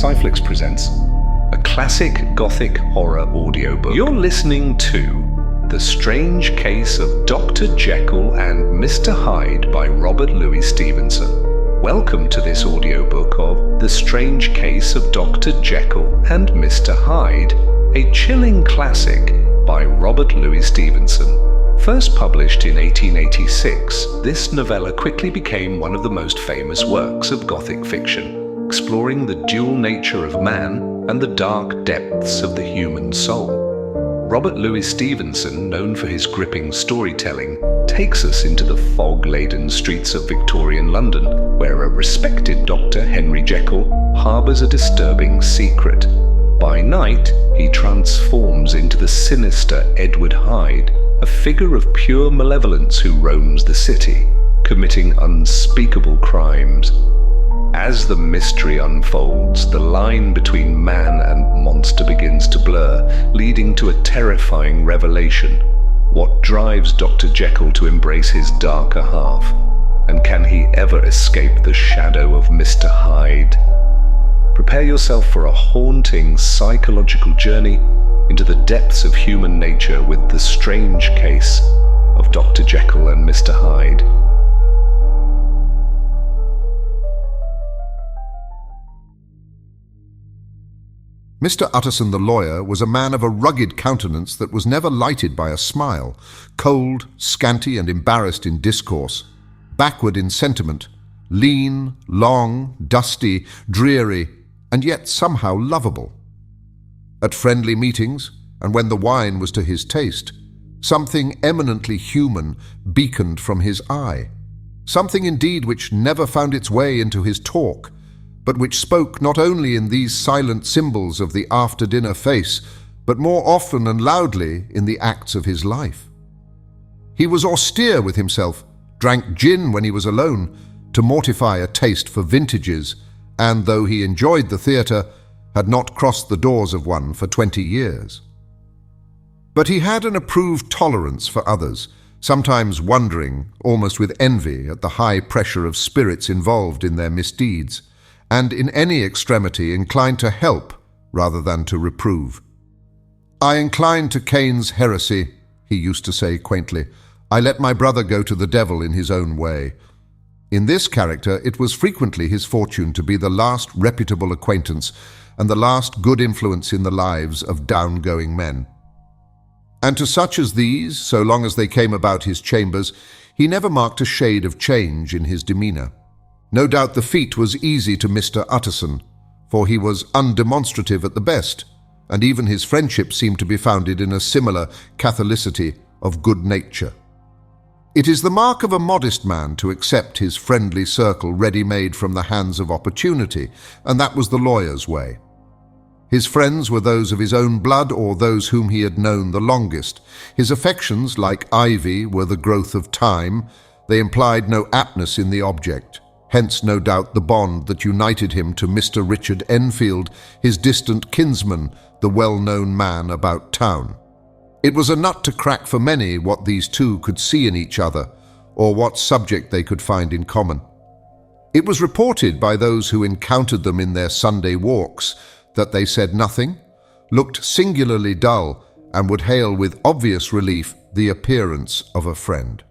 Cyflix presents a classic gothic horror audiobook. You're listening to The Strange Case of Dr. Jekyll and Mr. Hyde by Robert Louis Stevenson. Welcome to this audiobook of The Strange Case of Dr. Jekyll and Mr. Hyde, a chilling classic by Robert Louis Stevenson. First published in 1886, this novella quickly became one of the most famous works of Gothic fiction, exploring the dual nature of man and the dark depths of the human soul. Robert Louis Stevenson, known for his gripping storytelling, takes us into the fog-laden streets of Victorian London, where a respected Dr. Henry Jekyll harbours a disturbing secret. By night, he transforms into the sinister Edward Hyde, a figure of pure malevolence who roams the city, committing unspeakable crimes. As the mystery unfolds, the line between man and monster begins to blur, leading to a terrifying revelation. What drives Dr. Jekyll to embrace his darker half? And can he ever escape the shadow of Mr. Hyde? Prepare yourself for a haunting psychological journey into the depths of human nature with The Strange Case of Dr. Jekyll and Mr. Hyde. Mr. Utterson the lawyer was a man of a rugged countenance that was never lighted by a smile, cold, scanty and embarrassed in discourse, backward in sentiment, lean, long, dusty, dreary, and yet somehow lovable. At friendly meetings, and when the wine was to his taste, something eminently human beaconed from his eye, something indeed which never found its way into his talk, but which spoke not only in these silent symbols of the after-dinner face, but more often and loudly in the acts of his life. He was austere with himself, drank gin when he was alone, to mortify a taste for vintages, and though he enjoyed the theatre, had not crossed the doors of one for 20 years. But he had an approved tolerance for others, sometimes wondering, almost with envy, at the high pressure of spirits involved in their misdeeds, and in any extremity inclined to help rather than to reprove. "I incline to Cain's heresy," he used to say quaintly. "I let my brother go to the devil in his own way." In this character, it was frequently his fortune to be the last reputable acquaintance and the last good influence in the lives of down-going men. And to such as these, so long as they came about his chambers, he never marked a shade of change in his demeanour. No doubt the feat was easy to Mr. Utterson, for he was undemonstrative at the best, and even his friendship seemed to be founded in a similar catholicity of good nature. It is the mark of a modest man to accept his friendly circle ready-made from the hands of opportunity, and that was the lawyer's way. His friends were those of his own blood or those whom he had known the longest. His affections, like ivy, were the growth of time. They implied no aptness in the object. Hence, no doubt, the bond that united him to Mr. Richard Enfield, his distant kinsman, the well-known man about town. It was a nut to crack for many what these two could see in each other, or what subject they could find in common. It was reported by those who encountered them in their Sunday walks that they said nothing, looked singularly dull, and would hail with obvious relief the appearance of a friend.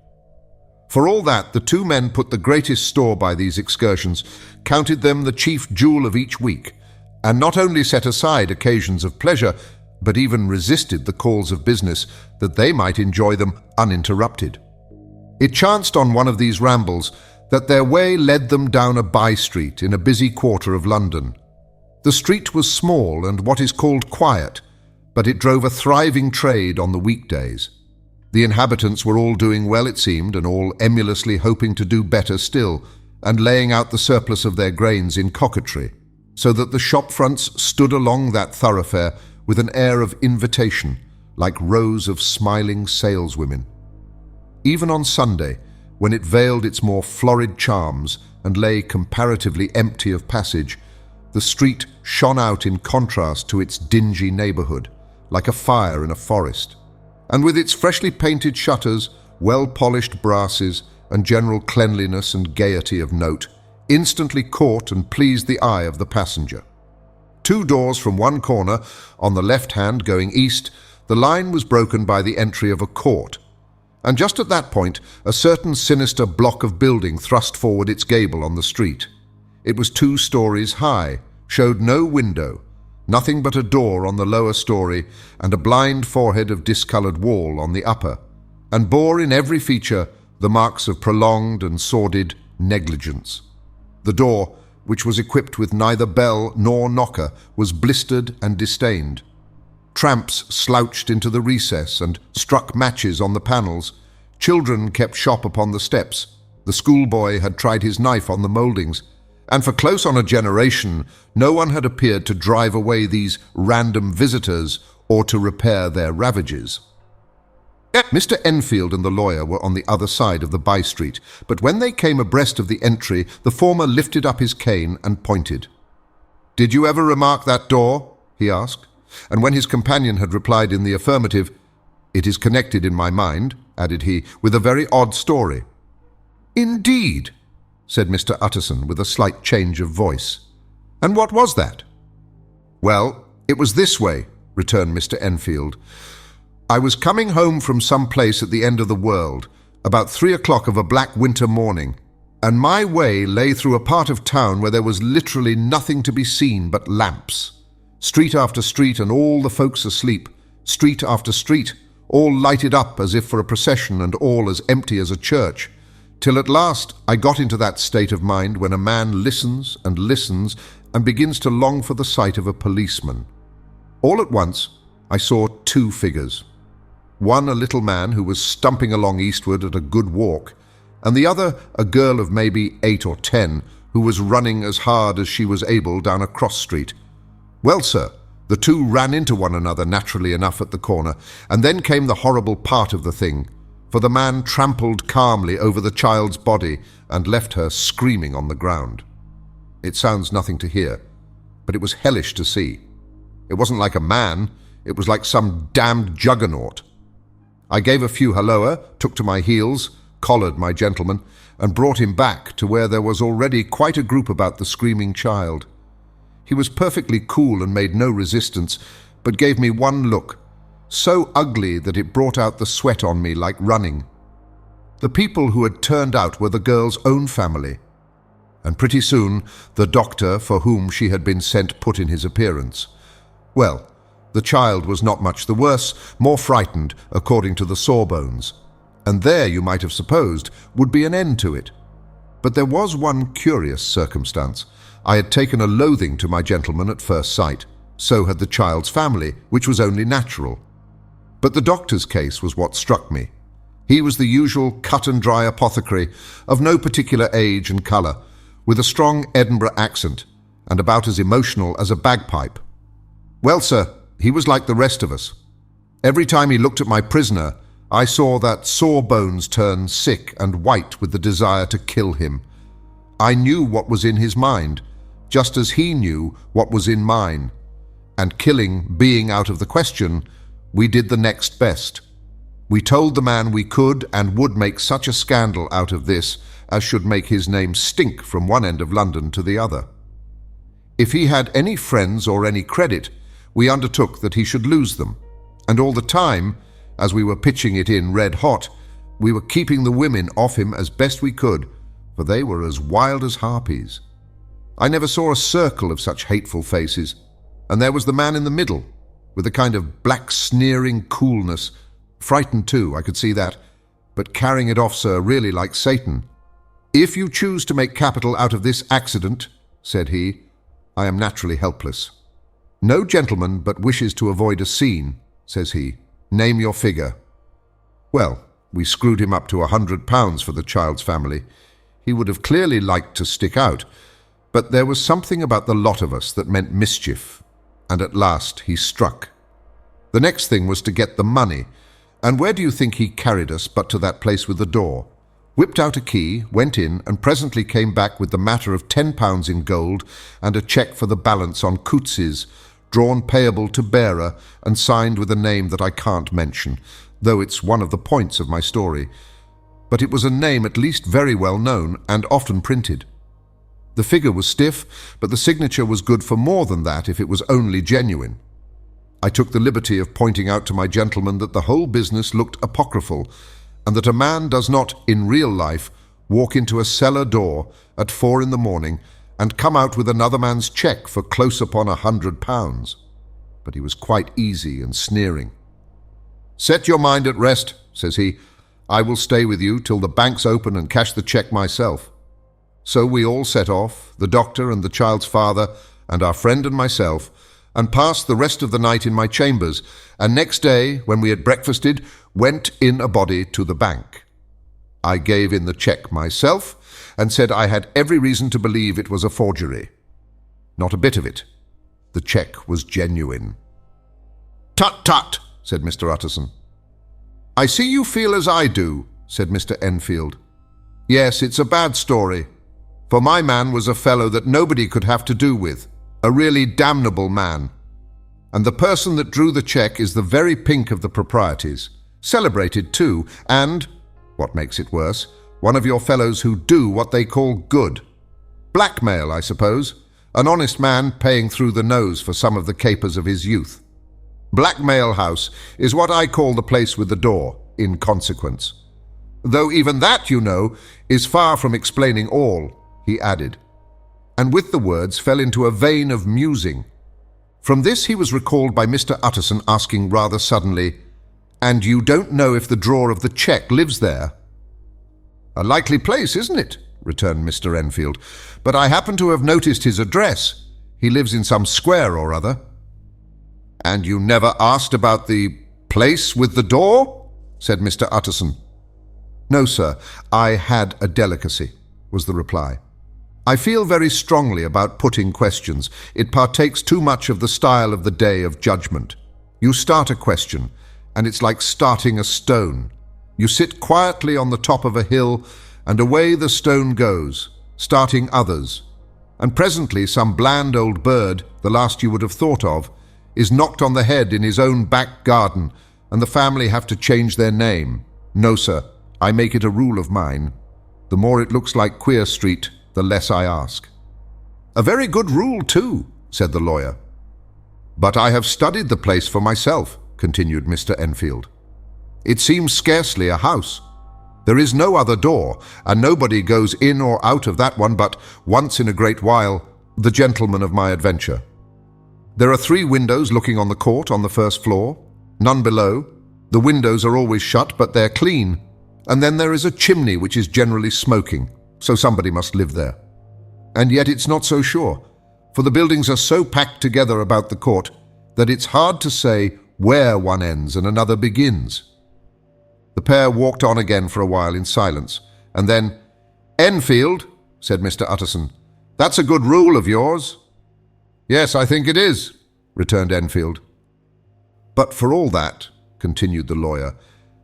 For all that, the two men put the greatest store by these excursions, counted them the chief jewel of each week, and not only set aside occasions of pleasure, but even resisted the calls of business, that they might enjoy them uninterrupted. It chanced on one of these rambles that their way led them down a by-street in a busy quarter of London. The street was small and what is called quiet, but it drove a thriving trade on the weekdays. The inhabitants were all doing well, it seemed, and all emulously hoping to do better still, and laying out the surplus of their grains in coquetry, so that the shop fronts stood along that thoroughfare with an air of invitation, like rows of smiling saleswomen. Even on Sunday, when it veiled its more florid charms and lay comparatively empty of passage, the street shone out in contrast to its dingy neighbourhood, like a fire in a forest. And with its freshly painted shutters, well-polished brasses, and general cleanliness and gaiety of note, instantly caught and pleased the eye of the passenger. 2 doors from one corner, on the left hand going east, the line was broken by the entry of a court. And just at that point, a certain sinister block of building thrust forward its gable on the street. It was 2 stories high, showed no window, nothing but a door on the lower story and a blind forehead of discoloured wall on the upper, and bore in every feature the marks of prolonged and sordid negligence. The door, which was equipped with neither bell nor knocker, was blistered and distained. Tramps slouched into the recess and struck matches on the panels. Children kept shop upon the steps. The schoolboy had tried his knife on the mouldings. And for close on a generation, no one had appeared to drive away these random visitors or to repair their ravages. Mr. Enfield and the lawyer were on the other side of the by-street, but when they came abreast of the entry, the former lifted up his cane and pointed. "Did you ever remark that door?" he asked. And when his companion had replied in the affirmative, "It is connected in my mind," added he, "with a very odd story." "Indeed," said Mr. Utterson with a slight change of voice. "And what was that?" "Well, it was this way," returned Mr. Enfield. "I was coming home from some place at the end of the world, about 3 o'clock of a black winter morning, and my way lay through a part of town where there was literally nothing to be seen but lamps. Street after street, and all the folks asleep. Street after street, all lighted up as if for a procession, and all as empty as a church. Till at last I got into that state of mind when a man listens and begins to long for the sight of a policeman. All at once I saw 2 figures. One a little man who was stumping along eastward at a good walk, and the other a girl of maybe 8 or 10 who was running as hard as she was able down a cross street. Well, sir, the 2 ran into one another naturally enough at the corner, and then came the horrible part of the thing, for the man trampled calmly over the child's body and left her screaming on the ground. It sounds nothing to hear, but it was hellish to see. It wasn't like a man, it was like some damned juggernaut. I gave a few halloa, took to my heels, collared my gentleman, and brought him back to where there was already quite a group about the screaming child. He was perfectly cool and made no resistance, but gave me one look, so ugly that it brought out the sweat on me like running. The people who had turned out were the girl's own family, and pretty soon the doctor for whom she had been sent put in his appearance. Well, the child was not much the worse, more frightened, according to the sawbones, and there, you might have supposed, would be an end to it. But there was one curious circumstance. I had taken a loathing to my gentleman at first sight. So had the child's family, which was only natural. But the doctor's case was what struck me. He was the usual cut-and-dry apothecary, of no particular age and colour, with a strong Edinburgh accent, and about as emotional as a bagpipe. Well, sir, he was like the rest of us. Every time he looked at my prisoner, I saw that sawbones turn sick and white with the desire to kill him. I knew what was in his mind, just as he knew what was in mine, and killing being out of the question, we did the next best. We told the man we could and would make such a scandal out of this as should make his name stink from one end of London to the other. If he had any friends or any credit, we undertook that he should lose them, and all the time, as we were pitching it in red hot, we were keeping the women off him as best we could, for they were as wild as harpies. I never saw a circle of such hateful faces, and there was the man in the middle, with a kind of black sneering coolness, frightened too, I could see that, but carrying it off, sir, really like Satan. "If you choose to make capital out of this accident," said he, "I am naturally helpless. No gentleman but wishes to avoid a scene," says he. "Name your figure." Well, we screwed him up to £100 for the child's family. He would have clearly liked to stick out, but there was something about the lot of us that meant mischief, and at last he struck. The next thing was to get the money, and where do you think he carried us but to that place with the door? Whipped out a key, went in, and presently came back with the matter of £10 in gold and a cheque for the balance on Coutts's, drawn payable to bearer and signed with a name that I can't mention, though it's one of the points of my story. But it was a name at least very well known and often printed. The figure was stiff, but the signature was good for more than that if it was only genuine. I took the liberty of pointing out to my gentleman that the whole business looked apocryphal, and that a man does not, in real life, walk into a cellar door at 4 a.m. and come out with another man's cheque for close upon £100. But he was quite easy and sneering. "Set your mind at rest," says he. "I will stay with you till the banks open and cash the cheque myself." So we all set off, the doctor and the child's father and our friend and myself, and passed the rest of the night in my chambers, and next day, when we had breakfasted, went in a body to the bank. I gave in the cheque myself, and said I had every reason to believe it was a forgery. Not a bit of it. The cheque was genuine. "Tut, tut," said Mr. Utterson. "I see you feel as I do," said Mr. Enfield. "Yes, it's a bad story, for my man was a fellow that nobody could have to do with, a really damnable man. And the person that drew the cheque is the very pink of the proprieties, celebrated too, and, what makes it worse, one of your fellows who do what they call good. Blackmail, I suppose, an honest man paying through the nose for some of the capers of his youth. Blackmail House is what I call the place with the door, in consequence. Though even that, you know, is far from explaining all," he added, and with the words fell into a vein of musing. From this he was recalled by Mr. Utterson asking rather suddenly, "And you don't know if the drawer of the cheque lives there?" "A likely place, isn't it?" returned Mr. Enfield. "But I happen to have noticed his address. He lives in some square or other." "And you never asked about the place with the door?" said Mr. Utterson. "No, sir, I had a delicacy," was the reply. "I feel very strongly about putting questions. It partakes too much of the style of the day of judgment. You start a question, and it's like starting a stone. You sit quietly on the top of a hill, and away the stone goes, starting others. And presently some bland old bird, the last you would have thought of, is knocked on the head in his own back garden, and the family have to change their name. No, sir, I make it a rule of mine. The more it looks like Queer Street, the less I ask." "A very good rule, too," said the lawyer. "But I have studied the place for myself," continued Mr. Enfield. "It seems scarcely a house. There is no other door, and nobody goes in or out of that one but, once in a great while, the gentleman of my adventure. There are 3 windows looking on the court on the first floor, none below. The windows are always shut, but they're clean. And then there is a chimney which is generally smoking, so somebody must live there. And yet it's not so sure, for the buildings are so packed together about the court that it's hard to say where one ends and another begins." The pair walked on again for a while in silence, and then, "Enfield," said Mr. Utterson, "that's a good rule of yours." "Yes, I think it is," returned Enfield. "But for all that," continued the lawyer,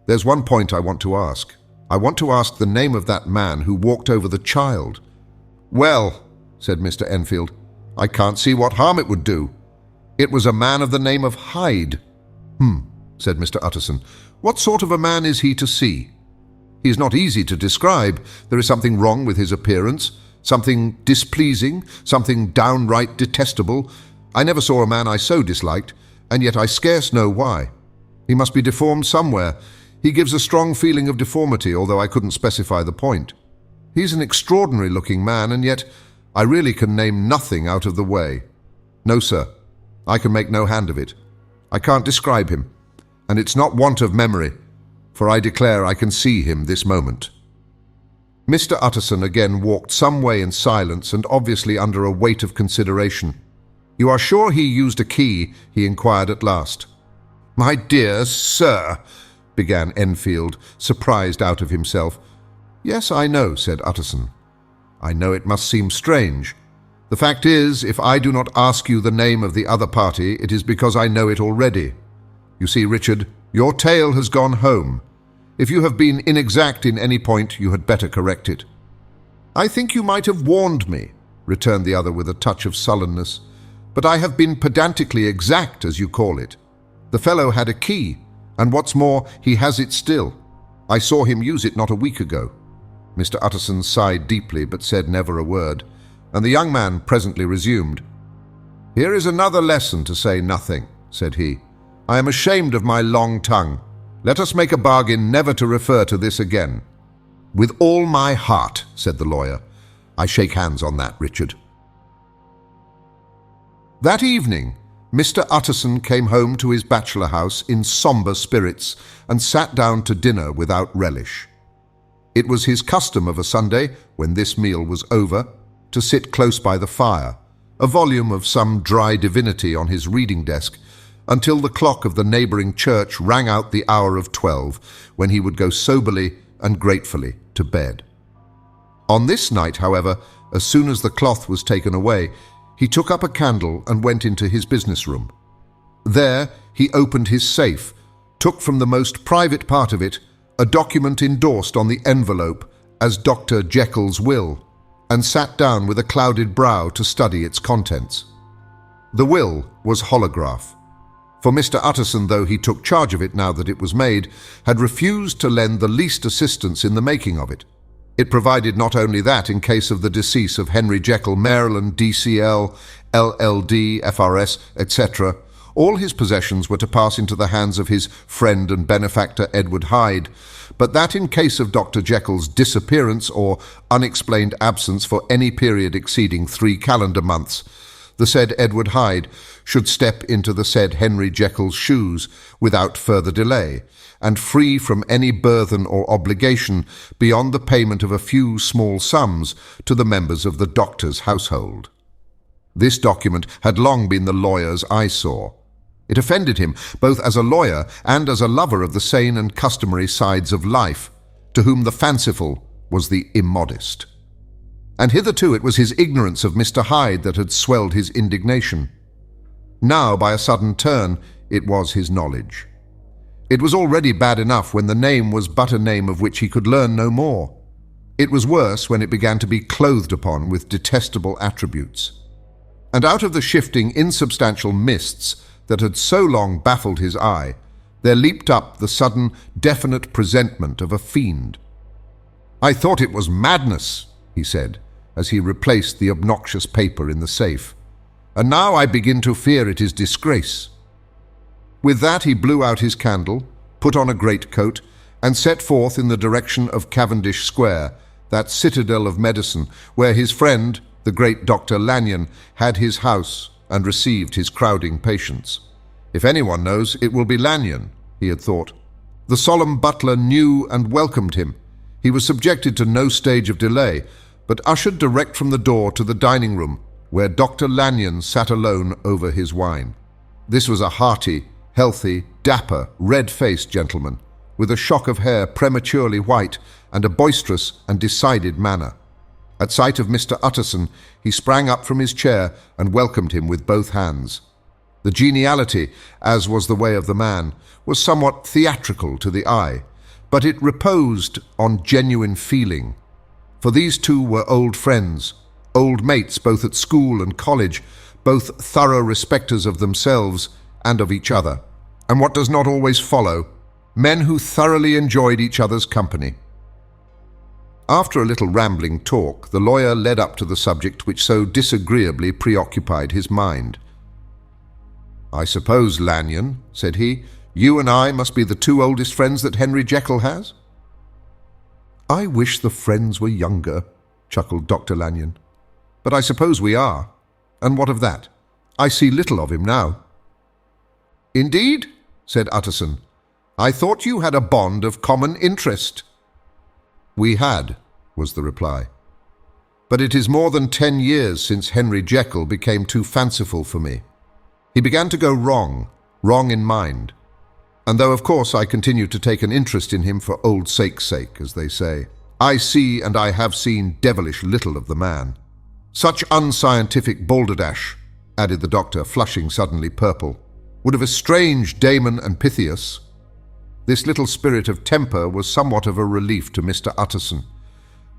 "there's one point I want to ask. I want to ask the name of that man who walked over the child." "Well," said Mr. Enfield, "I can't see what harm it would do. It was a man of the name of Hyde." Said Mr. Utterson. "What sort of a man is he to see?" "He is not easy to describe. There is something wrong with his appearance, something displeasing, something downright detestable. I never saw a man I so disliked, and yet I scarce know why. He must be deformed somewhere. He gives a strong feeling of deformity, although I couldn't specify the point. He's an extraordinary-looking man, and yet I really can name nothing out of the way. No, sir, I can make no hand of it. I can't describe him, and it's not want of memory, for I declare I can see him this moment." Mr. Utterson again walked some way in silence and obviously under a weight of consideration. "You are sure he used a key?" he inquired at last. "My dear sir," began Enfield, surprised out of himself. "Yes, I know," said Utterson. "I know it must seem strange. The fact is, if I do not ask you the name of the other party, it is because I know it already. You see, Richard, your tale has gone home. If you have been inexact in any point, you had better correct it." "I think you might have warned me," returned the other with a touch of sullenness. "But I have been pedantically exact, as you call it. The fellow had a key, and what's more, he has it still. I saw him use it not a week ago." Mr. Utterson sighed deeply, but said never a word. and the young man presently resumed. "Here is another lesson to say nothing," said he. "I am ashamed of my long tongue. Let us make a bargain never to refer to this again." "With all my heart," said the lawyer. "I shake hands on that, Richard." That evening, Mr. Utterson came home to his bachelor house in sombre spirits and sat down to dinner without relish. It was his custom of a Sunday, when this meal was over, to sit close by the fire, a volume of some dry divinity on his reading desk, until the clock of the neighbouring church rang out the hour of 12, when he would go soberly and gratefully to bed. On this night, however, as soon as the cloth was taken away, he took up a candle and went into his business room. There he opened his safe, took from the most private part of it a document endorsed on the envelope as Dr. Jekyll's will, and sat down with a clouded brow to study its contents. The will was holograph, for Mr. Utterson, though he took charge of it now that it was made, had refused to lend the least assistance in the making of it. It provided not only that in case of the decease of Henry Jekyll, Maryland, DCL, LLD, FRS, etc., all his possessions were to pass into the hands of his friend and benefactor Edward Hyde, but that in case of Dr. Jekyll's disappearance or unexplained absence for any period exceeding 3 calendar months, the said Edward Hyde should step into the said Henry Jekyll's shoes without further delay, and free from any burthen or obligation beyond the payment of a few small sums to the members of the doctor's household. This document had long been the lawyer's eyesore. It offended him both as a lawyer and as a lover of the sane and customary sides of life, to whom the fanciful was the immodest. And hitherto it was his ignorance of Mr. Hyde that had swelled his indignation. Now, by a sudden turn, it was his knowledge. It was already bad enough when the name was but a name of which he could learn no more. It was worse when it began to be clothed upon with detestable attributes. And out of the shifting, insubstantial mists that had so long baffled his eye, there leaped up the sudden, definite presentment of a fiend. "I thought it was madness," he said, as he replaced the obnoxious paper in the safe. "And now I begin to fear it is disgrace." With that he blew out his candle, put on a greatcoat, and set forth in the direction of Cavendish Square, that citadel of medicine, where his friend, the great Dr. Lanyon, had his house and received his crowding patients. If anyone knows, it will be Lanyon, he had thought. The solemn butler knew and welcomed him. He was subjected to no stage of delay, but ushered direct from the door to the dining room, where Dr. Lanyon sat alone over his wine. This was a hearty, healthy, dapper, red-faced gentleman, with a shock of hair prematurely white and a boisterous and decided manner. At sight of Mr. Utterson, he sprang up from his chair and welcomed him with both hands. The geniality, as was the way of the man, was somewhat theatrical to the eye, but it reposed on genuine feeling. For these two were old friends, old mates both at school and college, both thorough respecters of themselves and of each other, and what does not always follow, men who thoroughly enjoyed each other's company. After a little rambling talk, the lawyer led up to the subject which so disagreeably preoccupied his mind. "I suppose, Lanyon," said he, "you and I must be the two oldest friends that Henry Jekyll has?" "I wish the friends were younger," chuckled Dr. Lanyon. "But I suppose we are. And what of that? I see little of him now." "Indeed?" said Utterson. "I thought you had a bond of common interest." "We had," was the reply. "But it is more than 10 years since Henry Jekyll became too fanciful for me. He began to go wrong in mind. And though of course I continue to take an interest in him for old sake's sake, as they say, I see and I have seen devilish little of the man. Such unscientific balderdash," added the doctor, flushing suddenly purple, "would have estranged Damon and Pythias." This little spirit of temper was somewhat of a relief to Mr. Utterson.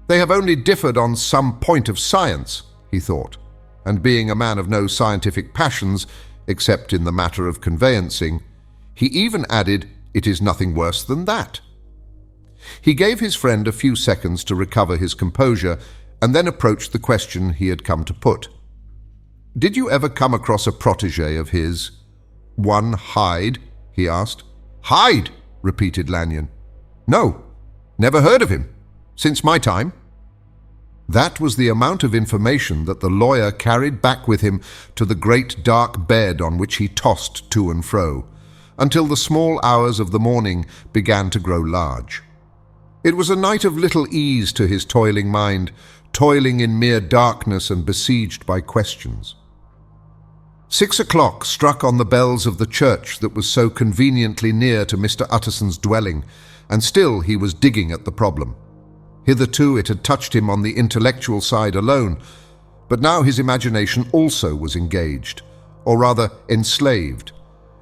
They have only differed on some point of science, he thought, and being a man of no scientific passions, except in the matter of conveyancing, he even added, "It is nothing worse than that." He gave his friend a few seconds to recover his composure, and then approached the question he had come to put. "Did you ever come across a protégé of his? One Hyde?" he asked. "Hyde?" repeated Lanyon. "No, never heard of him. Since my time." That was the amount of information that the lawyer carried back with him to the great dark bed on which he tossed to and fro, until the small hours of the morning began to grow large. It was a night of little ease to his toiling mind, toiling in mere darkness and besieged by questions. 6 o'clock struck on the bells of the church that was so conveniently near to Mr. Utterson's dwelling, and still he was digging at the problem. Hitherto it had touched him on the intellectual side alone, but now his imagination also was engaged, or rather enslaved,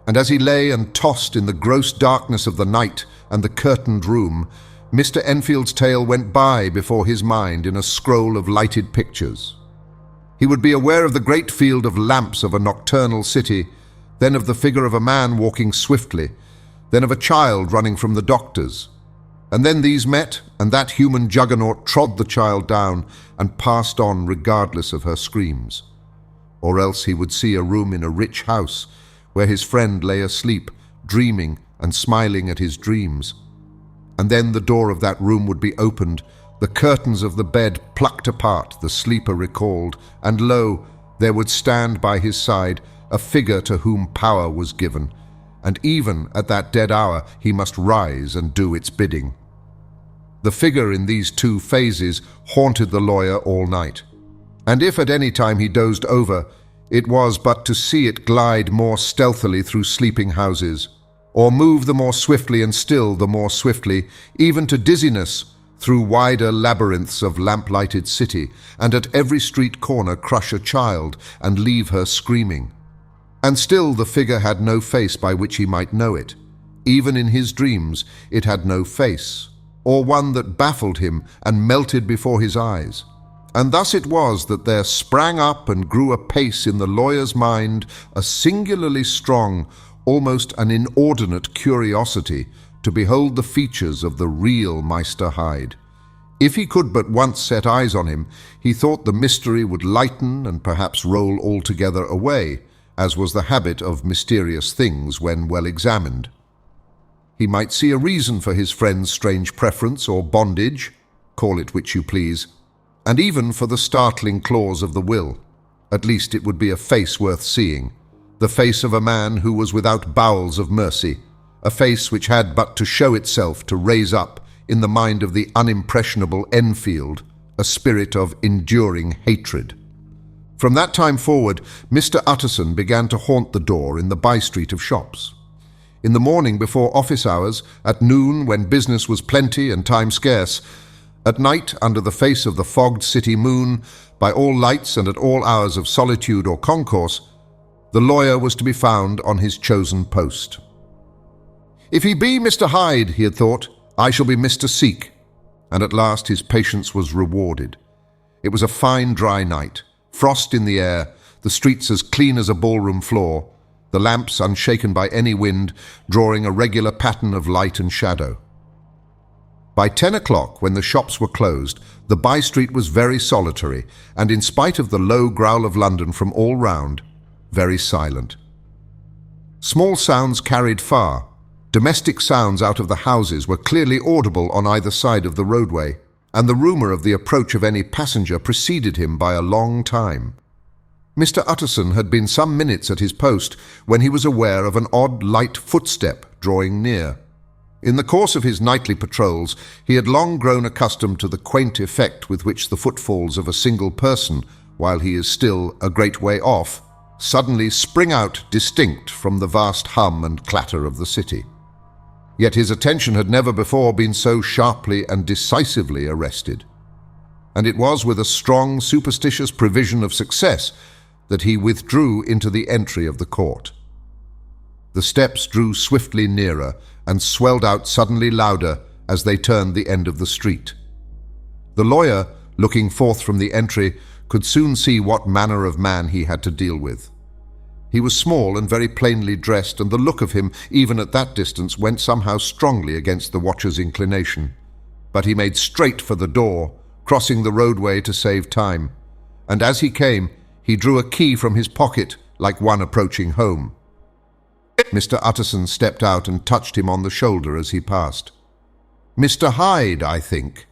and as he lay and tossed in the gross darkness of the night and the curtained room, Mr. Enfield's tale went by before his mind in a scroll of lighted pictures. He would be aware of the great field of lamps of a nocturnal city, then of the figure of a man walking swiftly, then of a child running from the doctor's. And then these met, and that human juggernaut trod the child down and passed on regardless of her screams. Or else he would see a room in a rich house where his friend lay asleep, dreaming and smiling at his dreams. And then the door of that room would be opened, the curtains of the bed plucked apart, the sleeper recalled, and lo, there would stand by his side a figure to whom power was given, and even at that dead hour he must rise and do its bidding. The figure in these two phases haunted the lawyer all night, and if at any time he dozed over, it was but to see it glide more stealthily through sleeping houses, or move the more swiftly and still the more swiftly, even to dizziness, through wider labyrinths of lamp-lighted city, and at every street corner crush a child and leave her screaming. And still the figure had no face by which he might know it. Even in his dreams it had no face, or one that baffled him and melted before his eyes. And thus it was that there sprang up and grew apace in the lawyer's mind a singularly strong, almost an inordinate curiosity to behold the features of the real Meister Hyde. If he could but once set eyes on him, he thought the mystery would lighten and perhaps roll altogether away, as was the habit of mysterious things when well examined. He might see a reason for his friend's strange preference or bondage, call it which you please, and even for the startling clause of the will. At least it would be a face worth seeing, the face of a man who was without bowels of mercy, a face which had but to show itself to raise up, in the mind of the unimpressionable Enfield, a spirit of enduring hatred. From that time forward, Mr. Utterson began to haunt the door in the by-street of shops. In the morning before office hours, at noon when business was plenty and time scarce, at night under the face of the fogged city moon, by all lights and at all hours of solitude or concourse, the lawyer was to be found on his chosen post. If he be Mr. Hyde, he had thought, I shall be Mr. Seek. And at last his patience was rewarded. It was a fine dry night, frost in the air, the streets as clean as a ballroom floor, the lamps unshaken by any wind, drawing a regular pattern of light and shadow. By 10 o'clock, when the shops were closed, the by-street was very solitary, and in spite of the low growl of London from all round, very silent. Small sounds carried far. Domestic sounds out of the houses were clearly audible on either side of the roadway, and the rumour of the approach of any passenger preceded him by a long time. Mr. Utterson had been some minutes at his post when he was aware of an odd light footstep drawing near. In the course of his nightly patrols, he had long grown accustomed to the quaint effect with which the footfalls of a single person, while he is still a great way off, suddenly spring out distinct from the vast hum and clatter of the city. Yet his attention had never before been so sharply and decisively arrested. And it was with a strong, superstitious prevision of success that he withdrew into the entry of the court. The steps drew swiftly nearer and swelled out suddenly louder as they turned the end of the street. The lawyer, looking forth from the entry, could soon see what manner of man he had to deal with. He was small and very plainly dressed, and the look of him, even at that distance, went somehow strongly against the watcher's inclination. But he made straight for the door, crossing the roadway to save time, and as he came, he drew a key from his pocket like one approaching home. Mr. Utterson stepped out and touched him on the shoulder as he passed. "Mr. Hyde, I think."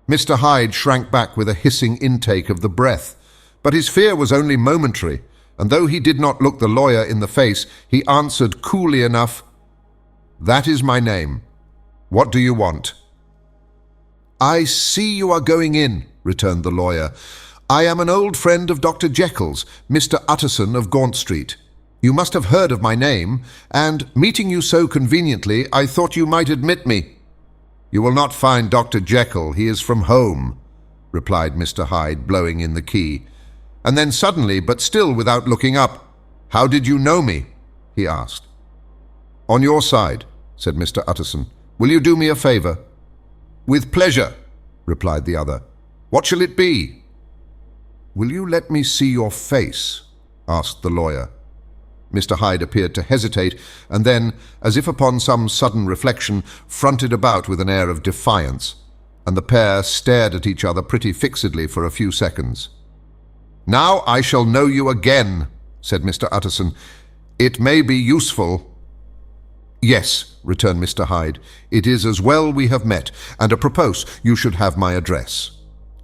Mr. Hyde shrank back with a hissing intake of the breath, but his fear was only momentary, and though he did not look the lawyer in the face, he answered coolly enough, "That is my name. What do you want?" "I see you are going in," returned the lawyer. "I am an old friend of Dr. Jekyll's, Mr. Utterson of Gaunt Street. You must have heard of my name, and, meeting you so conveniently, I thought you might admit me." "You will not find Dr. Jekyll. He is from home," replied Mr. Hyde, blowing in the key. And then suddenly, but still without looking up, "How did you know me?" he asked. "On your side," said Mr. Utterson. "Will you do me a favour?" "With pleasure," replied the other. "What shall it be?" "Will you let me see your face?" asked the lawyer. Mr. Hyde appeared to hesitate, and then, as if upon some sudden reflection, fronted about with an air of defiance, and the pair stared at each other pretty fixedly for a few seconds. "Now I shall know you again," said Mr. Utterson. "It may be useful." "Yes," returned Mr. Hyde, "it is as well we have met, and apropos, you should have my address."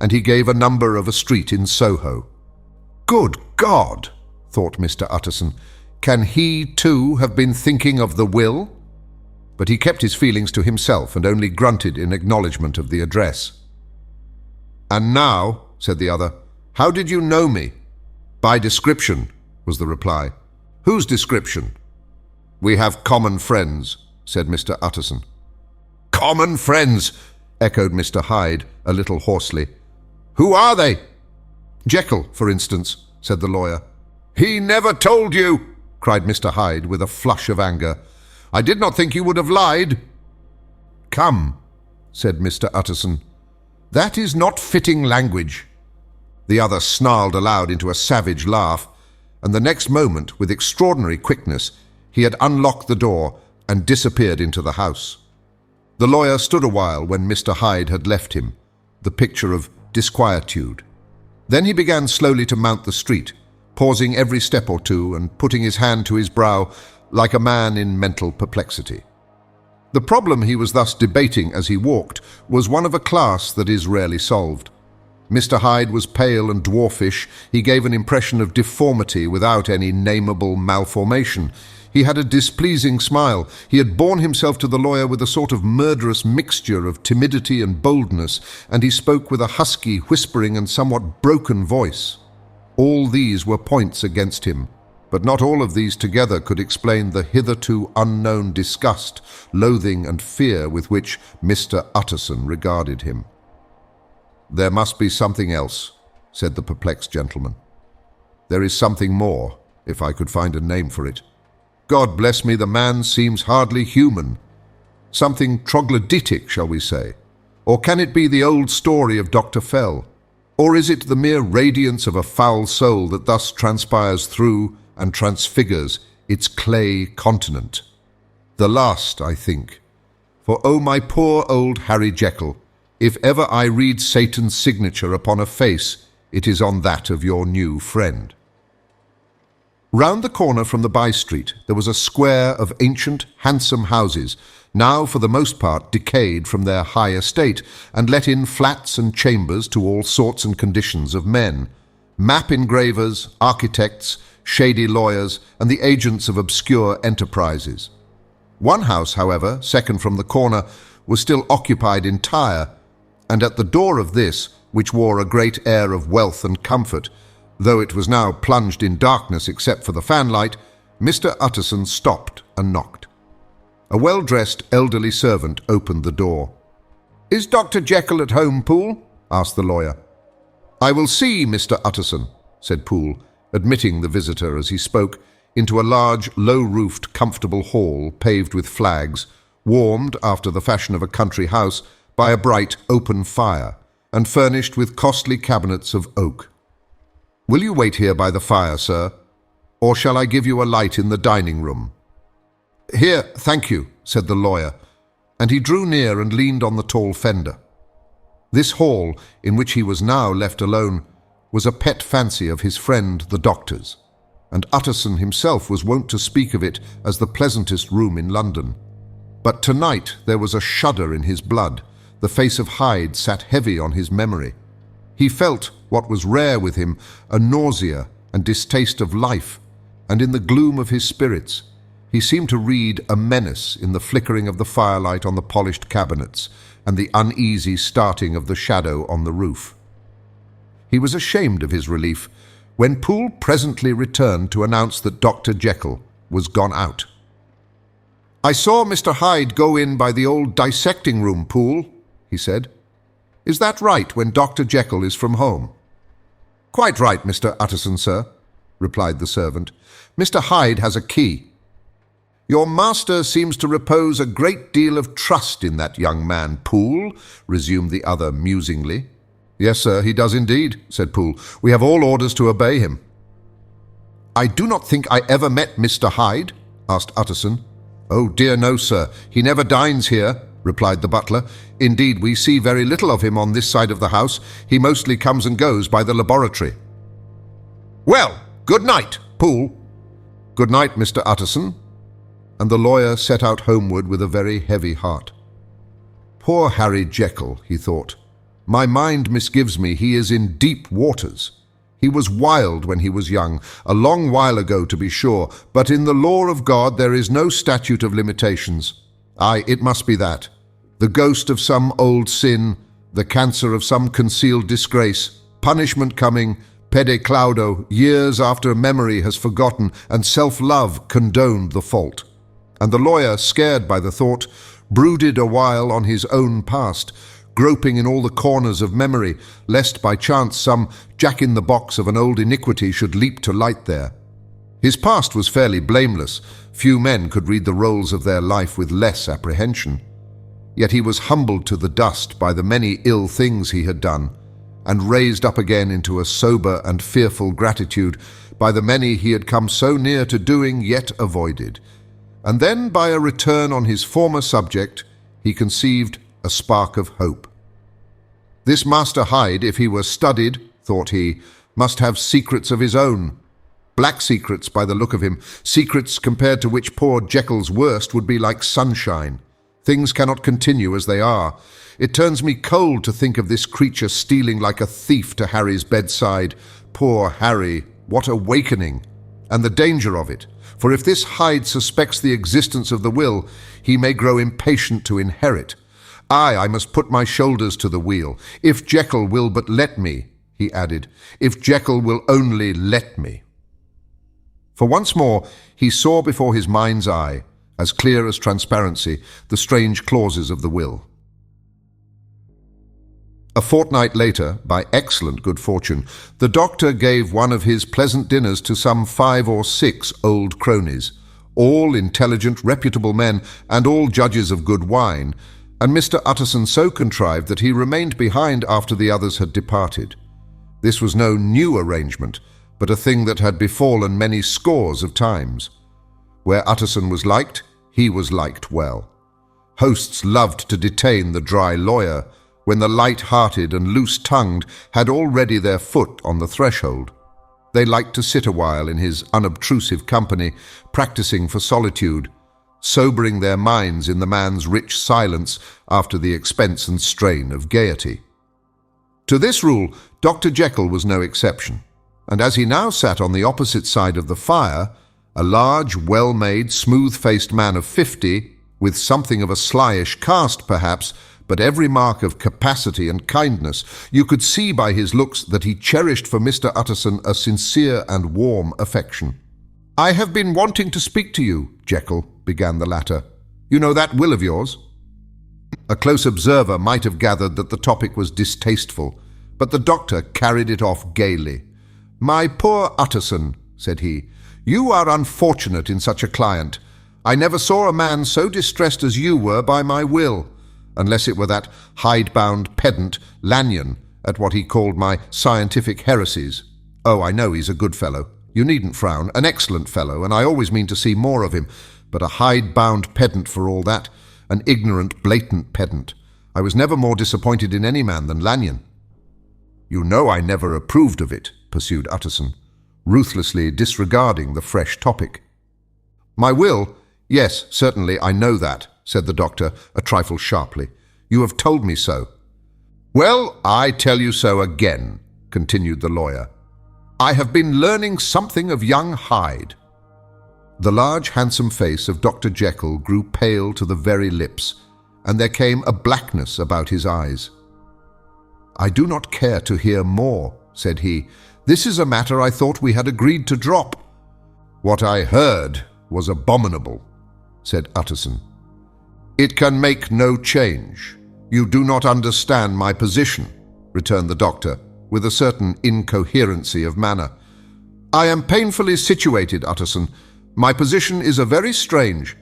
And he gave a number of a street in Soho. "Good God!" thought Mr. Utterson. "Can he, too, have been thinking of the will?" But he kept his feelings to himself and only grunted in acknowledgment of the address. "And now," said the other, "how did you know me?" "By description," was the reply. "Whose description?" "We have common friends," said Mr. Utterson. "Common friends!" echoed Mr. Hyde, a little hoarsely. "Who are they?" "Jekyll, for instance," said the lawyer. "He never told you!" cried Mr. Hyde with a flush of anger. "I did not think you would have lied." "Come," said Mr. Utterson, "that is not fitting language." The other snarled aloud into a savage laugh, and the next moment, with extraordinary quickness, he had unlocked the door and disappeared into the house. The lawyer stood a while when Mr. Hyde had left him, the picture of disquietude. Then he began slowly to mount the street, pausing every step or two and putting his hand to his brow like a man in mental perplexity. The problem he was thus debating as he walked was one of a class that is rarely solved. Mr. Hyde was pale and dwarfish. He gave an impression of deformity without any nameable malformation. He had a displeasing smile. He had borne himself to the lawyer with a sort of murderous mixture of timidity and boldness, and he spoke with a husky, whispering and somewhat broken voice. All these were points against him, but not all of these together could explain the hitherto unknown disgust, loathing and fear with which Mr. Utterson regarded him. "There must be something else," said the perplexed gentleman. "There is something more, if I could find a name for it. God bless me, the man seems hardly human. Something troglodytic, shall we say? Or can it be the old story of Dr. Fell? Or is it the mere radiance of a foul soul that thus transpires through and transfigures its clay continent? The last, I think. For, oh, my poor old Harry Jekyll, if ever I read Satan's signature upon a face, it is on that of your new friend." Round the corner from the by-street there was a square of ancient, handsome houses, now for the most part decayed from their high estate, and let in flats and chambers to all sorts and conditions of men, map engravers, architects, shady lawyers, and the agents of obscure enterprises. One house, however, second from the corner, was still occupied entire, and at the door of this, which wore a great air of wealth and comfort, though it was now plunged in darkness except for the fanlight, Mr. Utterson stopped and knocked. A well-dressed elderly servant opened the door. "Is Dr. Jekyll at home, Poole?" asked the lawyer. "I will see Mr. Utterson," said Poole, admitting the visitor as he spoke into a large, low-roofed, comfortable hall paved with flags, warmed, after the fashion of a country house, by a bright open fire, and furnished with costly cabinets of oak. "Will you wait here by the fire, sir? Or shall I give you a light in the dining-room?" "Here, thank you," said the lawyer, and he drew near and leaned on the tall fender. This hall, in which he was now left alone, was a pet fancy of his friend the doctor's, and Utterson himself was wont to speak of it as the pleasantest room in London. But tonight there was a shudder in his blood. The face of Hyde sat heavy on his memory. He felt, what was rare with him, a nausea and distaste of life, and in the gloom of his spirits he seemed to read a menace in the flickering of the firelight on the polished cabinets and the uneasy starting of the shadow on the roof. He was ashamed of his relief when Poole presently returned to announce that Dr. Jekyll was gone out. "I saw Mr. Hyde go in by the old dissecting room, Poole," he said. "Is that right when Dr. Jekyll is from home?" "Quite right, Mr. Utterson, sir," replied the servant. "Mr. Hyde has a key." "Your master seems to repose a great deal of trust in that young man, Poole," resumed the other musingly. "Yes, sir, he does indeed," said Poole. "We have all orders to obey him." "I do not think I ever met Mr. Hyde?" asked Utterson. "Oh dear, no, sir. He never dines here," replied the butler. "Indeed, we see very little of him on this side of the house. He mostly comes and goes by the laboratory." "Well, good night, Poole." "Good night, Mr. Utterson." And the lawyer set out homeward with a very heavy heart. "Poor Harry Jekyll," he thought. "My mind misgives me he is in deep waters. He was wild when he was young, a long while ago to be sure, but in the law of God there is no statute of limitations. Aye, it must be that. The ghost of some old sin, the cancer of some concealed disgrace, punishment coming, pede claudo, years after memory has forgotten and self-love condoned the fault." And the lawyer, scared by the thought, brooded a while on his own past, groping in all the corners of memory, lest by chance some jack-in-the-box of an old iniquity should leap to light there. His past was fairly blameless. Few men could read the rolls of their life with less apprehension. Yet he was humbled to the dust by the many ill things he had done, and raised up again into a sober and fearful gratitude by the many he had come so near to doing yet avoided. And then, by a return on his former subject, he conceived a spark of hope. This Master Hyde, if he were studied, thought he, must have secrets of his own. Black secrets by the look of him, secrets compared to which poor Jekyll's worst would be like sunshine. Things cannot continue as they are. It turns me cold to think of this creature stealing like a thief to Harry's bedside. Poor Harry, what awakening! And the danger of it. For if this Hyde suspects the existence of the will, he may grow impatient to inherit. I must put my shoulders to the wheel. If Jekyll will but let me, he added, if Jekyll will only let me. For once more he saw before his mind's eye, as clear as transparency, the strange clauses of the will. A fortnight later, by excellent good fortune, the doctor gave one of his pleasant dinners to some 5 or 6 old cronies, all intelligent, reputable men, and all judges of good wine, and Mr. Utterson so contrived that he remained behind after the others had departed. This was no new arrangement, but a thing that had befallen many scores of times. Where Utterson was liked, he was liked well. Hosts loved to detain the dry lawyer, when the light-hearted and loose-tongued had already their foot on the threshold. They liked to sit a while in his unobtrusive company, practicing for solitude, sobering their minds in the man's rich silence after the expense and strain of gaiety. To this rule, Dr. Jekyll was no exception, and as he now sat on the opposite side of the fire, a large, well-made, smooth-faced man of 50, with something of a slyish cast perhaps, but every mark of capacity and kindness, you could see by his looks that he cherished for Mr. Utterson a sincere and warm affection. "I have been wanting to speak to you, Jekyll," began the latter. "You know that will of yours?" A close observer might have gathered that the topic was distasteful, but the doctor carried it off gaily. "My poor Utterson," said he, "you are unfortunate in such a client. I never saw a man so distressed as you were by my will, unless it were that hide-bound pedant, Lanyon, at what he called my scientific heresies. Oh, I know he's a good fellow. You needn't frown. An excellent fellow, and I always mean to see more of him. But a hide-bound pedant for all that. An ignorant, blatant pedant. I was never more disappointed in any man than Lanyon." "You know I never approved of it," pursued Utterson, ruthlessly disregarding the fresh topic. "My will? Yes, certainly, I know that," said the doctor, a trifle sharply. "You have told me so." "Well, I tell you so again," continued the lawyer. "I have been learning something of young Hyde." The large, handsome face of Dr. Jekyll grew pale to the very lips, and there came a blackness about his eyes. "I do not care to hear more," said he. "This is a matter I thought we had agreed to drop." "What I heard was abominable," said Utterson. "It can make no change. You do not understand my position," returned the doctor, with a certain incoherency of manner. "I am painfully situated, Utterson. My position is a very strange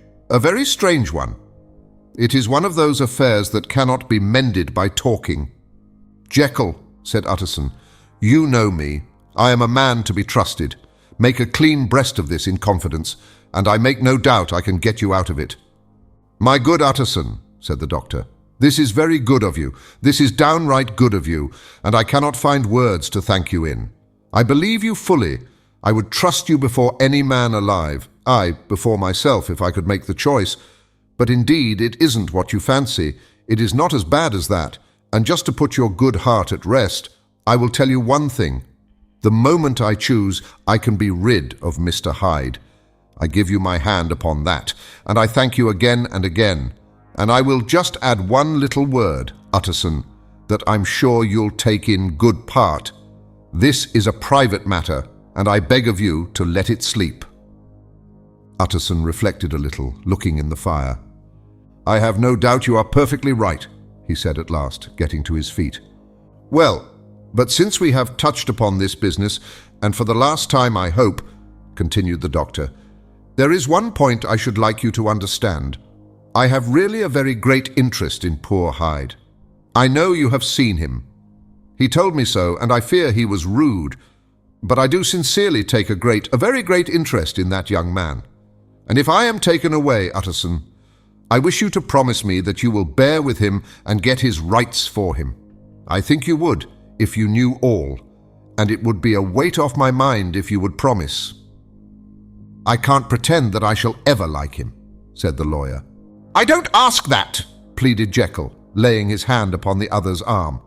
one. It is one of those affairs that cannot be mended by talking." "Jekyll," said Utterson, "you know me. I am a man to be trusted. Make a clean breast of this in confidence, and I make no doubt I can get you out of it." "My good Utterson," said the doctor, "this is very good of you. This is downright good of you, and I cannot find words to thank you in. I believe you fully. I would trust you before any man alive. Aye, before myself, if I could make the choice. But indeed, it isn't what you fancy. It is not as bad as that. And just to put your good heart at rest, I will tell you one thing. The moment I choose, I can be rid of Mr. Hyde. I give you my hand upon that, and I thank you again and again. And I will just add one little word, Utterson, that I'm sure you'll take in good part. This is a private matter, and I beg of you to let it sleep." Utterson reflected a little, looking in the fire. "I have no doubt you are perfectly right," he said at last, getting to his feet. "Well, but since we have touched upon this business, and for the last time I hope," continued the doctor, "there is one point I should like you to understand. I have really a very great interest in poor Hyde. I know you have seen him. He told me so, and I fear he was rude, but I do sincerely take a very great interest in that young man. And if I am taken away, Utterson, I wish you to promise me that you will bear with him and get his rights for him. I think you would, if you knew all, and it would be a weight off my mind if you would promise." "I can't pretend that I shall ever like him," said the lawyer. "I don't ask that," pleaded Jekyll, laying his hand upon the other's arm.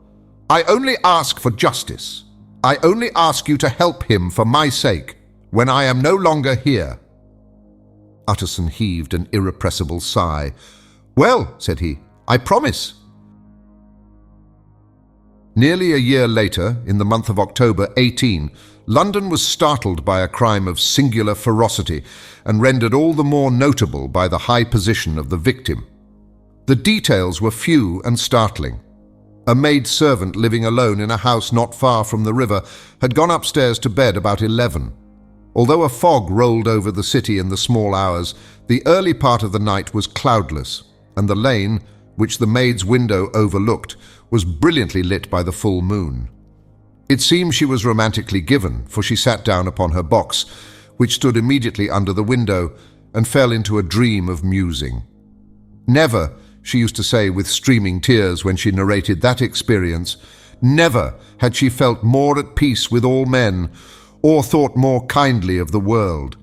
"I only ask for justice. I only ask you to help him for my sake, when I am no longer here." Utterson heaved an irrepressible sigh. "Well," said he, "I promise." Nearly a year later, in the month of October 18, London was startled by a crime of singular ferocity and rendered all the more notable by the high position of the victim. The details were few and startling. A maid-servant living alone in a house not far from the river had gone upstairs to bed about 11. Although a fog rolled over the city in the small hours, the early part of the night was cloudless, and the lane, which the maid's window overlooked, was brilliantly lit by the full moon. It seemed she was romantically given, for she sat down upon her box, which stood immediately under the window, and fell into a dream of musing. Never, she used to say with streaming tears when she narrated that experience, never had she felt more at peace with all men, or thought more kindly of the world.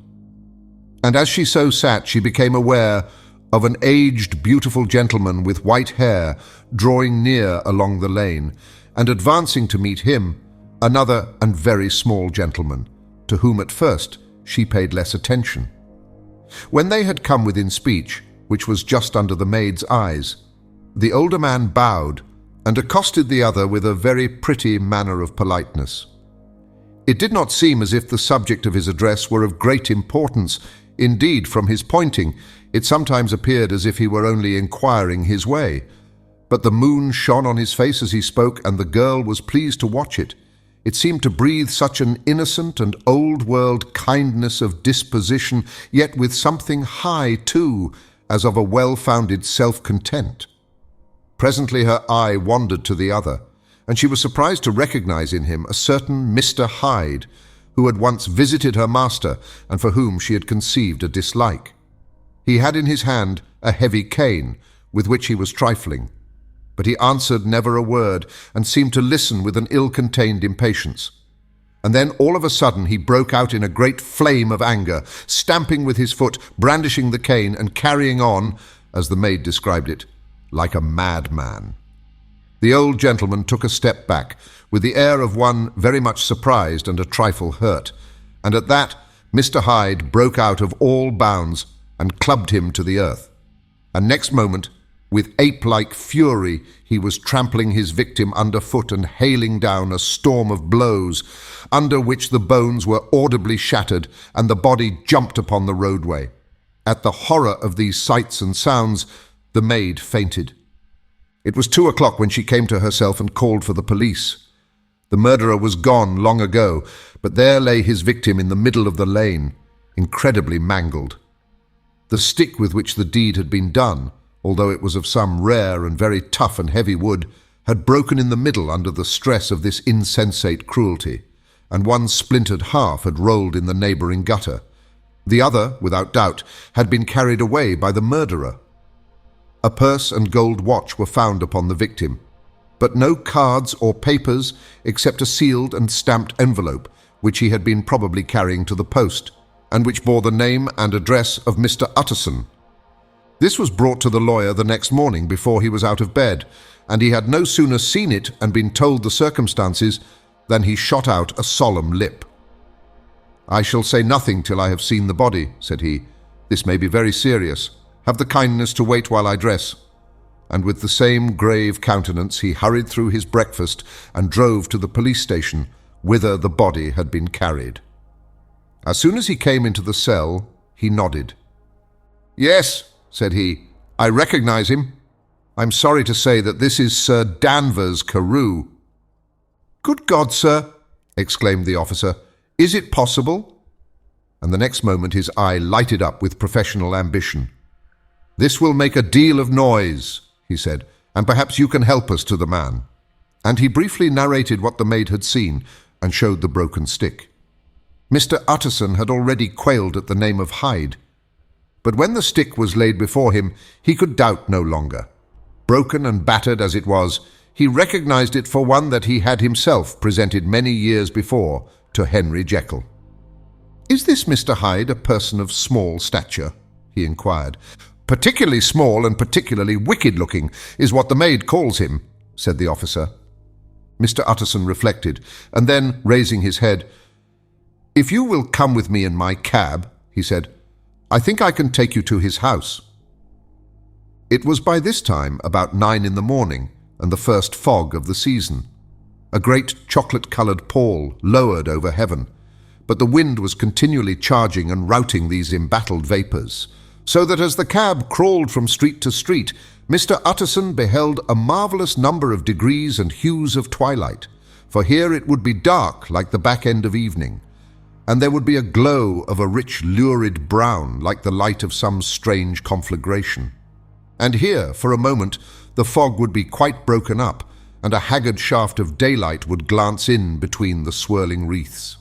And as she so sat, she became aware of an aged, beautiful gentleman with white hair drawing near along the lane, and advancing to meet him, another and very small gentleman, to whom at first she paid less attention. When they had come within speech, which was just under the maid's eyes, the older man bowed and accosted the other with a very pretty manner of politeness. It did not seem as if the subject of his address were of great importance. Indeed, from his pointing, it sometimes appeared as if he were only inquiring his way. But the moon shone on his face as he spoke, and the girl was pleased to watch it. It seemed to breathe such an innocent and old-world kindness of disposition, yet with something high, too, as of a well-founded self-content. Presently her eye wandered to the other, and she was surprised to recognize in him a certain Mr. Hyde, who had once visited her master and for whom she had conceived a dislike. He had in his hand a heavy cane, with which he was trifling. but he answered never a word and seemed to listen with an ill-contained impatience. And then all of a sudden he broke out in a great flame of anger, stamping with his foot, brandishing the cane, and carrying on, as the maid described it, like a madman. The old gentleman took a step back, with the air of one very much surprised and a trifle hurt, and at that Mr. Hyde broke out of all bounds and clubbed him to the earth. And next moment, with ape-like fury, he was trampling his victim underfoot and hailing down a storm of blows, under which the bones were audibly shattered and the body jumped upon the roadway. At the horror of these sights and sounds, the maid fainted. It was 2 o'clock when she came to herself and called for the police. The murderer was gone long ago, but there lay his victim in the middle of the lane, incredibly mangled. The stick with which the deed had been done, although it was of some rare and very tough and heavy wood, had broken in the middle under the stress of this insensate cruelty, and one splintered half had rolled in the neighbouring gutter. The other, without doubt, had been carried away by the murderer. A purse and gold watch were found upon the victim, but no cards or papers except a sealed and stamped envelope, which he had been probably carrying to the post, and which bore the name and address of Mr. Utterson. This was brought to the lawyer the next morning before he was out of bed, and he had no sooner seen it and been told the circumstances than he shot out a solemn lip. "I shall say nothing till I have seen the body," said he. "This may be very serious. Have the kindness to wait while I dress." And with the same grave countenance he hurried through his breakfast and drove to the police station, whither the body had been carried. As soon as he came into the cell, he nodded. "Yes," said he, "I recognize him. I'm sorry to say that this is Sir Danvers Carew." "Good God, sir!" exclaimed the officer. "Is it possible?" And the next moment his eye lighted up with professional ambition. "This will make a deal of noise," he said, "and perhaps you can help us to the man." And he briefly narrated what the maid had seen and showed the broken stick. Mr. Utterson had already quailed at the name of Hyde, but when the stick was laid before him, he could doubt no longer. Broken and battered as it was, he recognized it for one that he had himself presented many years before to Henry Jekyll. "Is this Mr. Hyde a person of small stature?" he inquired. "Particularly small and particularly wicked-looking is what the maid calls him," said the officer. Mr. Utterson reflected, and then, raising his head, "If you will come with me in my cab," he said, "I think I can take you to his house." It was by this time about 9 in the morning, and the first fog of the season. A great chocolate-coloured pall lowered over heaven, but the wind was continually charging and routing these embattled vapours, so that as the cab crawled from street to street, Mr. Utterson beheld a marvellous number of degrees and hues of twilight, for here it would be dark like the back end of evening, and there would be a glow of a rich lurid brown like the light of some strange conflagration. And here, for a moment, the fog would be quite broken up, and a haggard shaft of daylight would glance in between the swirling wreaths.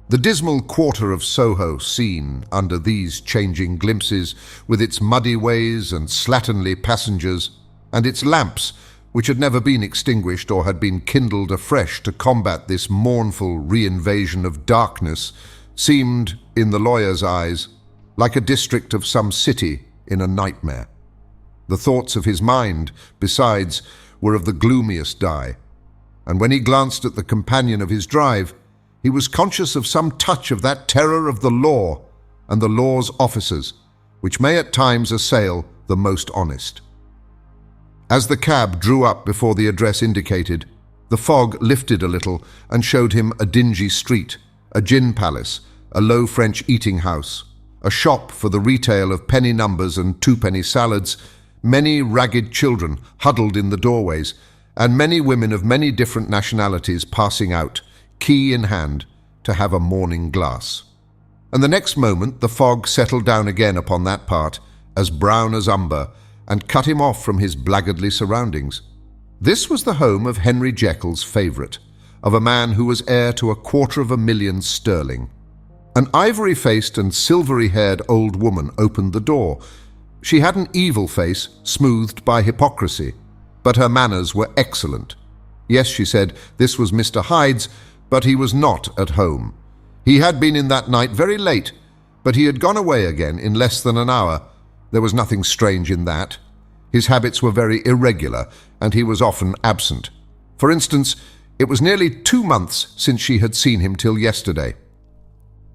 The dismal quarter of Soho seen under these changing glimpses, with its muddy ways and slatternly passengers, and its lamps, which had never been extinguished or had been kindled afresh to combat this mournful re-invasion of darkness, seemed, in the lawyer's eyes, like a district of some city in a nightmare. The thoughts of his mind, besides, were of the gloomiest dye, and when he glanced at the companion of his drive, he was conscious of some touch of that terror of the law and the law's officers, which may at times assail the most honest. As the cab drew up before the address indicated, the fog lifted a little and showed him a dingy street, a gin palace, a low French eating house, a shop for the retail of penny numbers and twopenny salads, many ragged children huddled in the doorways, and many women of many different nationalities passing out, key in hand, to have a morning glass. And the next moment the fog settled down again upon that part, as brown as umber, and cut him off from his blackguardly surroundings. This was the home of Henry Jekyll's favourite, of a man who was heir to 250,000 sterling. An ivory-faced and silvery-haired old woman opened the door. She had an evil face, smoothed by hypocrisy, but her manners were excellent. Yes, she said, this was Mr. Hyde's, but he was not at home. He had been in that night very late, but he had gone away again in less than an hour. There was nothing strange in that. His habits were very irregular, and he was often absent. For instance, it was nearly 2 months since she had seen him till yesterday.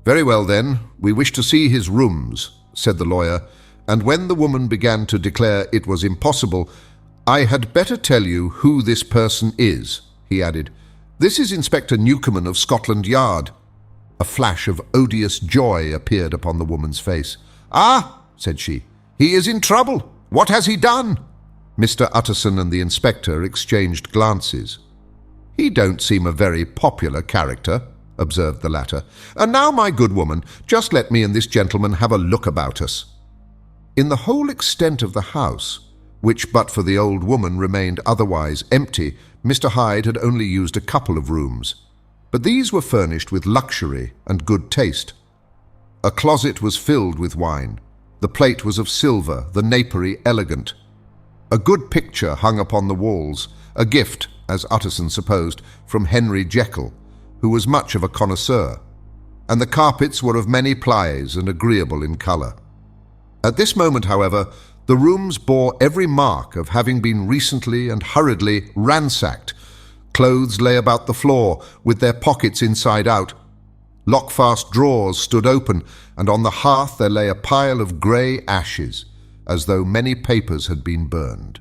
"Very well, then, we wish to see his rooms," said the lawyer, and when the woman began to declare it was impossible, "I had better tell you who this person is," he added. "This is Inspector Newcomen of Scotland Yard." A flash of odious joy appeared upon the woman's face. "Ah," said she, "he is in trouble. What has he done?" Mr. Utterson and the inspector exchanged glances. "He don't seem a very popular character," observed the latter. "And now, my good woman, just let me and this gentleman have a look about us." In the whole extent of the house, which but for the old woman remained otherwise empty, Mr. Hyde had only used a couple of rooms. But these were furnished with luxury and good taste. A closet was filled with wine. The plate was of silver, the napery elegant. A good picture hung upon the walls, a gift, as Utterson supposed, from Henry Jekyll, who was much of a connoisseur, and the carpets were of many plies and agreeable in colour. At this moment, however, the rooms bore every mark of having been recently and hurriedly ransacked. Clothes lay about the floor, with their pockets inside out. Lockfast drawers stood open, and on the hearth there lay a pile of grey ashes, as though many papers had been burned.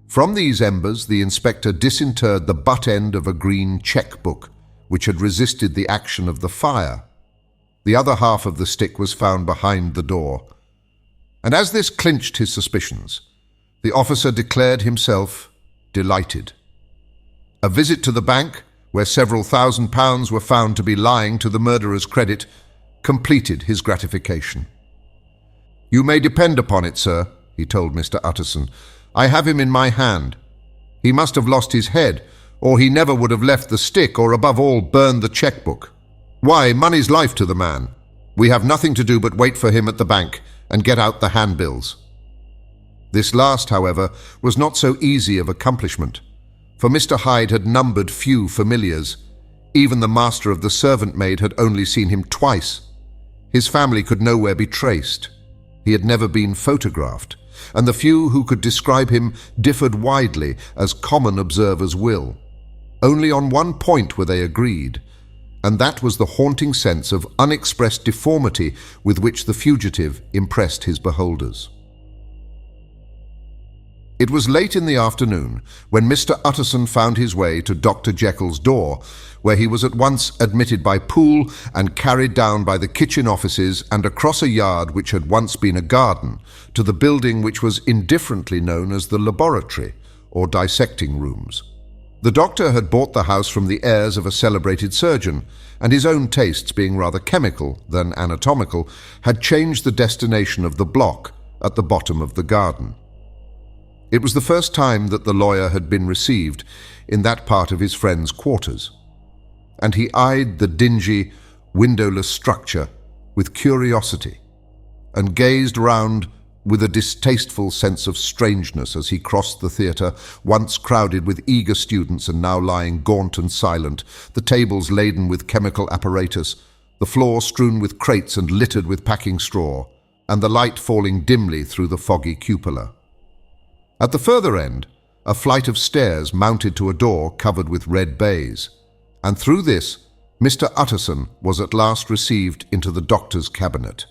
From these embers the inspector disinterred the butt end of a green cheque-book, which had resisted the action of the fire. The other half of the stick was found behind the door. And as this clinched his suspicions, the officer declared himself delighted. A visit to the bank, where several £1,000s were found to be lying to the murderer's credit, completed his gratification. "You may depend upon it, sir," he told Mr. Utterson. "I have him in my hand. He must have lost his head, or he never would have left the stick, or above all burned the cheque-book. Why, money's life to the man. We have nothing to do but wait for him at the bank and get out the handbills." This last, however, was not so easy of accomplishment, for Mr. Hyde had numbered few familiars. Even the master of the servant-maid had only seen him twice. His family could nowhere be traced. He had never been photographed, and the few who could describe him differed widely, as common observers will. Only on one point were they agreed, and that was the haunting sense of unexpressed deformity with which the fugitive impressed his beholders. It was late in the afternoon when Mr. Utterson found his way to Dr. Jekyll's door, where he was at once admitted by Poole and carried down by the kitchen offices and across a yard which had once been a garden to the building which was indifferently known as the laboratory or dissecting rooms. The doctor had bought the house from the heirs of a celebrated surgeon, and his own tastes being rather chemical than anatomical, had changed the destination of the block at the bottom of the garden. It was the first time that the lawyer had been received in that part of his friend's quarters, and he eyed the dingy, windowless structure with curiosity, and gazed round with a distasteful sense of strangeness as he crossed the theatre, once crowded with eager students and now lying gaunt and silent, the tables laden with chemical apparatus, the floor strewn with crates and littered with packing straw, and the light falling dimly through the foggy cupola. At the further end, a flight of stairs mounted to a door covered with red baize, and through this Mr. Utterson was at last received into the doctor's cabinet.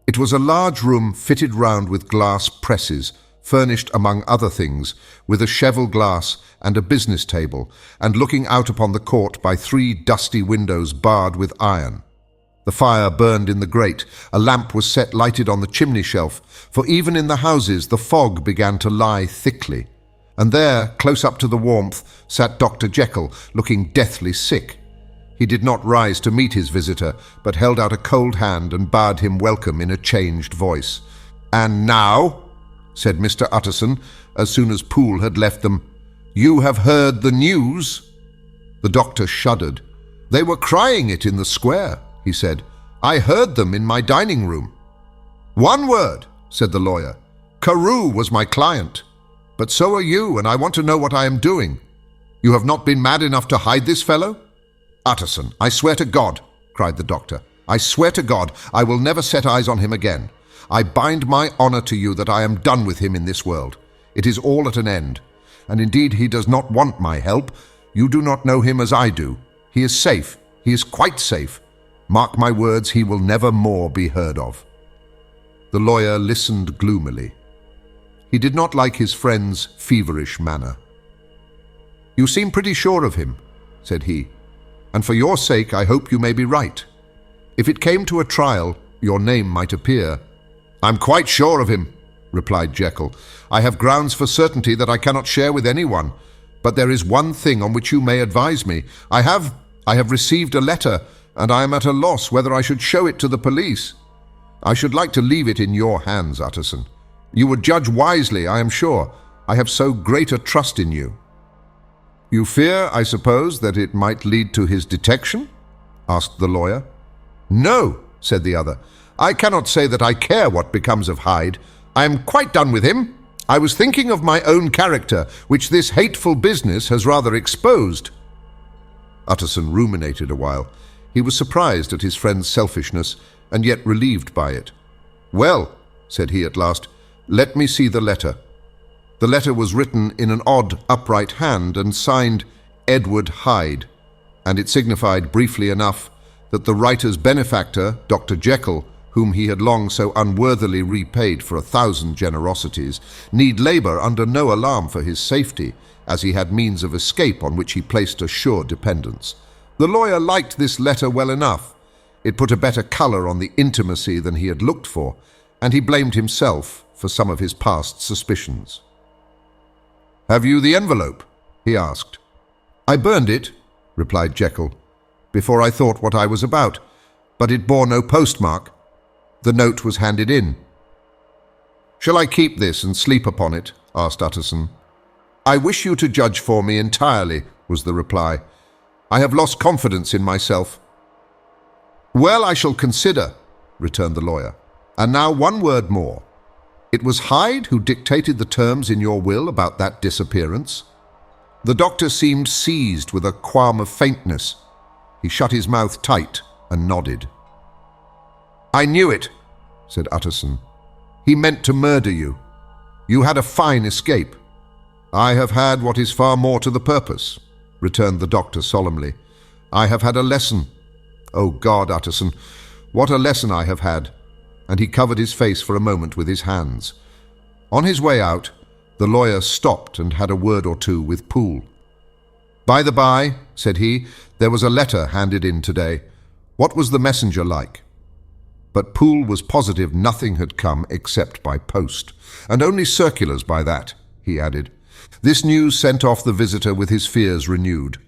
It was a large room fitted round with glass presses, furnished among other things with a cheval glass and a business table, and looking out upon the court by 3 dusty windows barred with iron. The fire burned in the grate, a lamp was set lighted on the chimney shelf, for even in the houses the fog began to lie thickly, and there, close up to the warmth, sat Dr. Jekyll, looking deathly sick. He did not rise to meet his visitor, but held out a cold hand and bade him welcome in a changed voice. "And now," said Mr. Utterson, as soon as Poole had left them, "you have heard the news?" The doctor shuddered. "They were crying it in the square," he said. "I heard them in my dining room." "One word," said the lawyer. "Carew was my client." But so are you, and I want to know what I am doing. You have not been mad enough to hide this fellow?" "Utterson, I swear to God," cried the doctor. "I swear to God I will never set eyes on him again. I bind my honor to you that I am done with him in this world. It is all at an end. And indeed he does not want my help. You do not know him as I do. He is safe. He is quite safe. Mark my words, he will never more be heard of." The lawyer listened gloomily. He did not like his friend's feverish manner. "You seem pretty sure of him," said he, "and for your sake I hope you may be right. If it came to a trial, your name might appear." "I'm quite sure of him," replied Jekyll. "I have grounds for certainty that I cannot share with anyone. But there is one thing on which you may advise me. I have received a letter, and I am at a loss whether I should show it to the police. I should like to leave it in your hands, Utterson. You would judge wisely, I am sure. I have so great a trust in you." "You fear, I suppose, that it might lead to his detection?" asked the lawyer. "No," said the other. "I cannot say that I care what becomes of Hyde. I am quite done with him. I was thinking of my own character, which this hateful business has rather exposed." Utterson ruminated a while. He was surprised at his friend's selfishness, and yet relieved by it. "Well," said he at last, "let me see the letter." The letter was written in an odd, upright hand and signed Edward Hyde, and it signified briefly enough that the writer's benefactor, Dr. Jekyll, whom he had long so unworthily repaid for 1,000 generosities, need labour under no alarm for his safety, as he had means of escape on which he placed a sure dependence. The lawyer liked this letter well enough. It put a better colour on the intimacy than he had looked for, and he blamed himself for some of his past suspicions. "Have you the envelope?" he asked. "I burned it," replied Jekyll, "before I thought what I was about, but it bore no postmark. The note was handed in." "Shall I keep this and sleep upon it?" asked Utterson. "I wish you to judge for me entirely," was the reply. "I have lost confidence in myself." "Well, I shall consider," returned the lawyer. "And now one word more. It was Hyde who dictated the terms in your will about that disappearance?" The doctor seemed seized with a qualm of faintness. He shut his mouth tight and nodded. "I knew it," said Utterson. "He meant to murder you. You had a fine escape." "I have had what is far more to the purpose," returned the doctor solemnly. "I have had a lesson. Oh God, Utterson, what a lesson I have had!" And he covered his face for a moment with his hands. On his way out, the lawyer stopped and had a word or two with Poole. "By the by," said he, "there was a letter handed in today. What was the messenger like?" But Poole was positive nothing had come except by post, and only circulars by that, he added. This news sent off the visitor with his fears renewed.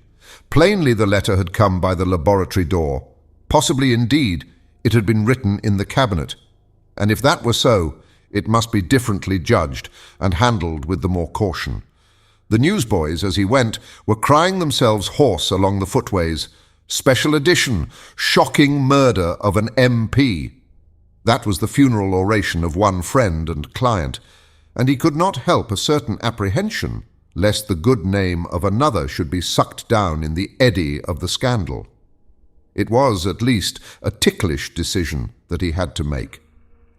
Plainly the letter had come by the laboratory door. Possibly, indeed, it had been written in the cabinet, and if that were so, it must be differently judged and handled with the more caution. The newsboys, as he went, were crying themselves hoarse along the footways. "Special edition! Shocking murder of an MP!" That was the funeral oration of one friend and client, and he could not help a certain apprehension lest the good name of another should be sucked down in the eddy of the scandal. It was, at least, a ticklish decision that he had to make,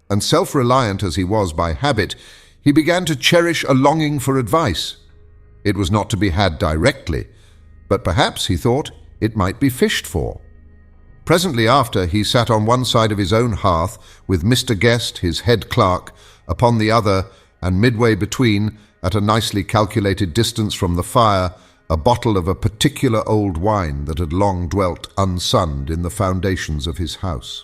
and self-reliant as he was by habit, he began to cherish a longing for advice. It was not to be had directly, but perhaps, he thought, it might be fished for. Presently after, he sat on one side of his own hearth, with Mr. Guest, his head clerk, upon the other, and midway between, at a nicely calculated distance from the fire, a bottle of a particular old wine that had long dwelt unsunned in the foundations of his house.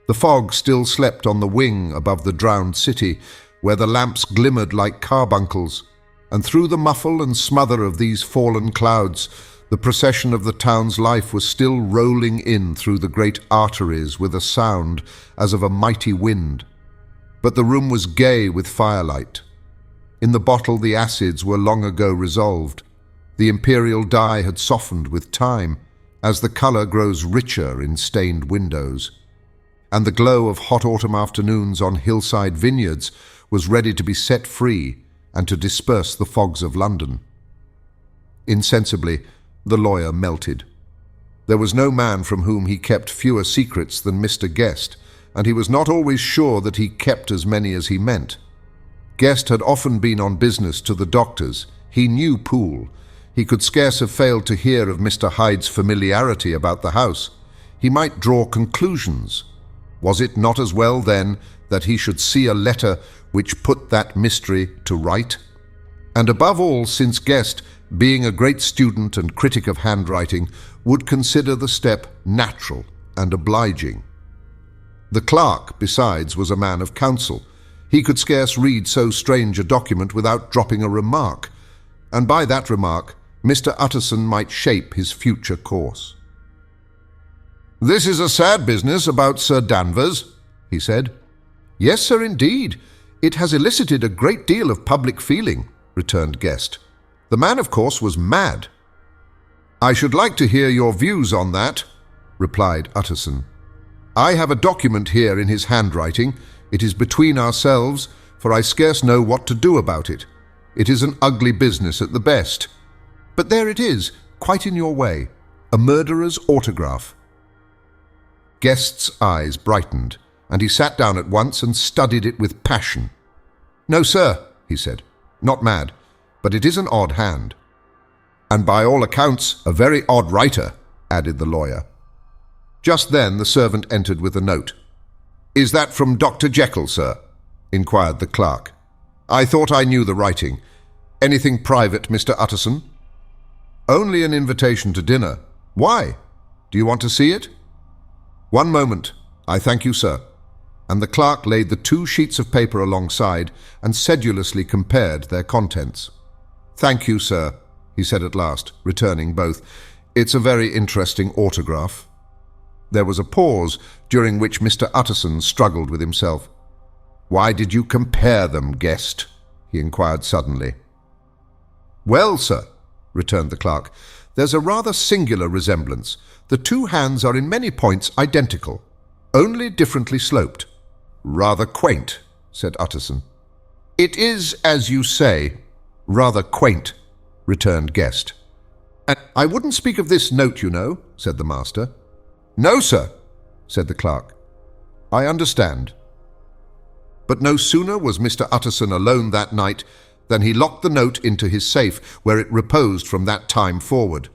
The fog still slept on the wing above the drowned city, where the lamps glimmered like carbuncles, and through the muffle and smother of these fallen clouds, the procession of the town's life was still rolling in through the great arteries with a sound as of a mighty wind. But the room was gay with firelight. In the bottle the acids were long ago resolved. The imperial dye had softened with time, as the colour grows richer in stained windows. And the glow of hot autumn afternoons on hillside vineyards was ready to be set free and to disperse the fogs of London. Insensibly, the lawyer melted. There was no man from whom he kept fewer secrets than Mr. Guest, and he was not always sure that he kept as many as he meant. Guest had often been on business to the doctors. He knew Poole. He could scarce have failed to hear of Mr. Hyde's familiarity about the house. He might draw conclusions. Was it not as well, then, that he should see a letter which put that mystery to right? And above all, since Guest, being a great student and critic of handwriting, would consider the step natural and obliging. The clerk, besides, was a man of counsel. He could scarce read so strange a document without dropping a remark, and by that remark Mr. Utterson might shape his future course. "This is a sad business about Sir Danvers," he said. "Yes, sir, indeed. It has elicited a great deal of public feeling," returned Guest. "The man, of course, was mad." "I should like to hear your views on that," replied Utterson. "I have a document here in his handwriting. It is between ourselves, for I scarce know what to do about it. It is an ugly business at the best. But there it is, quite in your way, a murderer's autograph." Guest's eyes brightened, and he sat down at once and studied it with passion. "No, sir," he said, "not mad, but it is an odd hand." "And by all accounts, a very odd writer," added the lawyer. Just then the servant entered with a note. "Is that from Dr. Jekyll, sir?" inquired the clerk. "I thought I knew the writing. Anything private, Mr. Utterson?" "Only an invitation to dinner. Why? Do you want to see it?" "One moment. I thank you, sir." And the clerk laid the 2 sheets of paper alongside and sedulously compared their contents. "Thank you, sir," he said at last, returning both. "It's a very interesting autograph." There was a pause, during which Mr. Utterson struggled with himself. "Why did you compare them, Guest?" he inquired suddenly. "Well, sir," returned the clerk, "there's a rather singular resemblance. The 2 hands are in many points identical, only differently sloped." "Rather quaint," said Utterson. "It is, as you say, rather quaint," returned Guest. "And I wouldn't speak of this note, you know," said the master. "No, sir," said the clerk. "I understand." But no sooner was Mr. Utterson alone that night than he locked the note into his safe, where it reposed from that time forward.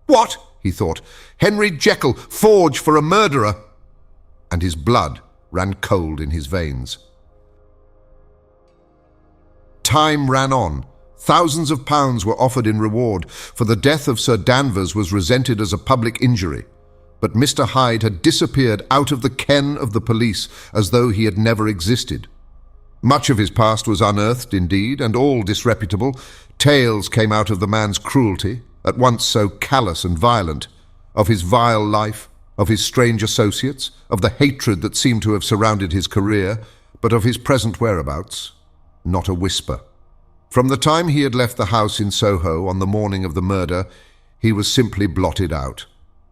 "What?" he thought. "Henry Jekyll forged for a murderer!" And his blood ran cold in his veins. Time ran on. Thousands of pounds were offered in reward, for the death of Sir Danvers was resented as a public injury. But Mr. Hyde had disappeared out of the ken of the police as though he had never existed. Much of his past was unearthed, indeed, and all disreputable. Tales came out of the man's cruelty, at once so callous and violent, of his vile life, of his strange associates, of the hatred that seemed to have surrounded his career, but of his present whereabouts, not a whisper. From the time he had left the house in Soho on the morning of the murder, he was simply blotted out.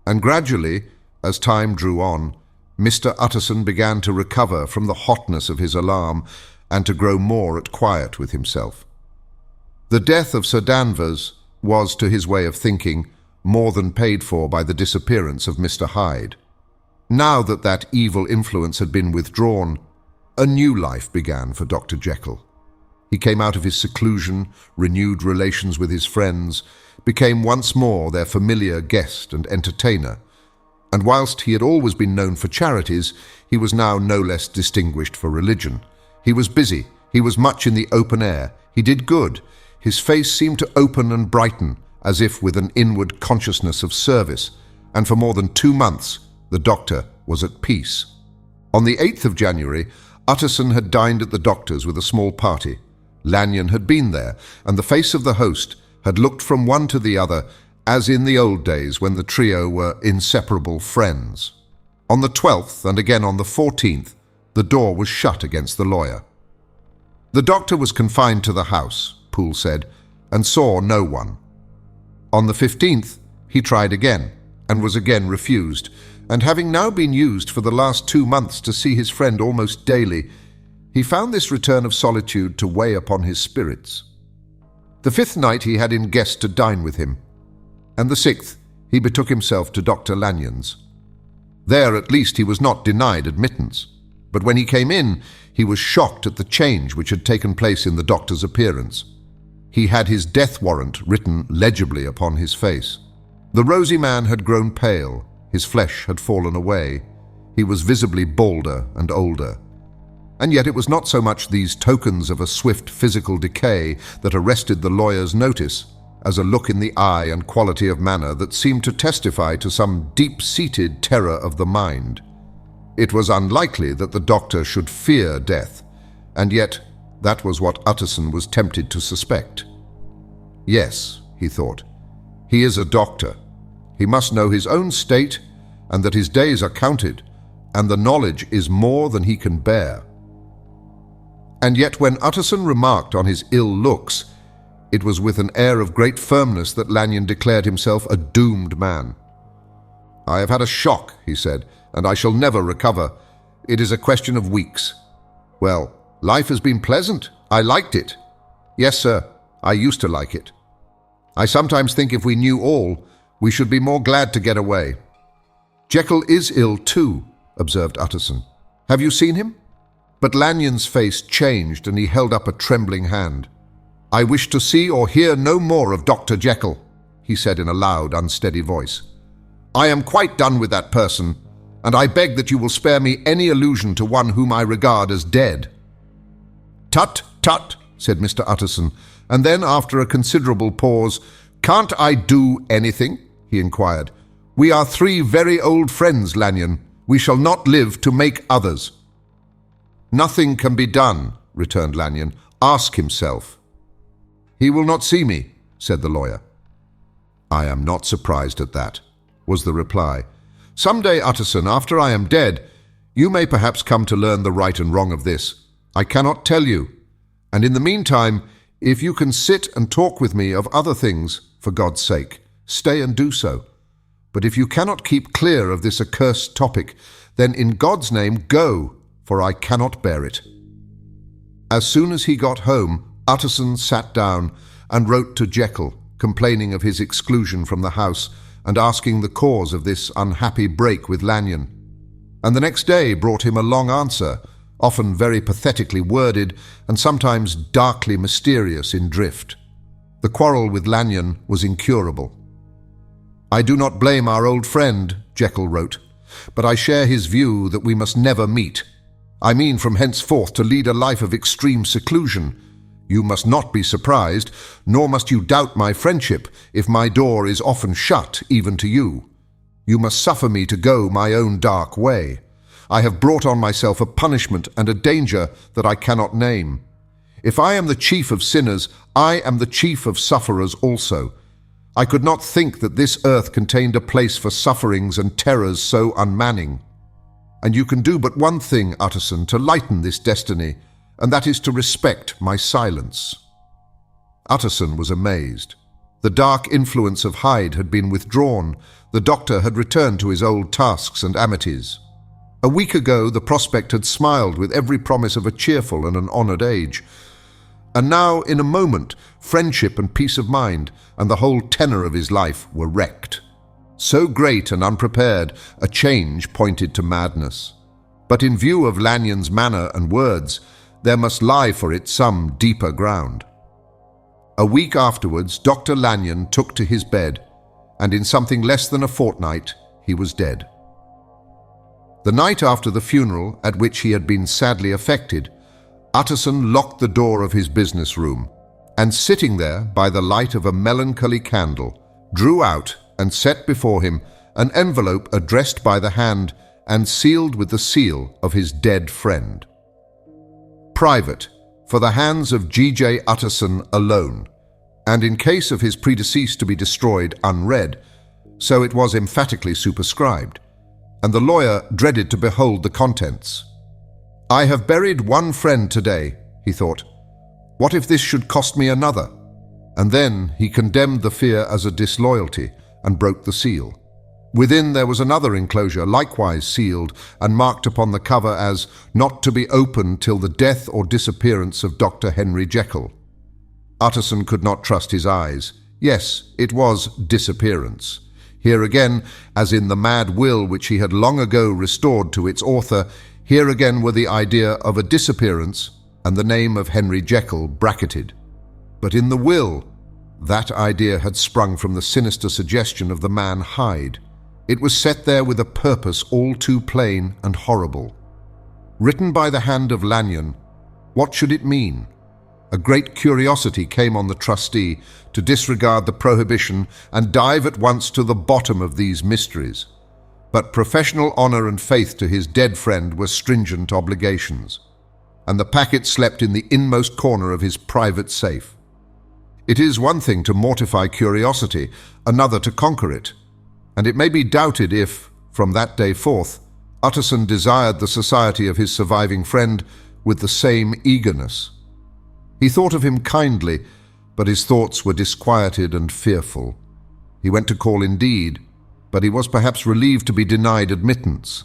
And gradually, as time drew on, Mr. Utterson began to recover from the hotness of his alarm and to grow more at quiet with himself. The death of Sir Danvers was, to his way of thinking, more than paid for by the disappearance of Mr. Hyde. Now that that evil influence had been withdrawn, a new life began for Dr. Jekyll. He came out of his seclusion, renewed relations with his friends, became once more their familiar guest and entertainer, and whilst he had always been known for charities, he was now no less distinguished for religion. He was busy, he was much in the open air, he did good, his face seemed to open and brighten, as if with an inward consciousness of service, and for more than 2 months the doctor was at peace. On the 8th of January, Utterson had dined at the doctor's with a small party. Lanyon had been there, and the face of the host had looked from one to the other as in the old days when the trio were inseparable friends. On the 12th, and again on the 14th, the door was shut against the lawyer. The doctor was confined to the house, Poole said, and saw no one. On the 15th, he tried again, and was again refused, and having now been used for the last 2 months to see his friend almost daily, He found this return of solitude to weigh upon his spirits. The 5th night he had in guest to dine with him, and the 6th he betook himself to Dr. Lanyon's. There at least he was not denied admittance, but when he came in he was shocked at the change which had taken place in the doctor's appearance. He had his death warrant written legibly upon his face. The rosy man had grown pale, his flesh had fallen away, he was visibly balder and older. And yet it was not so much these tokens of a swift physical decay that arrested the lawyer's notice, as a look in the eye and quality of manner that seemed to testify to some deep-seated terror of the mind. It was unlikely that the doctor should fear death, and yet that was what Utterson was tempted to suspect. Yes, he thought, he is a doctor. He must know his own state, and that his days are counted, and the knowledge is more than he can bear. And yet when Utterson remarked on his ill looks, it was with an air of great firmness that Lanyon declared himself a doomed man. "I have had a shock," he said, "and I shall never recover. It is a question of weeks." "Well, life has been pleasant. I liked it." "Yes, sir, I used to like it. I sometimes think if we knew all, we should be more glad to get away." "Jekyll is ill too," observed Utterson. "Have you seen him?" But Lanyon's face changed and he held up a trembling hand. "I wish to see or hear no more of Dr. Jekyll," he said in a loud, unsteady voice. "I am quite done with that person, and I beg that you will spare me any allusion to one whom I regard as dead." "Tut, tut," said Mr. Utterson, and then, after a considerable pause, "Can't I do anything?" he inquired. "We are 3 very old friends, Lanyon. We shall not live to make others." "Nothing can be done," returned Lanyon. "Ask himself." "He will not see me," said the lawyer. "I am not surprised at that," was the reply. "Some day, Utterson, after I am dead, you may perhaps come to learn the right and wrong of this. I cannot tell you. And in the meantime, if you can sit and talk with me of other things, for God's sake, stay and do so. But if you cannot keep clear of this accursed topic, then in God's name go, for I cannot bear it." As soon as he got home, Utterson sat down and wrote to Jekyll, complaining of his exclusion from the house and asking the cause of this unhappy break with Lanyon. And the next day brought him a long answer, often very pathetically worded and sometimes darkly mysterious in drift. The quarrel with Lanyon was incurable. "I do not blame our old friend," Jekyll wrote, "but I share his view that we must never meet. I mean from henceforth to lead a life of extreme seclusion. You must not be surprised, nor must you doubt my friendship, if my door is often shut even to you. You must suffer me to go my own dark way. I have brought on myself a punishment and a danger that I cannot name. If I am the chief of sinners, I am the chief of sufferers also. I could not think that this earth contained a place for sufferings and terrors so unmanning. And you can do but one thing, Utterson, to lighten this destiny, and that is to respect my silence." Utterson was amazed. The dark influence of Hyde had been withdrawn. The doctor had returned to his old tasks and amities. A week ago the prospect had smiled with every promise of a cheerful and an honoured age. And now, in a moment, friendship and peace of mind and the whole tenor of his life were wrecked. So great and unprepared a change pointed to madness. But in view of Lanyon's manner and words, there must lie for it some deeper ground. A week afterwards, Dr. Lanyon took to his bed, and in something less than a fortnight, he was dead. The night after the funeral, at which he had been sadly affected, Utterson locked the door of his business room, and sitting there by the light of a melancholy candle, drew out and set before him an envelope addressed by the hand and sealed with the seal of his dead friend. "Private, for the hands of G.J. Utterson alone, and in case of his predeceased to be destroyed unread," so it was emphatically superscribed, and the lawyer dreaded to behold the contents. "I have buried one friend today," he thought. "What if this should cost me another?" And then he condemned the fear as a disloyalty and broke the seal. Within there was another enclosure, likewise sealed, and marked upon the cover as "Not to be opened till the death or disappearance of Dr. Henry Jekyll." Utterson could not trust his eyes. Yes, it was disappearance. Here again, as in the mad will which he had long ago restored to its author, here again were the idea of a disappearance and the name of Henry Jekyll bracketed. But in the will, that idea had sprung from the sinister suggestion of the man Hyde. It was set there with a purpose all too plain and horrible. Written by the hand of Lanyon, what should it mean? A great curiosity came on the trustee to disregard the prohibition and dive at once to the bottom of these mysteries. But professional honor and faith to his dead friend were stringent obligations, and the packet slept in the inmost corner of his private safe. It is one thing to mortify curiosity, another to conquer it, and it may be doubted if, from that day forth, Utterson desired the society of his surviving friend with the same eagerness. He thought of him kindly, but his thoughts were disquieted and fearful. He went to call indeed, but he was perhaps relieved to be denied admittance.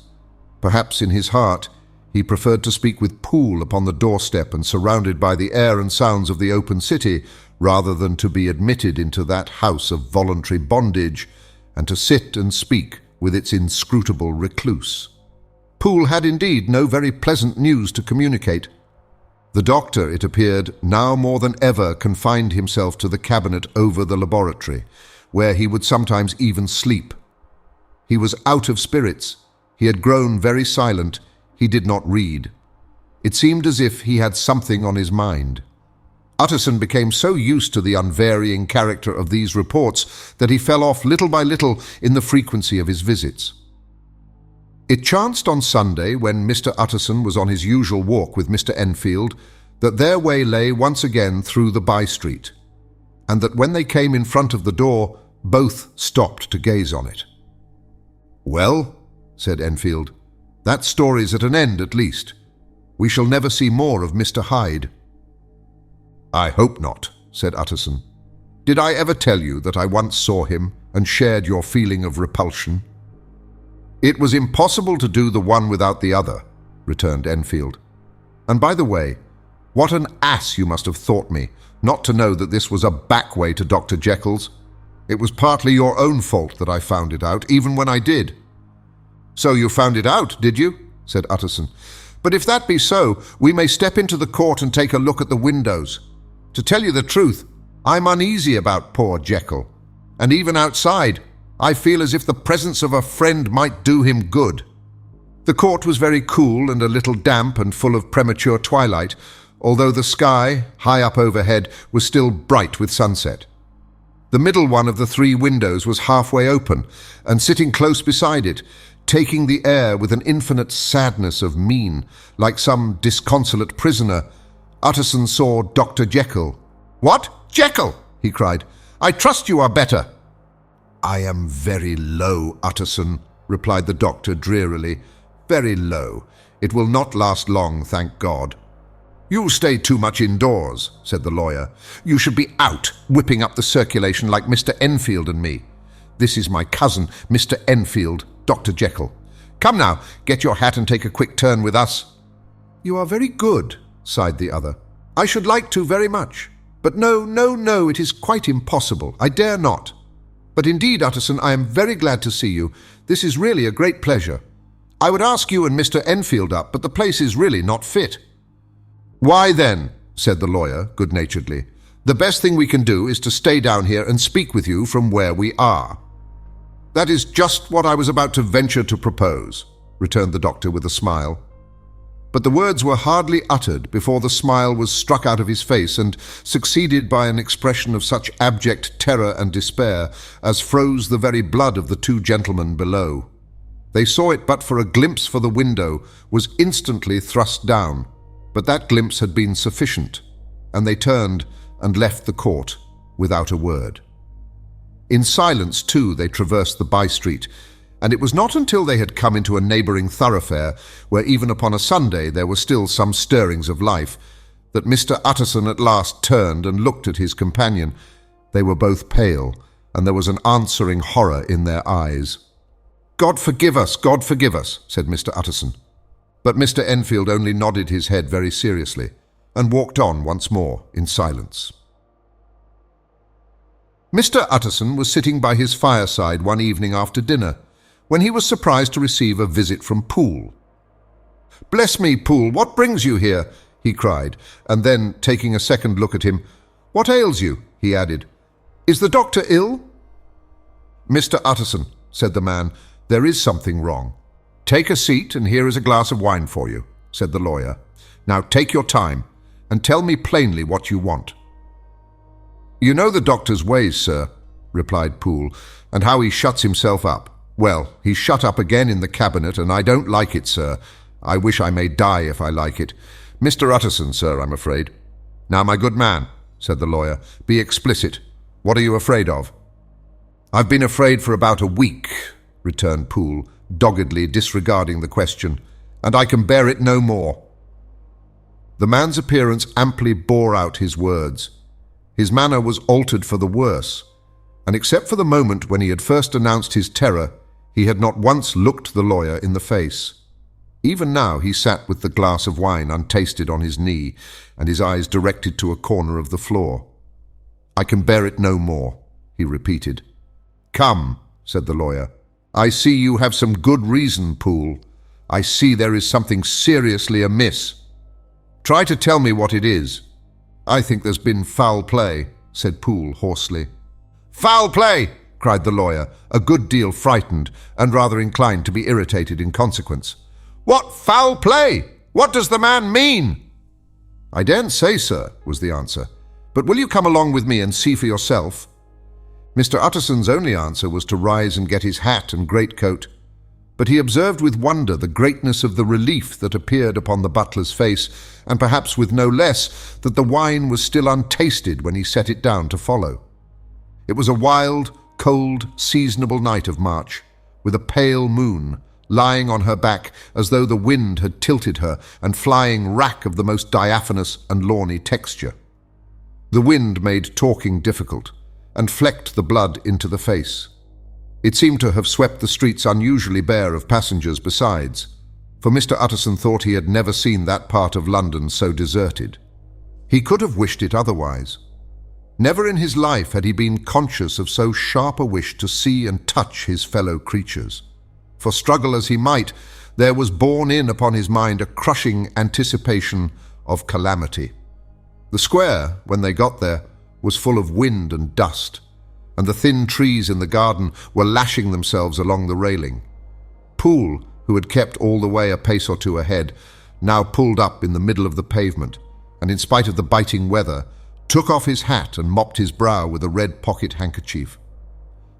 Perhaps in his heart he preferred to speak with Poole upon the doorstep and surrounded by the air and sounds of the open city, rather than to be admitted into that house of voluntary bondage, and to sit and speak with its inscrutable recluse. Poole had indeed no very pleasant news to communicate. The doctor, it appeared, now more than ever confined himself to the cabinet over the laboratory, where he would sometimes even sleep. He was out of spirits. He had grown very silent. He did not read. It seemed as if he had something on his mind. Utterson became so used to the unvarying character of these reports that he fell off little by little in the frequency of his visits. It chanced on Sunday, when Mr. Utterson was on his usual walk with Mr. Enfield, that their way lay once again through the by-street, and that when they came in front of the door, both stopped to gaze on it. "Well," said Enfield, "that story's at an end at least. We shall never see more of Mr. Hyde." "I hope not," said Utterson. "Did I ever tell you that I once saw him and shared your feeling of repulsion?" "It was impossible to do the one without the other," returned Enfield. "And by the way, what an ass you must have thought me, not to know that this was a back way to Dr. Jekyll's. It was partly your own fault that I found it out, even when I did." "So you found it out, did you?" said Utterson. "But if that be so, we may step into the court and take a look at the windows. To tell you the truth, I'm uneasy about poor Jekyll, and even outside, I feel as if the presence of a friend might do him good." The court was very cool and a little damp and full of premature twilight, although the sky, high up overhead, was still bright with sunset. The middle one of the three windows was halfway open, and sitting close beside it, taking the air with an infinite sadness of mien, like some disconsolate prisoner, Utterson saw Dr. Jekyll. "What? Jekyll!" he cried. "I trust you are better." "I am very low, Utterson," replied the doctor drearily. "Very low. It will not last long, thank God." "You stay too much indoors," said the lawyer. "You should be out, whipping up the circulation like Mr. Enfield and me. This is my cousin, Mr. Enfield, Dr. Jekyll. Come now, get your hat and take a quick turn with us." "You are very good," sighed the other. "I should like to very much. But no, it is quite impossible. I dare not. But indeed, Utterson, I am very glad to see you. This is really a great pleasure. I would ask you and Mr. Enfield up, but the place is really not fit." "Why then," said the lawyer good-naturedly, "the best thing we can do is to stay down here and speak with you from where we are." "That is just what I was about to venture to propose," returned the doctor with a smile. But the words were hardly uttered before the smile was struck out of his face and succeeded by an expression of such abject terror and despair as froze the very blood of the two gentlemen below. They saw it but for a glimpse, for the window was instantly thrust down, but that glimpse had been sufficient, and they turned and left the court without a word. In silence, too, they traversed the by-street, and it was not until they had come into a neighbouring thoroughfare, where even upon a Sunday there were still some stirrings of life, that Mr. Utterson at last turned and looked at his companion. They were both pale, and there was an answering horror in their eyes. God forgive us, said Mr. Utterson. But Mr. Enfield only nodded his head very seriously and walked on once more in silence. Mr. Utterson was sitting by his fireside one evening after dinner when he was surprised to receive a visit from Poole. "Bless me, Poole, what brings you here?" he cried, and then, taking a second look at him, "What ails you?" he added. "Is the doctor ill?" "Mr. Utterson," said the man, "there is something wrong." "Take a seat, and here is a glass of wine for you," said the lawyer. "Now take your time, and tell me plainly what you want." "You know the doctor's ways, sir," replied Poole, "and how he shuts himself up. Well, he's shut up again in the cabinet, and I don't like it, sir. I wish I may die if I like it. Mr. Utterson, sir, I'm afraid." "Now, my good man," said the lawyer, "be explicit. What are you afraid of?" "I've been afraid for about a week," returned Poole, doggedly disregarding the question, "and I can bear it no more." The man's appearance amply bore out his words. His manner was altered for the worse, and except for the moment when he had first announced his terror, he had not once looked the lawyer in the face. Even now he sat with the glass of wine untasted on his knee, and his eyes directed to a corner of the floor. "I can bear it no more," he repeated. "Come," said the lawyer. "I see you have some good reason, Poole. I see there is something seriously amiss. Try to tell me what it is." "I think there's been foul play," said Poole hoarsely. "Foul play!" cried the lawyer, a good deal frightened and rather inclined to be irritated in consequence. "What foul play? What does the man mean?" "I daren't say, sir," was the answer. "But will you come along with me and see for yourself?" Mr. Utterson's only answer was to rise and get his hat and greatcoat, but he observed with wonder the greatness of the relief that appeared upon the butler's face, and perhaps with no less that the wine was still untasted when he set it down to follow. It was a wild, cold, seasonable night of March, with a pale moon lying on her back as though the wind had tilted her and flying wrack of the most diaphanous and lawny texture. The wind made talking difficult, and flecked the blood into the face. It seemed to have swept the streets unusually bare of passengers besides, for Mr. Utterson thought he had never seen that part of London so deserted. He could have wished it otherwise. Never in his life had he been conscious of so sharp a wish to see and touch his fellow creatures. For struggle as he might, there was borne in upon his mind a crushing anticipation of calamity. The square, when they got there, was full of wind and dust, and the thin trees in the garden were lashing themselves along the railing. Poole, who had kept all the way a pace or two ahead, now pulled up in the middle of the pavement, and in spite of the biting weather, took off his hat and mopped his brow with a red pocket handkerchief.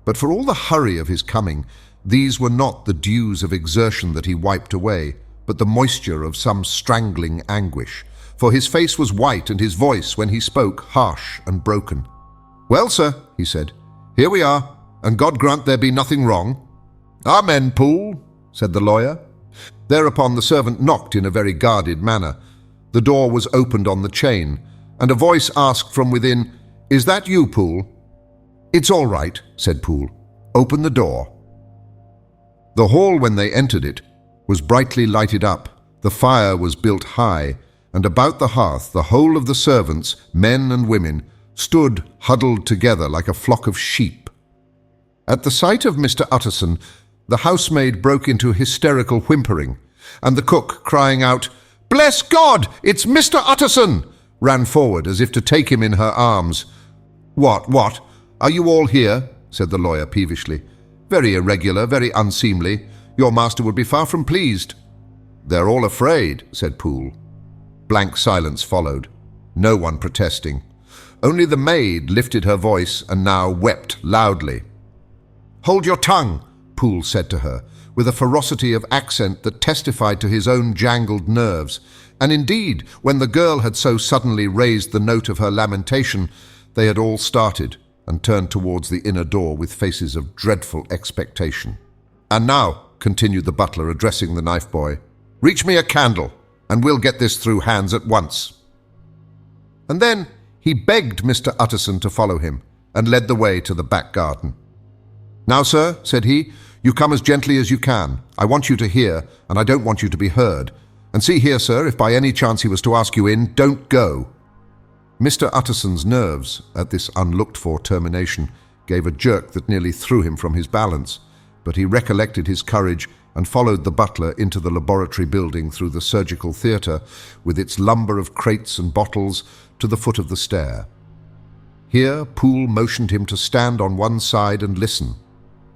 But for all the hurry of his coming, these were not the dews of exertion that he wiped away, but the moisture of some strangling anguish, for his face was white and his voice, when he spoke, harsh and broken. "Well, sir," he said, "here we are, and God grant there be nothing wrong." "Amen, Poole," said the lawyer. Thereupon the servant knocked in a very guarded manner. The door was opened on the chain, and a voice asked from within, "Is that you, Poole?" "It's all right," said Poole. "Open the door." The hall, when they entered it, was brightly lighted up. The fire was built high, and about the hearth the whole of the servants, men and women, stood huddled together like a flock of sheep. At the sight of Mr. Utterson, the housemaid broke into hysterical whimpering, and the cook, crying out, "Bless God, it's Mr. Utterson!" ran forward as if to take him in her arms. What, are you all here?" said the lawyer peevishly. "Very irregular, very unseemly. Your master would be far from pleased." "They're all afraid," said Poole. Blank silence followed, no one protesting. Only the maid lifted her voice and now wept loudly. "Hold your tongue," Poole said to her, with a ferocity of accent that testified to his own jangled nerves, and indeed, when the girl had so suddenly raised the note of her lamentation, they had all started and turned towards the inner door with faces of dreadful expectation. "And now," continued the butler, addressing the knife boy, "reach me a candle, and we'll get this through hands at once." And then he begged Mr. Utterson to follow him, and led the way to the back garden. "Now, sir," said he, You come as gently as you can. I want you to hear, and I don't want you to be heard. And see here, sir, if by any chance he was to ask you in, don't go." Mr. Utterson's nerves, at this unlooked-for termination, gave a jerk that nearly threw him from his balance, but he recollected his courage and followed the butler into the laboratory building through the surgical theatre, with its lumber of crates and bottles, to the foot of the stair. Here Poole motioned him to stand on one side and listen,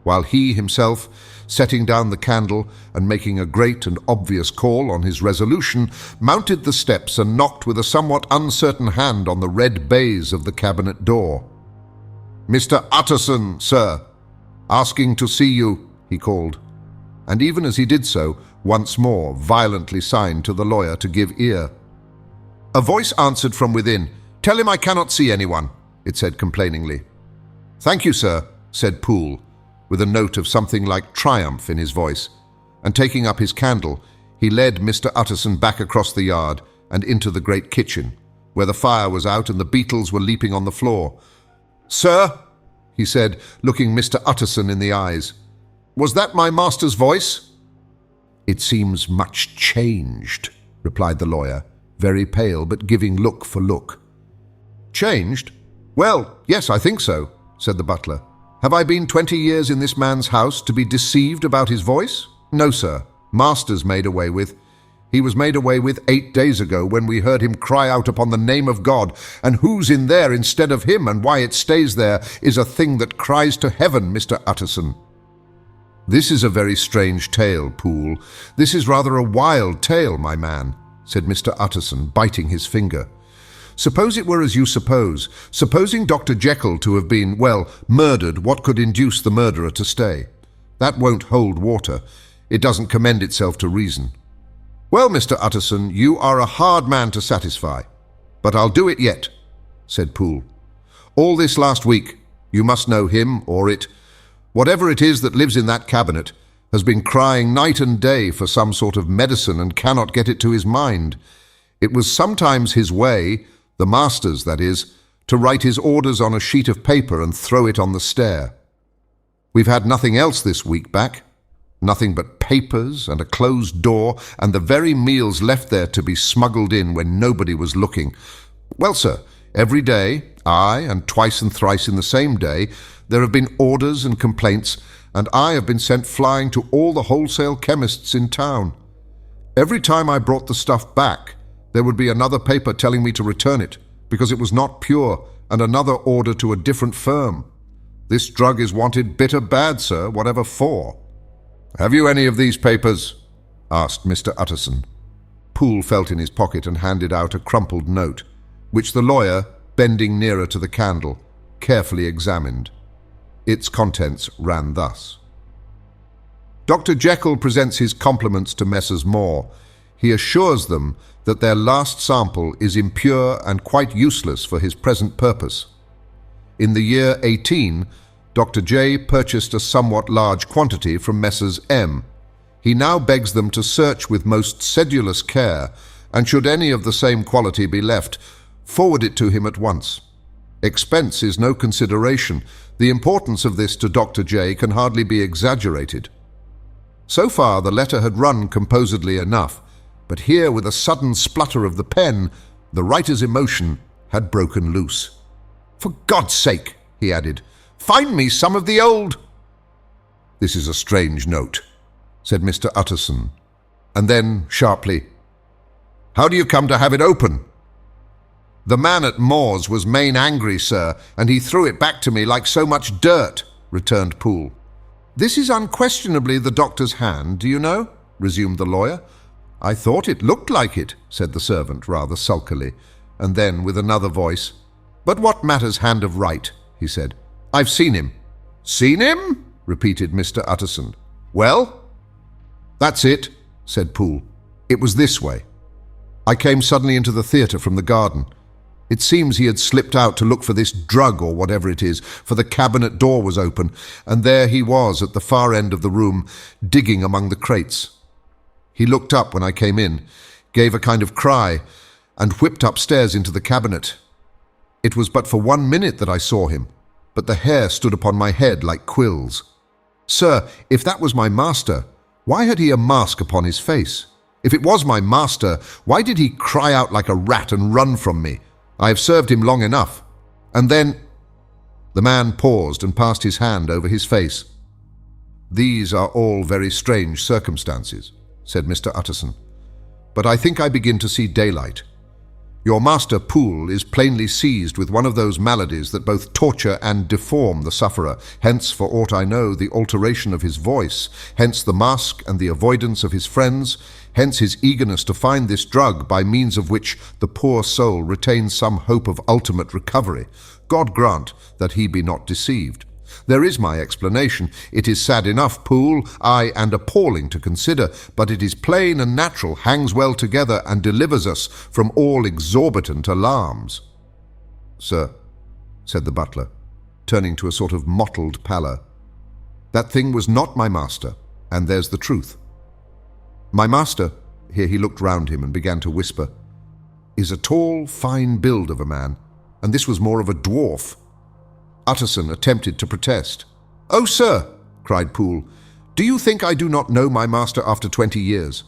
while he himself, setting down the candle and making a great and obvious call on his resolution, mounted the steps and knocked with a somewhat uncertain hand on the red baize of the cabinet door. "Mr. Utterson, sir, asking to see you," he called, and even as he did so, once more violently signed to the lawyer to give ear. A voice answered from within. "Tell him I cannot see anyone," it said complainingly. "Thank you, sir," said Poole, with a note of something like triumph in his voice, and taking up his candle, he led Mr. Utterson back across the yard and into the great kitchen, where the fire was out and the beetles were leaping on the floor. "Sir," he said, looking Mr. Utterson in the eyes, "was that my master's voice?" "It seems much changed," replied the lawyer, very pale but giving look for look. "Changed? Well, yes, I think so," said the butler. "Have I been 20 years in this man's house to be deceived about his voice? No, sir. Master's made away with. He was made away with 8 days ago when we heard him cry out upon the name of God, and who's in there instead of him and why it stays there is a thing that cries to heaven, Mr. Utterson." "This is a very strange tale, Poole. This is rather a wild tale, my man," said Mr. Utterson, biting his finger. "Suppose it were as you suppose. Supposing Dr. Jekyll to have been, well, murdered, what could induce the murderer to stay? That won't hold water. It doesn't commend itself to reason." "Well, Mr. Utterson, you are a hard man to satisfy. But I'll do it yet," said Poole. "All this last week, you must know him or it, whatever it is that lives in that cabinet, has been crying night and day for some sort of medicine and cannot get it to his mind. It was sometimes his way, the master's that is, to write his orders on a sheet of paper and throw it on the stair. We've had nothing else this week back, nothing but papers and a closed door and the very meals left there to be smuggled in when nobody was looking. Well, sir, every day, aye, and twice and thrice in the same day, there have been orders and complaints, and I have been sent flying to all the wholesale chemists in town. Every time I brought the stuff back, there would be another paper telling me to return it, because it was not pure, and another order to a different firm. This drug is wanted bitter bad, sir, whatever for." "Have you any of these papers?" asked Mr. Utterson. Poole felt in his pocket and handed out a crumpled note, which the lawyer, bending nearer to the candle, carefully examined. Its contents ran thus. "Dr. Jekyll presents his compliments to Messrs. Moore. He assures them that their last sample is impure and quite useless for his present purpose. In the year 18, Dr. J purchased a somewhat large quantity from Messrs. M. He now begs them to search with most sedulous care, and should any of the same quality be left, forward it to him at once. Expense is no consideration. The importance of this to Dr. J can hardly be exaggerated." So far the letter had run composedly enough, but here, with a sudden splutter of the pen, the writer's emotion had broken loose. "For God's sake," he added, "find me some of the old—" "This is a strange note," said Mr. Utterson, and then, sharply, "How do you come to have it open?" "The man at Moore's was main angry, sir, and he threw it back to me like so much dirt," returned Poole. "This is unquestionably the doctor's hand, do you know?" resumed the lawyer. "I thought it looked like it," said the servant, rather sulkily, and then, with another voice, "But what matters hand of right?" he said. "I've seen him." "Seen him?" repeated Mr. Utterson. "Well?" "That's it," said Poole. "It was this way. I came suddenly into the theatre from the garden. It seems he had slipped out to look for this drug or whatever it is, for the cabinet door was open, and there he was at the far end of the room, digging among the crates. He looked up when I came in, gave a kind of cry, and whipped upstairs into the cabinet. It was but for 1 minute that I saw him, but the hair stood upon my head like quills. "Sir, if that was my master, why had he a mask upon his face? If it was my master, why did he cry out like a rat and run from me? I have served him long enough." And then the man paused and passed his hand over his face. "These are all very strange circumstances," said Mr. Utterson, "but I think I begin to see daylight. Your master Poole is plainly seized with one of those maladies that both torture and deform the sufferer, hence, for aught I know, the alteration of his voice, hence the mask and the avoidance of his friends, hence his eagerness to find this drug by means of which the poor soul retains some hope of ultimate recovery. God grant that he be not deceived. There is my explanation. It is sad enough, Poole, aye, and appalling to consider, but it is plain and natural, hangs well together, and delivers us from all exorbitant alarms." "Sir," said the butler, turning to a sort of mottled pallor, "that thing was not my master, and there's the truth. My master," here he looked round him and began to whisper, "is a tall, fine build of a man, and this was more of a dwarf." Utterson attempted to protest. "Oh, sir," cried Poole, "do you think I do not know my master after 20 years?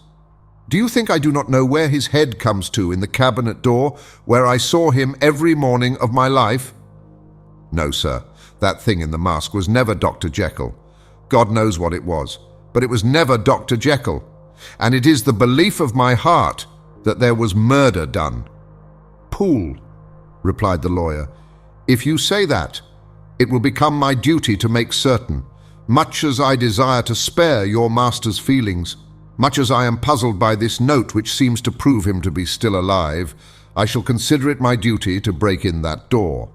Do you think I do not know where his head comes to in the cabinet door, where I saw him every morning of my life? No, sir, that thing in the mask was never Dr. Jekyll. God knows what it was, but it was never Dr. Jekyll, and it is the belief of my heart that there was murder done." "Poole," replied the lawyer, "if you say that, it will become my duty to make certain, much as I desire to spare your master's feelings, much as I am puzzled by this note which seems to prove him to be still alive, I shall consider it my duty to break in that door."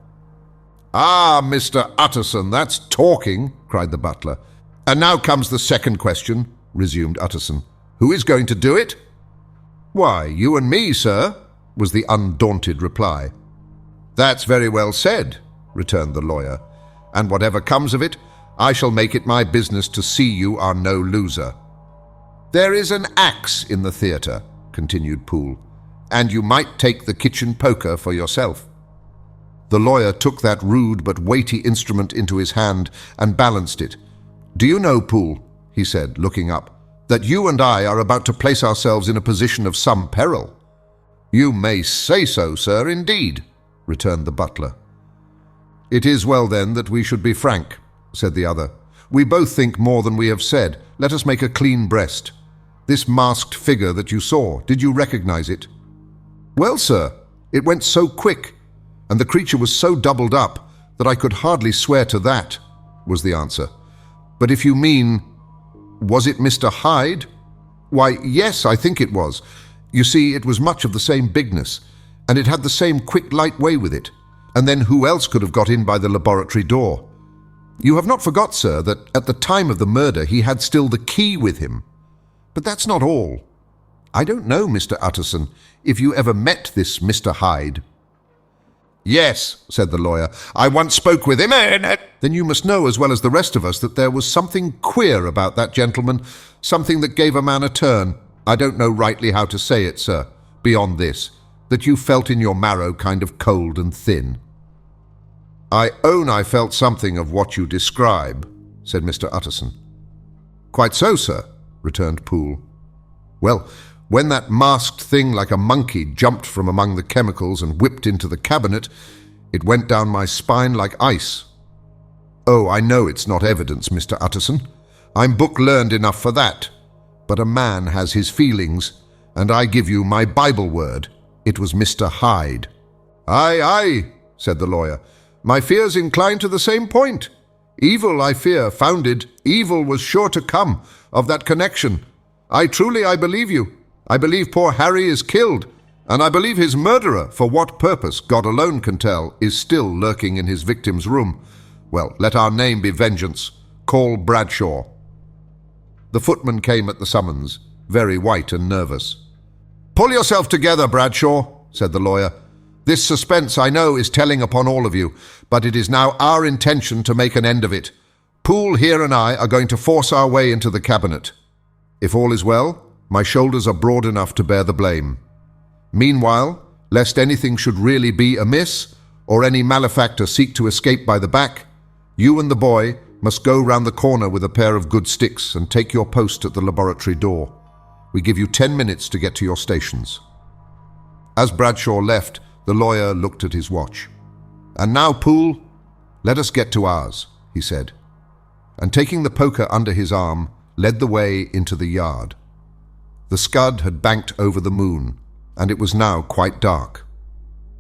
"Ah, Mr. Utterson, that's talking," cried the butler. "And now comes the second question," resumed Utterson. "Who is going to do it?" "Why, you and me, sir," was the undaunted reply. "That's very well said," returned the lawyer, "and whatever comes of it, I shall make it my business to see you are no loser." "There is an axe in the theatre," continued Poole, "and you might take the kitchen poker for yourself." The lawyer took that rude but weighty instrument into his hand and balanced it. "Do you know, Poole," he said, looking up, "that you and I are about to place ourselves in a position of some peril?" "You may say so, sir, indeed," returned the butler. "It is well, then, that we should be frank," said the other. "We both think more than we have said. Let us make a clean breast. This masked figure that you saw, did you recognize it?" "Well, sir, it went so quick, and the creature was so doubled up that I could hardly swear to that," was the answer. "But if you mean, was it Mr. Hyde? Why, yes, I think it was. You see, it was much of the same bigness, and it had the same quick, light way with it. And then who else could have got in by the laboratory door? You have not forgot, sir, that at the time of the murder he had still the key with him. But that's not all. I don't know, Mr. Utterson, if you ever met this Mr. Hyde." "Yes," said the lawyer, "I once spoke with him." "Then you must know as well as the rest of us that there was something queer about that gentleman, something that gave a man a turn. I don't know rightly how to say it, sir, beyond this, that you felt in your marrow kind of cold and thin." "I own I felt something of what you describe," said Mr. Utterson. "Quite so, sir," returned Poole. "Well, when that masked thing like a monkey jumped from among the chemicals and whipped into the cabinet, it went down my spine like ice. Oh, I know it's not evidence, Mr. Utterson. I'm book-learned enough for that. But a man has his feelings, and I give you my Bible word. It was Mr. Hyde." "Aye, aye," said the lawyer. "My fears incline to the same point. Evil, I fear, founded, evil was sure to come of that connection. I believe you. I believe poor Harry is killed, and I believe his murderer, for what purpose God alone can tell, is still lurking in his victim's room. Well, let our name be vengeance. Call Bradshaw." The footman came at the summons, very white and nervous. "Pull yourself together, Bradshaw," said the lawyer. "This suspense, I know, is telling upon all of you, but it is now our intention to make an end of it. Poole here and I are going to force our way into the cabinet. If all is well, my shoulders are broad enough to bear the blame. Meanwhile, lest anything should really be amiss, or any malefactor seek to escape by the back, you and the boy must go round the corner with a pair of good sticks and take your post at the laboratory door. We give you 10 minutes to get to your stations." As Bradshaw left, the lawyer looked at his watch. "And now, Poole, let us get to ours," he said, and taking the poker under his arm, led the way into the yard. The scud had banked over the moon, and it was now quite dark.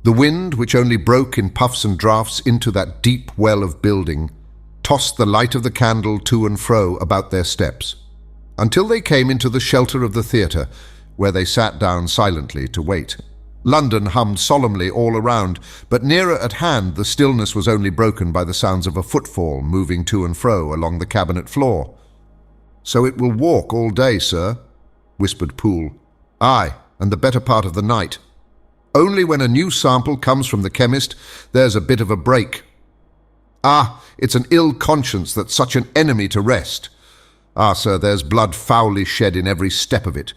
The wind, which only broke in puffs and draughts into that deep well of building, tossed the light of the candle to and fro about their steps, until they came into the shelter of the theatre, where they sat down silently to wait. London hummed solemnly all around, but nearer at hand the stillness was only broken by the sounds of a footfall moving to and fro along the cabinet floor. "So it will walk all day, sir," whispered Poole. "Aye, and the better part of the night. Only when a new sample comes from the chemist, there's a bit of a break. Ah, it's an ill conscience that's such an enemy to rest. Ah, sir, there's blood foully shed in every step of it.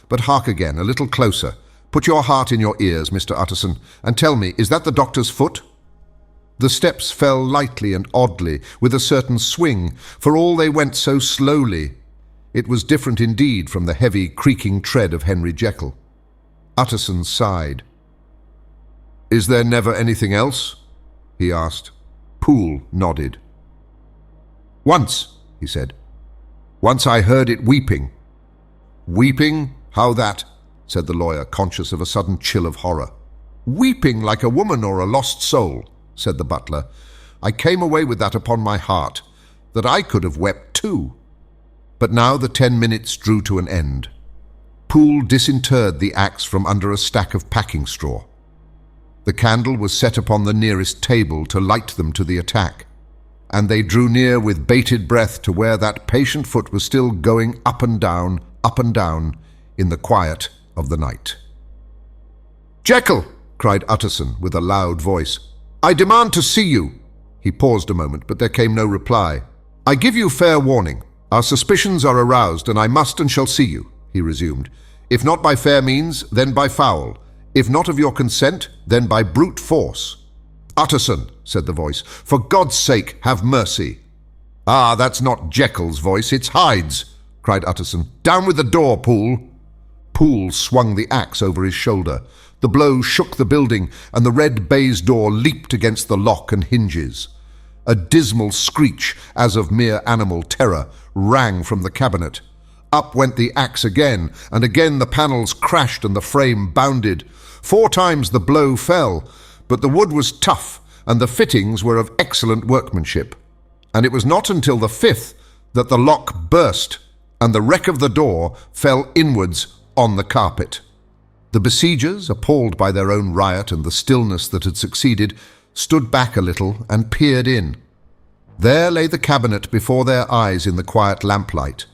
But hark again, a little closer. Put your heart in your ears, Mr. Utterson, and tell me, is that the doctor's foot?" The steps fell lightly and oddly, with a certain swing, for all they went so slowly. It was different indeed from the heavy, creaking tread of Henry Jekyll. Utterson sighed. "Is there never anything else?" he asked. Poole nodded. "Once," he said. "Once I heard it weeping." "Weeping? How that?" said the lawyer, conscious of a sudden chill of horror. "Weeping like a woman or a lost soul," said the butler. "I came away with that upon my heart, that I could have wept too." But now the 10 minutes drew to an end. Poole disinterred the axe from under a stack of packing straw. The candle was set upon the nearest table to light them to the attack, and they drew near with bated breath to where that patient foot was still going up and down, in the quiet of the night. "Jekyll!" cried Utterson with a loud voice. "I demand to see you." He paused a moment, but there came no reply. "I give you fair warning. Our suspicions are aroused, and I must and shall see you," he resumed. "If not by fair means, then by foul. If not of your consent, then by brute force." "Utterson," said the voice, "for God's sake, have mercy." "Ah, that's not Jekyll's voice, it's Hyde's," cried Utterson. "Down with the door, Poole." Poole swung the axe over his shoulder. The blow shook the building, and the red baize door leaped against the lock and hinges. A dismal screech, as of mere animal terror, rang from the cabinet. Up went the axe again, and again the panels crashed and the frame bounded. 4 times the blow fell, but the wood was tough, and the fittings were of excellent workmanship. And it was not until the 5th that the lock burst, and the wreck of the door fell inwards on the carpet. The besiegers, appalled by their own riot and the stillness that had succeeded, stood back a little and peered in. There lay the cabinet before their eyes in the quiet lamplight,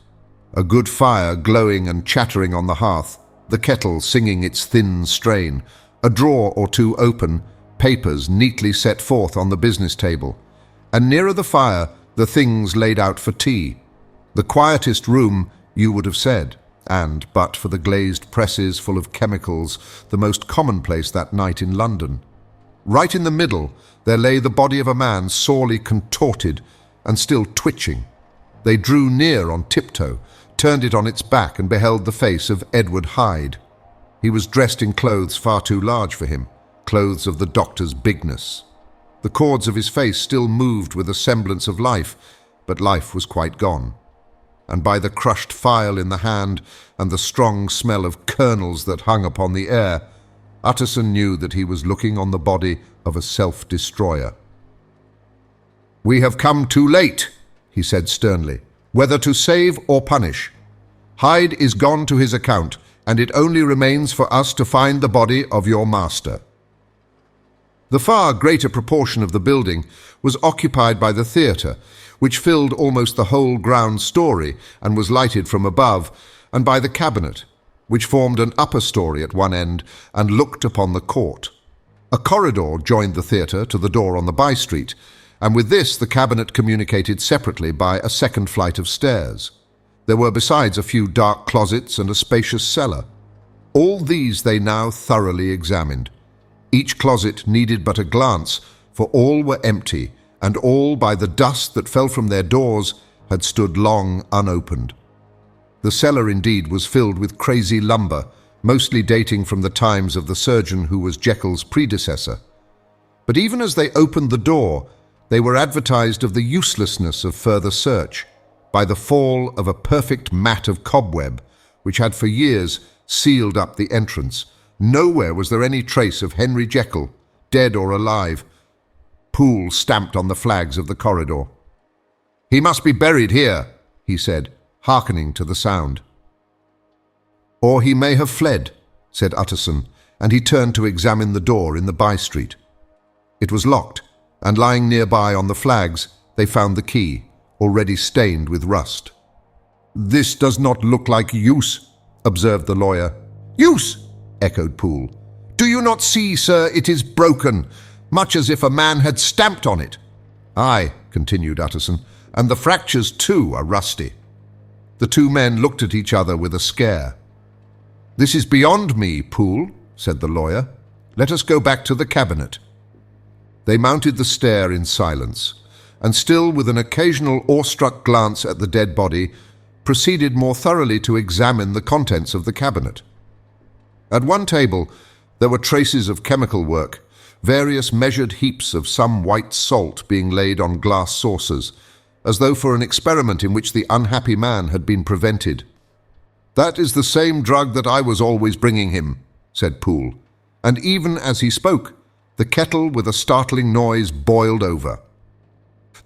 a good fire glowing and chattering on the hearth, the kettle singing its thin strain, a drawer or two open, papers neatly set forth on the business table, and nearer the fire the things laid out for tea. The quietest room, you would have said, and, but for the glazed presses full of chemicals, the most commonplace that night in London. Right in the middle there lay the body of a man sorely contorted and still twitching. They drew near on tiptoe, turned it on its back, and beheld the face of Edward Hyde. He was dressed in clothes far too large for him, clothes of the doctor's bigness. The cords of his face still moved with a semblance of life, but life was quite gone. And by the crushed file in the hand and the strong smell of kernels that hung upon the air, Utterson knew that he was looking on the body of a self-destroyer. "We have come too late," he said sternly, "whether to save or punish. Hyde is gone to his account, and it only remains for us to find the body of your master." The far greater proportion of the building was occupied by the theatre, which filled almost the whole ground story and was lighted from above, and by the cabinet, which formed an upper story at one end and looked upon the court. A corridor joined the theatre to the door on the by-street, and with this the cabinet communicated separately by a second flight of stairs. There were besides a few dark closets and a spacious cellar. All these they now thoroughly examined. Each closet needed but a glance, for all were empty, and all, by the dust that fell from their doors, had stood long unopened. The cellar indeed was filled with crazy lumber, mostly dating from the times of the surgeon who was Jekyll's predecessor. But even as they opened the door, they were advertised of the uselessness of further search by the fall of a perfect mat of cobweb, which had for years sealed up the entrance. Nowhere was there any trace of Henry Jekyll, dead or alive. Poole stamped on the flags of the corridor. "He must be buried here," he said, hearkening to the sound. "Or he may have fled," said Utterson, and he turned to examine the door in the by-street. It was locked, and lying nearby on the flags, they found the key, already stained with rust. "This does not look like use," observed the lawyer. "Use!" echoed Poole. "Do you not see, sir, it is broken, much as if a man had stamped on it." "Aye," continued Utterson, "and the fractures too are rusty." The two men looked at each other with a scare. "This is beyond me, Poole," said the lawyer. "Let us go back to the cabinet." They mounted the stair in silence, and still with an occasional awestruck glance at the dead body, proceeded more thoroughly to examine the contents of the cabinet. At one table there were traces of chemical work, various measured heaps of some white salt being laid on glass saucers, as though for an experiment in which the unhappy man had been prevented. "That is the same drug that I was always bringing him," said Poole, and even as he spoke, the kettle with a startling noise boiled over.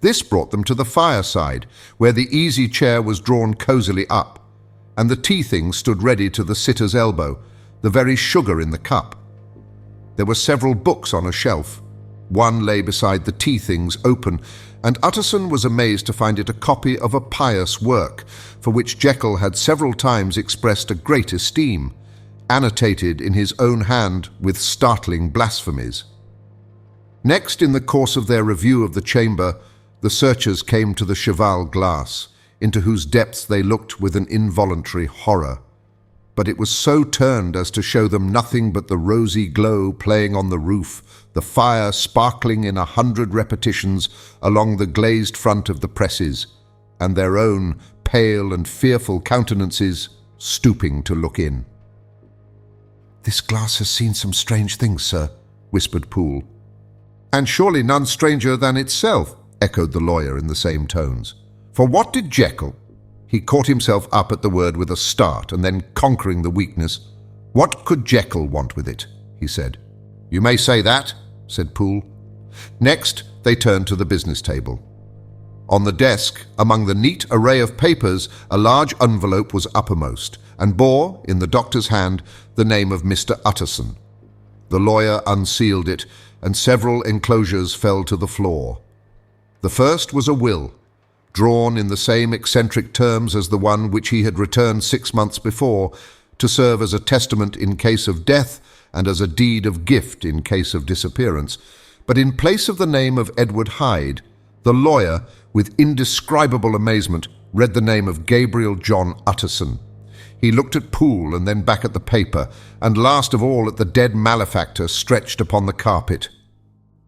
This brought them to the fireside, where the easy chair was drawn cosily up, and the tea-things stood ready to the sitter's elbow, the very sugar in the cup. There were several books on a shelf. One lay beside the tea-things open, and Utterson was amazed to find it a copy of a pious work, for which Jekyll had several times expressed a great esteem, annotated in his own hand with startling blasphemies. Next, in the course of their review of the chamber, the searchers came to the cheval glass, into whose depths they looked with an involuntary horror. But it was so turned as to show them nothing but the rosy glow playing on the roof, the fire sparkling in 100 repetitions along the glazed front of the presses, and their own pale and fearful countenances stooping to look in. "This glass has seen some strange things, sir," whispered Poole. "And surely none stranger than itself," echoed the lawyer in the same tones. "For what did Jekyll—" He caught himself up at the word with a start, and then, conquering the weakness, "What could Jekyll want with it?" he said. "You may say that," said Poole. Next, they turned to the business table. On the desk, among the neat array of papers, a large envelope was uppermost, and bore, in the doctor's hand, the name of Mr. Utterson. The lawyer unsealed it, and several enclosures fell to the floor. The first was a will, drawn in the same eccentric terms as the one which he had returned 6 months before, to serve as a testament in case of death and as a deed of gift in case of disappearance. But in place of the name of Edward Hyde, the lawyer, with indescribable amazement, read the name of Gabriel John Utterson. He looked at Poole and then back at the paper, and last of all at the dead malefactor stretched upon the carpet.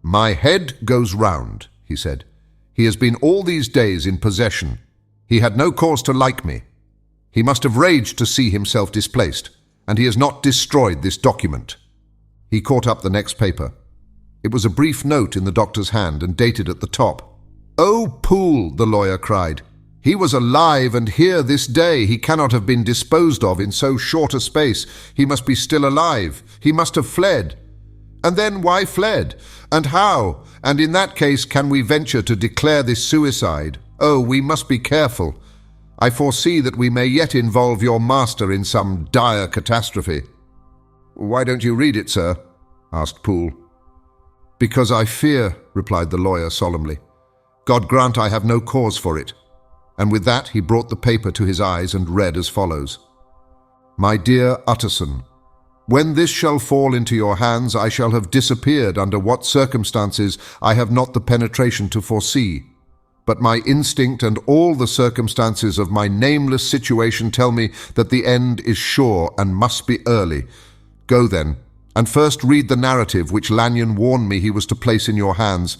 "My head goes round," he said. "He has been all these days in possession. He had no cause to like me. He must have raged to see himself displaced, and he has not destroyed this document." He caught up the next paper. It was a brief note in the doctor's hand and dated at the top. "Oh, Poole," the lawyer cried. "He was alive and here this day. He cannot have been disposed of in so short a space. He must be still alive. He must have fled. And then why fled? And how? And in that case, can we venture to declare this suicide? Oh, we must be careful. I foresee that we may yet involve your master in some dire catastrophe." "Why don't you read it, sir?" asked Poole. "Because I fear," replied the lawyer solemnly. "God grant I have no cause for it." And with that he brought the paper to his eyes and read as follows. "My dear Utterson, when this shall fall into your hands, I shall have disappeared under what circumstances I have not the penetration to foresee. But my instinct and all the circumstances of my nameless situation tell me that the end is sure and must be early. Go then, and first read the narrative which Lanyon warned me he was to place in your hands,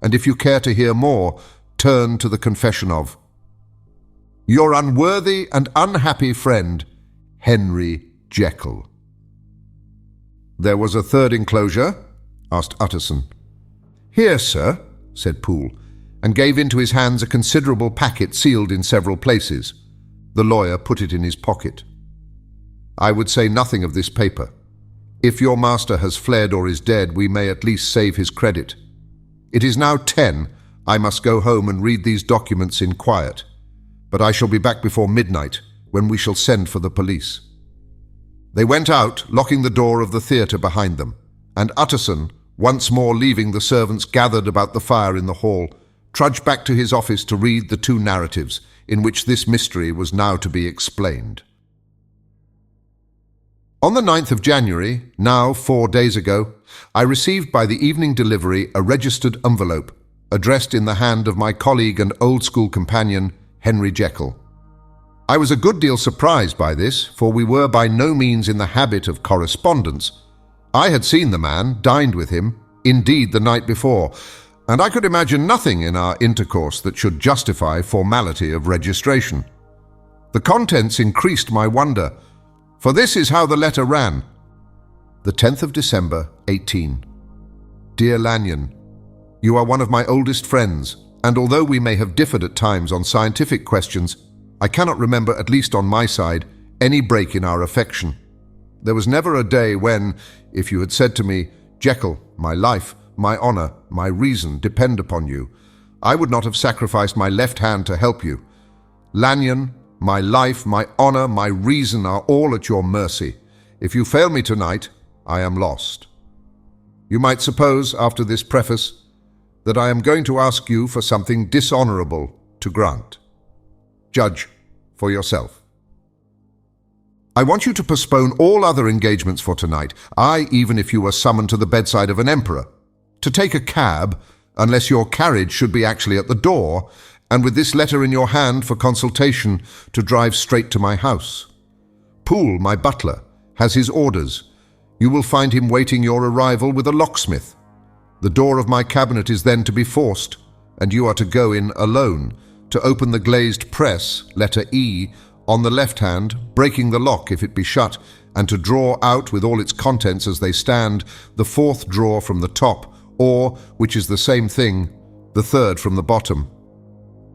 and if you care to hear more, turn to the confession of your unworthy and unhappy friend, Henry Jekyll. There was a third enclosure? Asked Utterson. Here, sir, said Poole, and gave into his hands a considerable packet sealed in several places. The lawyer put it in his pocket. I would say nothing of this paper. If your master has fled or is dead, we may at least save his credit. It is now 10. I must go home and read these documents in quiet. But I shall be back before midnight, when we shall send for the police. They went out, locking the door of the theatre behind them, and Utterson, once more leaving the servants gathered about the fire in the hall, trudged back to his office to read the 2 narratives in which this mystery was now to be explained. On the 9th of January, now 4 days ago, I received by the evening delivery a registered envelope, addressed in the hand of my colleague and old-school companion, Henry Jekyll. I was a good deal surprised by this, for we were by no means in the habit of correspondence. I had seen the man, dined with him, indeed the night before, and I could imagine nothing in our intercourse that should justify formality of registration. The contents increased my wonder, for this is how the letter ran. The 10th of December, 18. Dear Lanyon, you are one of my oldest friends, and although we may have differed at times on scientific questions, I cannot remember, at least on my side, any break in our affection. There was never a day when, if you had said to me, Jekyll, my life, my honor, my reason depend upon you, I would not have sacrificed my left hand to help you. Lanyon, my life, my honor, my reason are all at your mercy. If you fail me tonight, I am lost. You might suppose, after this preface, that I am going to ask you for something dishonorable to grant. Judge for yourself. I want you to postpone all other engagements for tonight, even if you were summoned to the bedside of an emperor, to take a cab, unless your carriage should be actually at the door, and with this letter in your hand for consultation, to drive straight to my house. Poole, my butler, has his orders. You will find him waiting your arrival with a locksmith. The door of my cabinet is then to be forced, and you are to go in alone, to open the glazed press, letter E, on the left hand, breaking the lock if it be shut, and to draw out with all its contents as they stand, the 4th drawer from the top, or, which is the same thing, the 3rd from the bottom.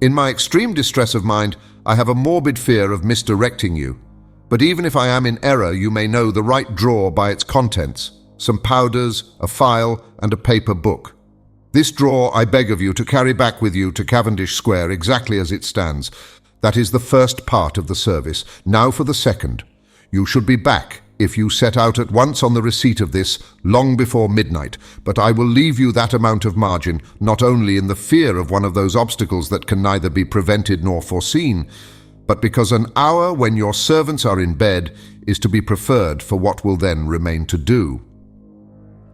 In my extreme distress of mind, I have a morbid fear of misdirecting you, but even if I am in error, you may know the right drawer by its contents, some powders, a file, and a paper book. This drawer I beg of you to carry back with you to Cavendish Square exactly as it stands. That is the first part of the service. Now for the second. You should be back, if you set out at once on the receipt of this, long before midnight, but I will leave you that amount of margin, not only in the fear of one of those obstacles that can neither be prevented nor foreseen, but because an hour when your servants are in bed is to be preferred for what will then remain to do.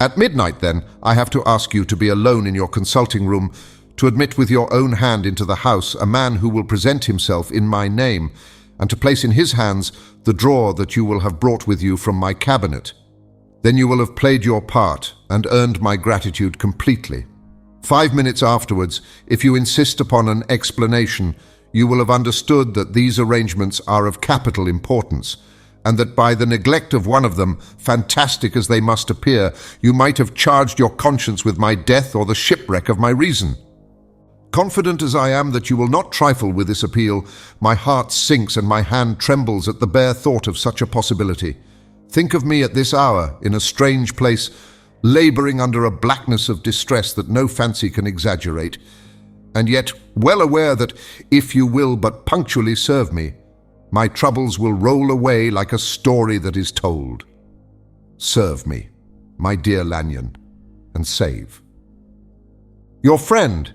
At midnight, then, I have to ask you to be alone in your consulting room, to admit with your own hand into the house a man who will present himself in my name, and to place in his hands the drawer that you will have brought with you from my cabinet. Then you will have played your part and earned my gratitude completely. 5 minutes afterwards, if you insist upon an explanation, you will have understood that these arrangements are of capital importance, and that by the neglect of one of them, fantastic as they must appear, you might have charged your conscience with my death or the shipwreck of my reason. Confident as I am that you will not trifle with this appeal, my heart sinks and my hand trembles at the bare thought of such a possibility. Think of me at this hour, in a strange place, labouring under a blackness of distress that no fancy can exaggerate, and yet well aware that, if you will but punctually serve me, my troubles will roll away like a story that is told. Serve me, my dear Lanyon, and save. Your friend,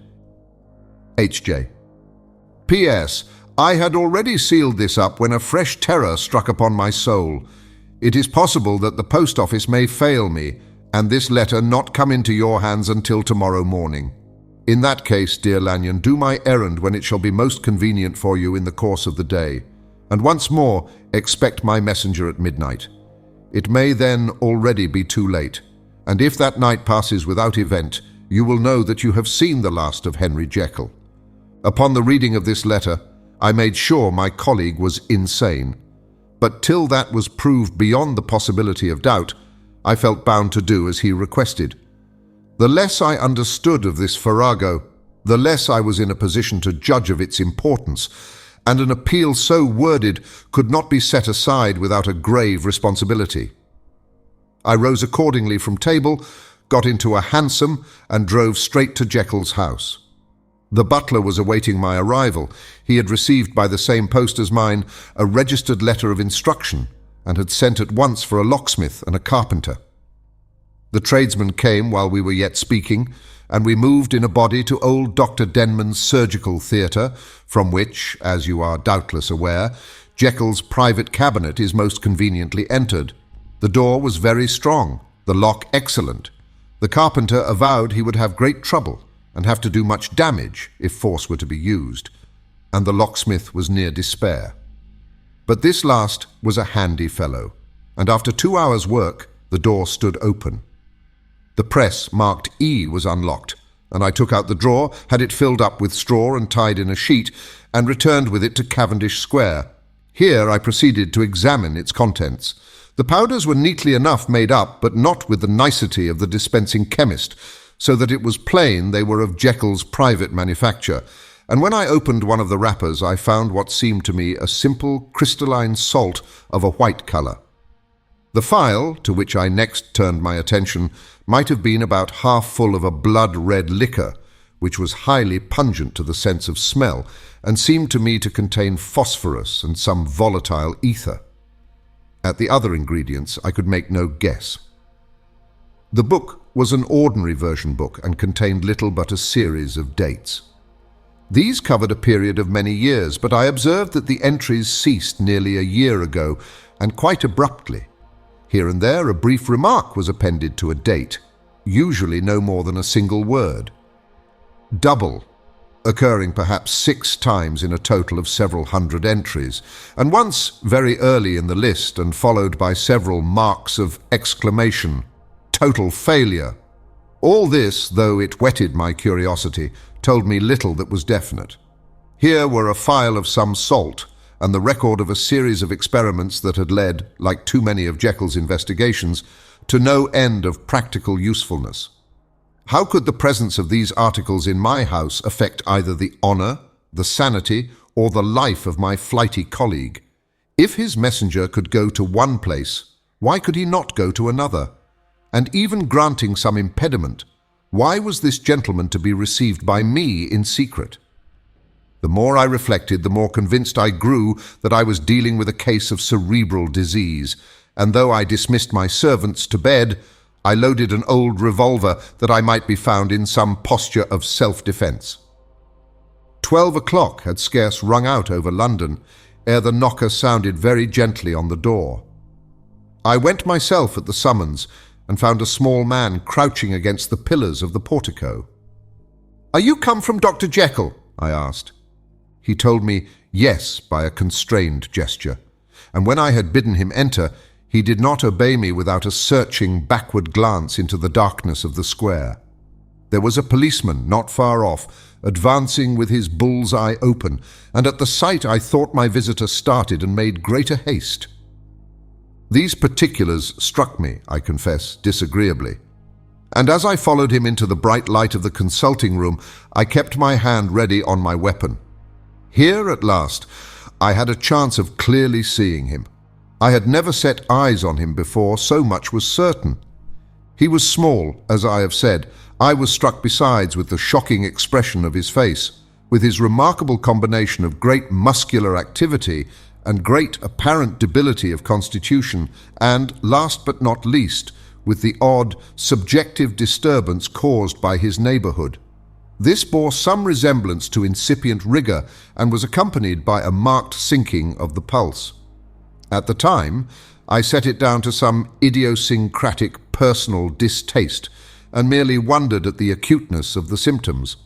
H.J. P.S. I had already sealed this up when a fresh terror struck upon my soul. It is possible that the post office may fail me, and this letter not come into your hands until tomorrow morning. In that case, dear Lanyon, do my errand when it shall be most convenient for you in the course of the day. And once more, expect my messenger at midnight. It may then already be too late, and if that night passes without event, you will know that you have seen the last of Henry Jekyll. Upon the reading of this letter, I made sure my colleague was insane. But till that was proved beyond the possibility of doubt, I felt bound to do as he requested. The less I understood of this farrago, the less I was in a position to judge of its importance, and an appeal so worded could not be set aside without a grave responsibility. I rose accordingly from table, got into a hansom, and drove straight to Jekyll's house. The butler was awaiting my arrival. He had received by the same post as mine a registered letter of instruction, and had sent at once for a locksmith and a carpenter. The tradesmen came while we were yet speaking, and we moved in a body to old Dr. Denman's surgical theatre, from which, as you are doubtless aware, Jekyll's private cabinet is most conveniently entered. The door was very strong, the lock excellent. The carpenter avowed he would have great trouble and have to do much damage if force were to be used, and the locksmith was near despair. But this last was a handy fellow, and after 2 hours' work, the door stood open. The press marked E was unlocked, and I took out the drawer, had it filled up with straw and tied in a sheet, and returned with it to Cavendish Square. Here I proceeded to examine its contents. The powders were neatly enough made up, but not with the nicety of the dispensing chemist, so that it was plain they were of Jekyll's private manufacture, and when I opened one of the wrappers I found what seemed to me a simple crystalline salt of a white colour. The phial, to which I next turned my attention, might have been about half full of a blood-red liquor, which was highly pungent to the sense of smell, and seemed to me to contain phosphorus and some volatile ether. At the other ingredients I could make no guess. The book was an ordinary version book and contained little but a series of dates. These covered a period of many years, but I observed that the entries ceased nearly a year ago, and quite abruptly. Here and there a brief remark was appended to a date, usually no more than a single word. Double, occurring perhaps 6 times in a total of several hundred entries, and once very early in the list and followed by several marks of exclamation. Total failure. All this, though it whetted my curiosity, told me little that was definite. Here were a phial of some salt, and the record of a series of experiments that had led, like too many of Jekyll's investigations, to no end of practical usefulness. How could the presence of these articles in my house affect either the honour, the sanity, or the life of my flighty colleague? If his messenger could go to one place, why could he not go to another? And even granting some impediment, why was this gentleman to be received by me in secret? The more I reflected, the more convinced I grew that I was dealing with a case of cerebral disease, and though I dismissed my servants to bed, I loaded an old revolver that I might be found in some posture of self-defence. 12 o'clock had scarce rung out over London ere the knocker sounded very gently on the door. I went myself at the summons, and found a small man crouching against the pillars of the portico. "Are you come from Dr. Jekyll?" I asked. He told me yes by a constrained gesture, and when I had bidden him enter, he did not obey me without a searching backward glance into the darkness of the square. There was a policeman not far off, advancing with his bull's-eye open, and at the sight I thought my visitor started and made greater haste. These particulars struck me, I confess, disagreeably, and as I followed him into the bright light of the consulting room, I kept my hand ready on my weapon. Here, at last, I had a chance of clearly seeing him. I had never set eyes on him before, so much was certain. He was small, as I have said. I was struck besides with the shocking expression of his face, with his remarkable combination of great muscular activity and great apparent debility of constitution, and, last but not least, with the odd, subjective disturbance caused by his neighbourhood. This bore some resemblance to incipient rigour, and was accompanied by a marked sinking of the pulse. At the time, I set it down to some idiosyncratic personal distaste, and merely wondered at the acuteness of the symptoms.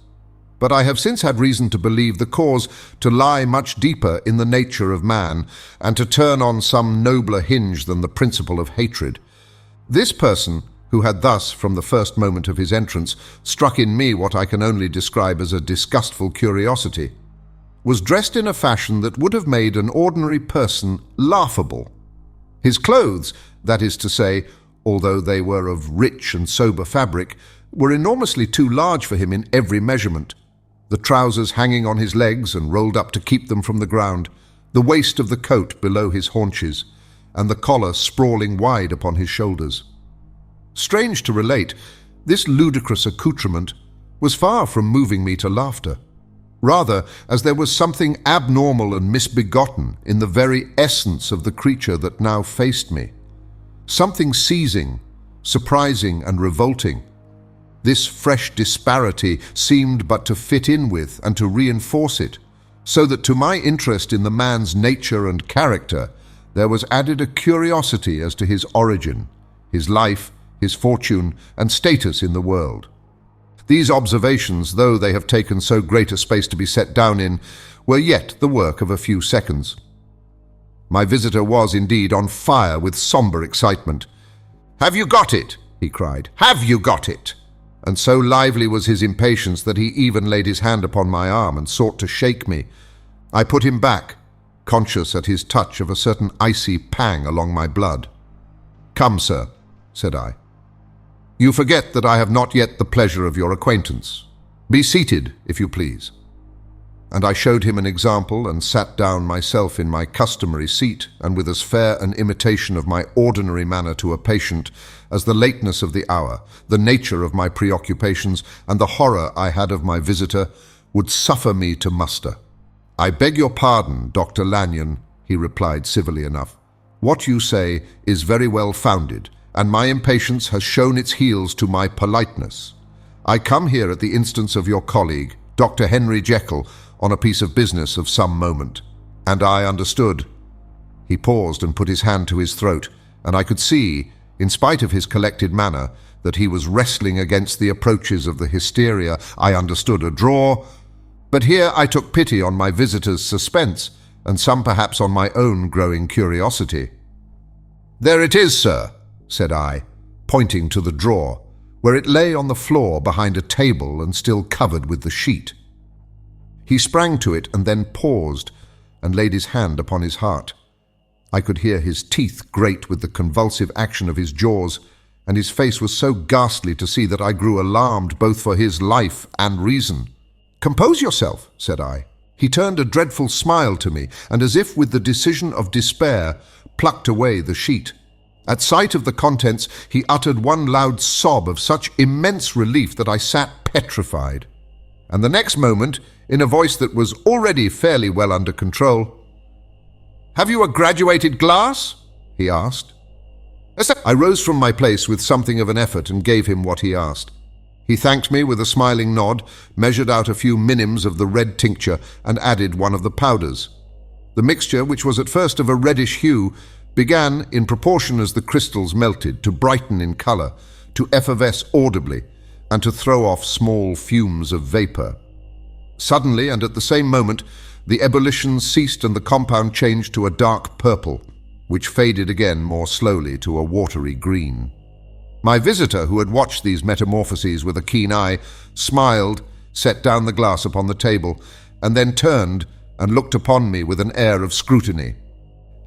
But I have since had reason to believe the cause to lie much deeper in the nature of man, and to turn on some nobler hinge than the principle of hatred. This person who had thus, from the first moment of his entrance, struck in me what I can only describe as a disgustful curiosity, was dressed in a fashion that would have made an ordinary person laughable. His clothes, that is to say, although they were of rich and sober fabric, were enormously too large for him in every measurement, the trousers hanging on his legs and rolled up to keep them from the ground, the waist of the coat below his haunches, and the collar sprawling wide upon his shoulders. Strange to relate, this ludicrous accoutrement was far from moving me to laughter, rather as there was something abnormal and misbegotten in the very essence of the creature that now faced me, something seizing, surprising and revolting. This fresh disparity seemed but to fit in with and to reinforce it, so that to my interest in the man's nature and character there was added a curiosity as to his origin, his life, his fortune, and status in the world. These observations, though they have taken so great a space to be set down in, were yet the work of a few seconds. My visitor was indeed on fire with sombre excitement. "Have you got it?" he cried. "Have you got it?" And so lively was his impatience that he even laid his hand upon my arm and sought to shake me. I put him back, conscious at his touch of a certain icy pang along my blood. "Come, sir," said I. "You forget that I have not yet the pleasure of your acquaintance. Be seated, if you please." And I showed him an example and sat down myself in my customary seat, and with as fair an imitation of my ordinary manner to a patient as the lateness of the hour, the nature of my preoccupations, and the horror I had of my visitor would suffer me to muster. "I beg your pardon, Dr. Lanyon," he replied civilly enough. "What you say is very well founded, and my impatience has shown its heels to my politeness. I come here at the instance of your colleague, Dr. Henry Jekyll, on a piece of business of some moment, and I understood." He paused and put his hand to his throat, and I could see, in spite of his collected manner, that he was wrestling against the approaches of the hysteria I understood a draw. But here I took pity on my visitor's suspense, and some perhaps on my own growing curiosity. "There it is, sir," said I, pointing to the drawer, where it lay on the floor behind a table and still covered with the sheet. He sprang to it and then paused and laid his hand upon his heart. I could hear his teeth grate with the convulsive action of his jaws, and his face was so ghastly to see that I grew alarmed both for his life and reason. "Compose yourself," said I. He turned a dreadful smile to me, and as if with the decision of despair, plucked away the sheet. At sight of the contents, he uttered one loud sob of such immense relief that I sat petrified. And the next moment, in a voice that was already fairly well under control, "Have you a graduated glass?" he asked. I rose from my place with something of an effort and gave him what he asked. He thanked me with a smiling nod, measured out a few minims of the red tincture, and added one of the powders. The mixture, which was at first of a reddish hue, began, in proportion as the crystals melted, to brighten in colour, to effervesce audibly, and to throw off small fumes of vapour. Suddenly, and at the same moment, the ebullition ceased and the compound changed to a dark purple, which faded again more slowly to a watery green. My visitor, who had watched these metamorphoses with a keen eye, smiled, set down the glass upon the table, and then turned and looked upon me with an air of scrutiny.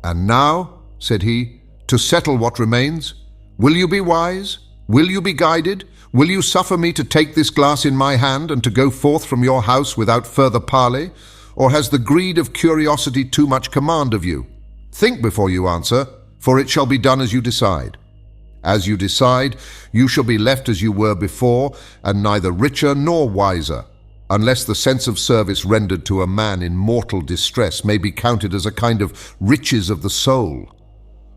"And now," said he, "to settle what remains, will you be wise? Will you be guided? Will you suffer me to take this glass in my hand and to go forth from your house without further parley? Or has the greed of curiosity too much command of you? Think before you answer, for it shall be done as you decide. As you decide, you shall be left as you were before, and neither richer nor wiser, unless the sense of service rendered to a man in mortal distress may be counted as a kind of riches of the soul.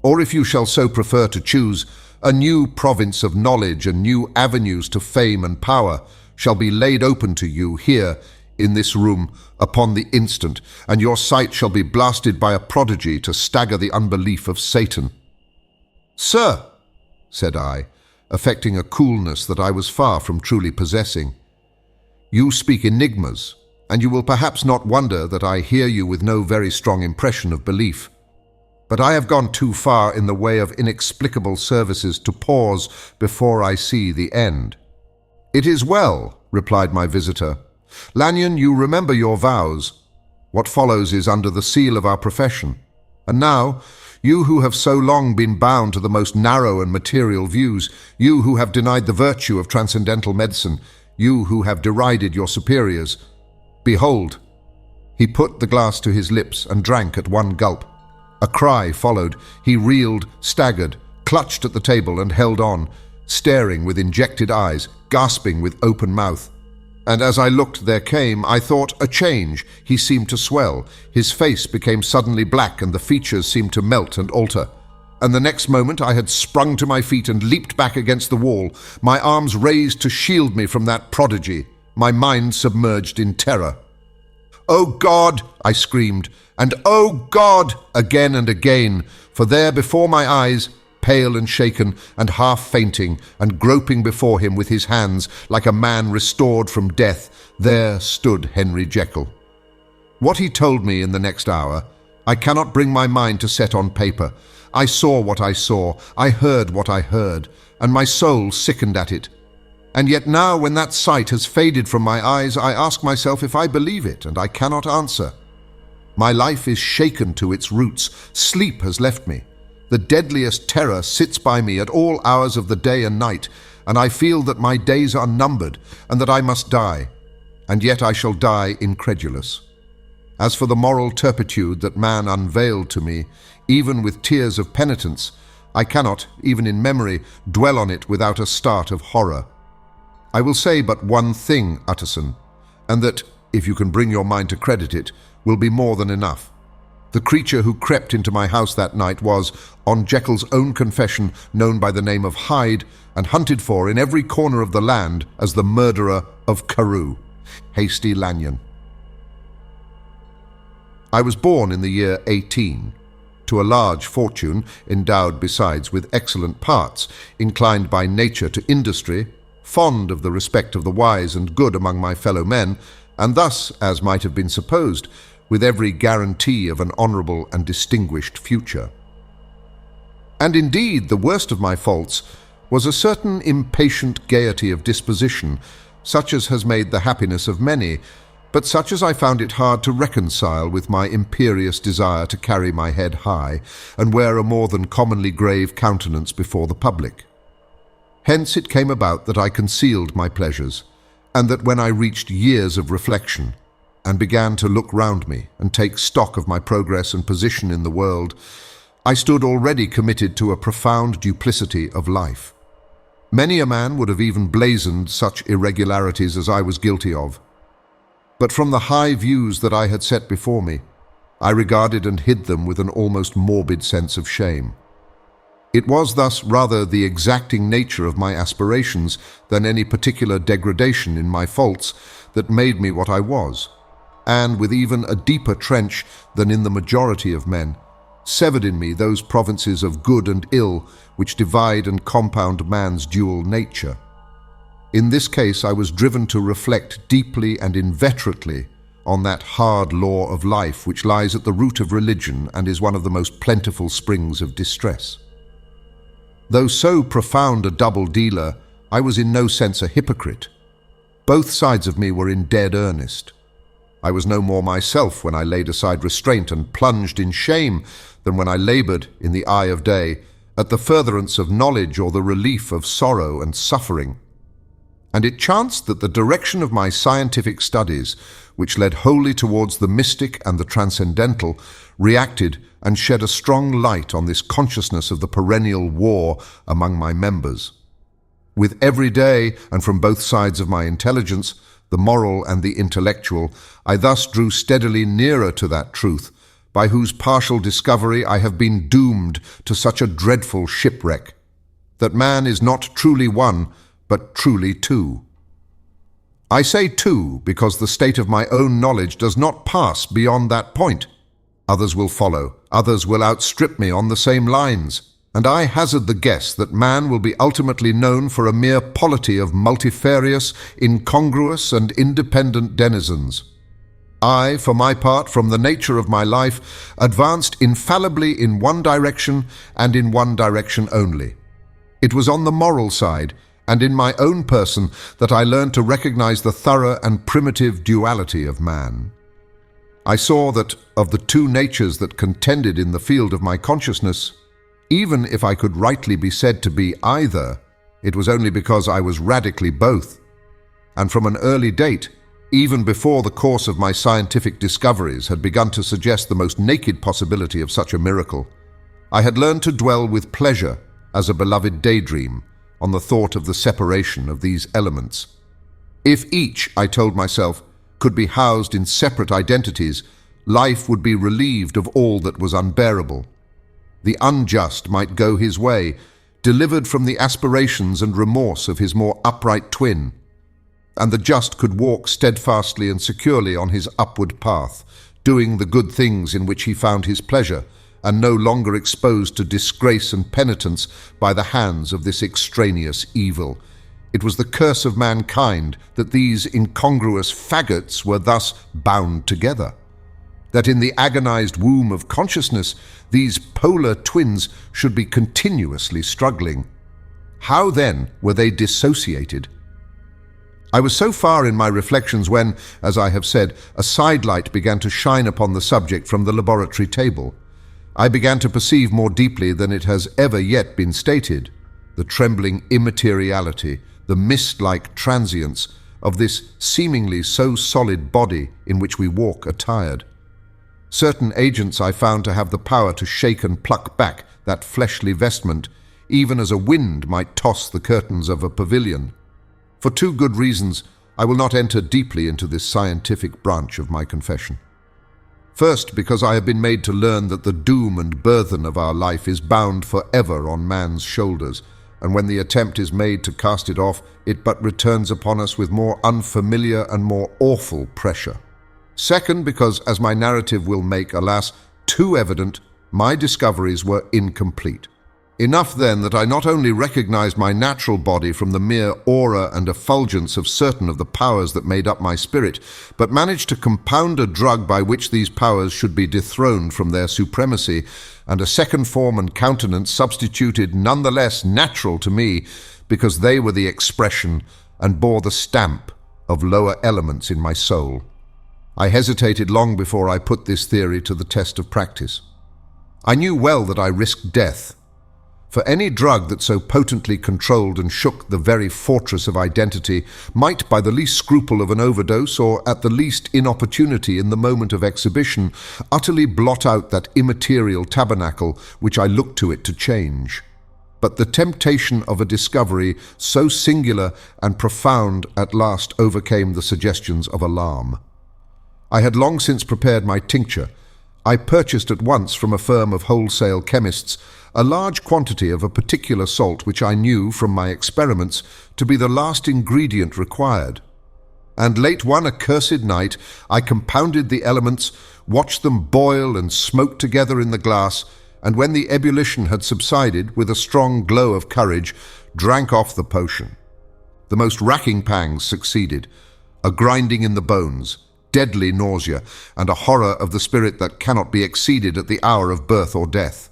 Or if you shall so prefer to choose, a new province of knowledge and new avenues to fame and power shall be laid open to you here, in this room, upon the instant, and your sight shall be blasted by a prodigy to stagger the unbelief of Satan." "Sir," said I, affecting a coolness that I was far from truly possessing, "you speak enigmas, and you will perhaps not wonder that I hear you with no very strong impression of belief. but I have gone too far in the way of inexplicable services to pause before I see the end." "It is well," replied my visitor. "Lanyon, you remember your vows. What follows is under the seal of our profession. And now, you who have so long been bound to the most narrow and material views, you who have denied the virtue of transcendental medicine, you who have derided your superiors, behold." He put the glass to his lips and drank at one gulp. A cry followed. He reeled, staggered, clutched at the table and held on, staring with injected eyes, gasping with open mouth. And as I looked, there came, I thought, a change. He seemed to swell. His face became suddenly black, and the features seemed to melt and alter. And the next moment I had sprung to my feet and leaped back against the wall, my arms raised to shield me from that prodigy, my mind submerged in terror. "Oh God!" I screamed, and "Oh God!" again and again, for there before my eyes, pale and shaken and half fainting, and groping before him with his hands like a man restored from death, there stood Henry Jekyll. What he told me in the next hour, I cannot bring my mind to set on paper. I saw what I saw, I heard what I heard, and my soul sickened at it. And yet now, when that sight has faded from my eyes, I ask myself if I believe it, and I cannot answer. My life is shaken to its roots. Sleep has left me. The deadliest terror sits by me at all hours of the day and night, and I feel that my days are numbered, and that I must die. And yet I shall die incredulous. As for the moral turpitude that man unveiled to me, even with tears of penitence, I cannot, even in memory, dwell on it without a start of horror. I will say but one thing, Utterson, and that, if you can bring your mind to credit it, will be more than enough. The creature who crept into my house that night was, on Jekyll's own confession, known by the name of Hyde, and hunted for in every corner of the land as the murderer of Carew, Hasty Lanyon. I was born in the year 18, to a large fortune, endowed besides with excellent parts, inclined by nature to industry, fond of the respect of the wise and good among my fellow men, and thus, as might have been supposed, with every guarantee of an honourable and distinguished future. And indeed, the worst of my faults was a certain impatient gaiety of disposition, such as has made the happiness of many, but such as I found it hard to reconcile with my imperious desire to carry my head high and wear a more than commonly grave countenance before the public. Hence it came about that I concealed my pleasures, and that when I reached years of reflection, and began to look round me and take stock of my progress and position in the world, I stood already committed to a profound duplicity of life. Many a man would have even blazoned such irregularities as I was guilty of. But from the high views that I had set before me, I regarded and hid them with an almost morbid sense of shame. It was thus rather the exacting nature of my aspirations than any particular degradation in my faults that made me what I was, and with even a deeper trench than in the majority of men, severed in me those provinces of good and ill which divide and compound man's dual nature. In this case I was driven to reflect deeply and inveterately on that hard law of life which lies at the root of religion and is one of the most plentiful springs of distress. Though so profound a double-dealer, I was in no sense a hypocrite. Both sides of me were in dead earnest. I was no more myself when I laid aside restraint and plunged in shame than when I laboured, in the eye of day, at the furtherance of knowledge or the relief of sorrow and suffering. And it chanced that the direction of my scientific studies, which led wholly towards the mystic and the transcendental, reacted and shed a strong light on this consciousness of the perennial war among my members. With every day, and from both sides of my intelligence, the moral and the intellectual, I thus drew steadily nearer to that truth, by whose partial discovery I have been doomed to such a dreadful shipwreck, that man is not truly one, but truly two. I say two because the state of my own knowledge does not pass beyond that point. Others will follow, others will outstrip me on the same lines, and I hazard the guess that man will be ultimately known for a mere polity of multifarious, incongruous and independent denizens. I, for my part, from the nature of my life, advanced infallibly in one direction and in one direction only. It was on the moral side, and in my own person, that I learned to recognize the thorough and primitive duality of man. I saw that, of the two natures that contended in the field of my consciousness, even if I could rightly be said to be either, it was only because I was radically both. And from an early date, even before the course of my scientific discoveries had begun to suggest the most naked possibility of such a miracle, I had learned to dwell with pleasure, as a beloved daydream, on the thought of the separation of these elements. If each, I told myself, could be housed in separate identities, life would be relieved of all that was unbearable. The unjust might go his way, delivered from the aspirations and remorse of his more upright twin, and the just could walk steadfastly and securely on his upward path, doing the good things in which he found his pleasure, and no longer exposed to disgrace and penitence by the hands of this extraneous evil. It was the curse of mankind that these incongruous faggots were thus bound together, that in the agonized womb of consciousness these polar twins should be continuously struggling. How then were they dissociated? I was so far in my reflections when, as I have said, a sidelight began to shine upon the subject from the laboratory table. I began to perceive more deeply than it has ever yet been stated the trembling immateriality, the mist-like transience of this seemingly so solid body in which we walk attired. Certain agents I found to have the power to shake and pluck back that fleshly vestment, even as a wind might toss the curtains of a pavilion. For two good reasons, I will not enter deeply into this scientific branch of my confession. First, because I have been made to learn that the doom and burthen of our life is bound forever on man's shoulders, and when the attempt is made to cast it off, it but returns upon us with more unfamiliar and more awful pressure. Second, because, as my narrative will make, alas, too evident, my discoveries were incomplete. Enough then that I not only recognized my natural body from the mere aura and effulgence of certain of the powers that made up my spirit, but managed to compound a drug by which these powers should be dethroned from their supremacy, and a second form and countenance substituted none the less natural to me, because they were the expression and bore the stamp of lower elements in my soul. I hesitated long before I put this theory to the test of practice. I knew well that I risked death, for any drug that so potently controlled and shook the very fortress of identity might, by the least scruple of an overdose or at the least inopportunity in the moment of exhibition, utterly blot out that immaterial tabernacle which I looked to it to change. But the temptation of a discovery so singular and profound at last overcame the suggestions of alarm. I had long since prepared my tincture. I purchased at once from a firm of wholesale chemists a large quantity of a particular salt which I knew, from my experiments, to be the last ingredient required. And late one accursed night, I compounded the elements, watched them boil and smoke together in the glass, and when the ebullition had subsided, with a strong glow of courage, drank off the potion. The most racking pangs succeeded, a grinding in the bones, deadly nausea, and a horror of the spirit that cannot be exceeded at the hour of birth or death.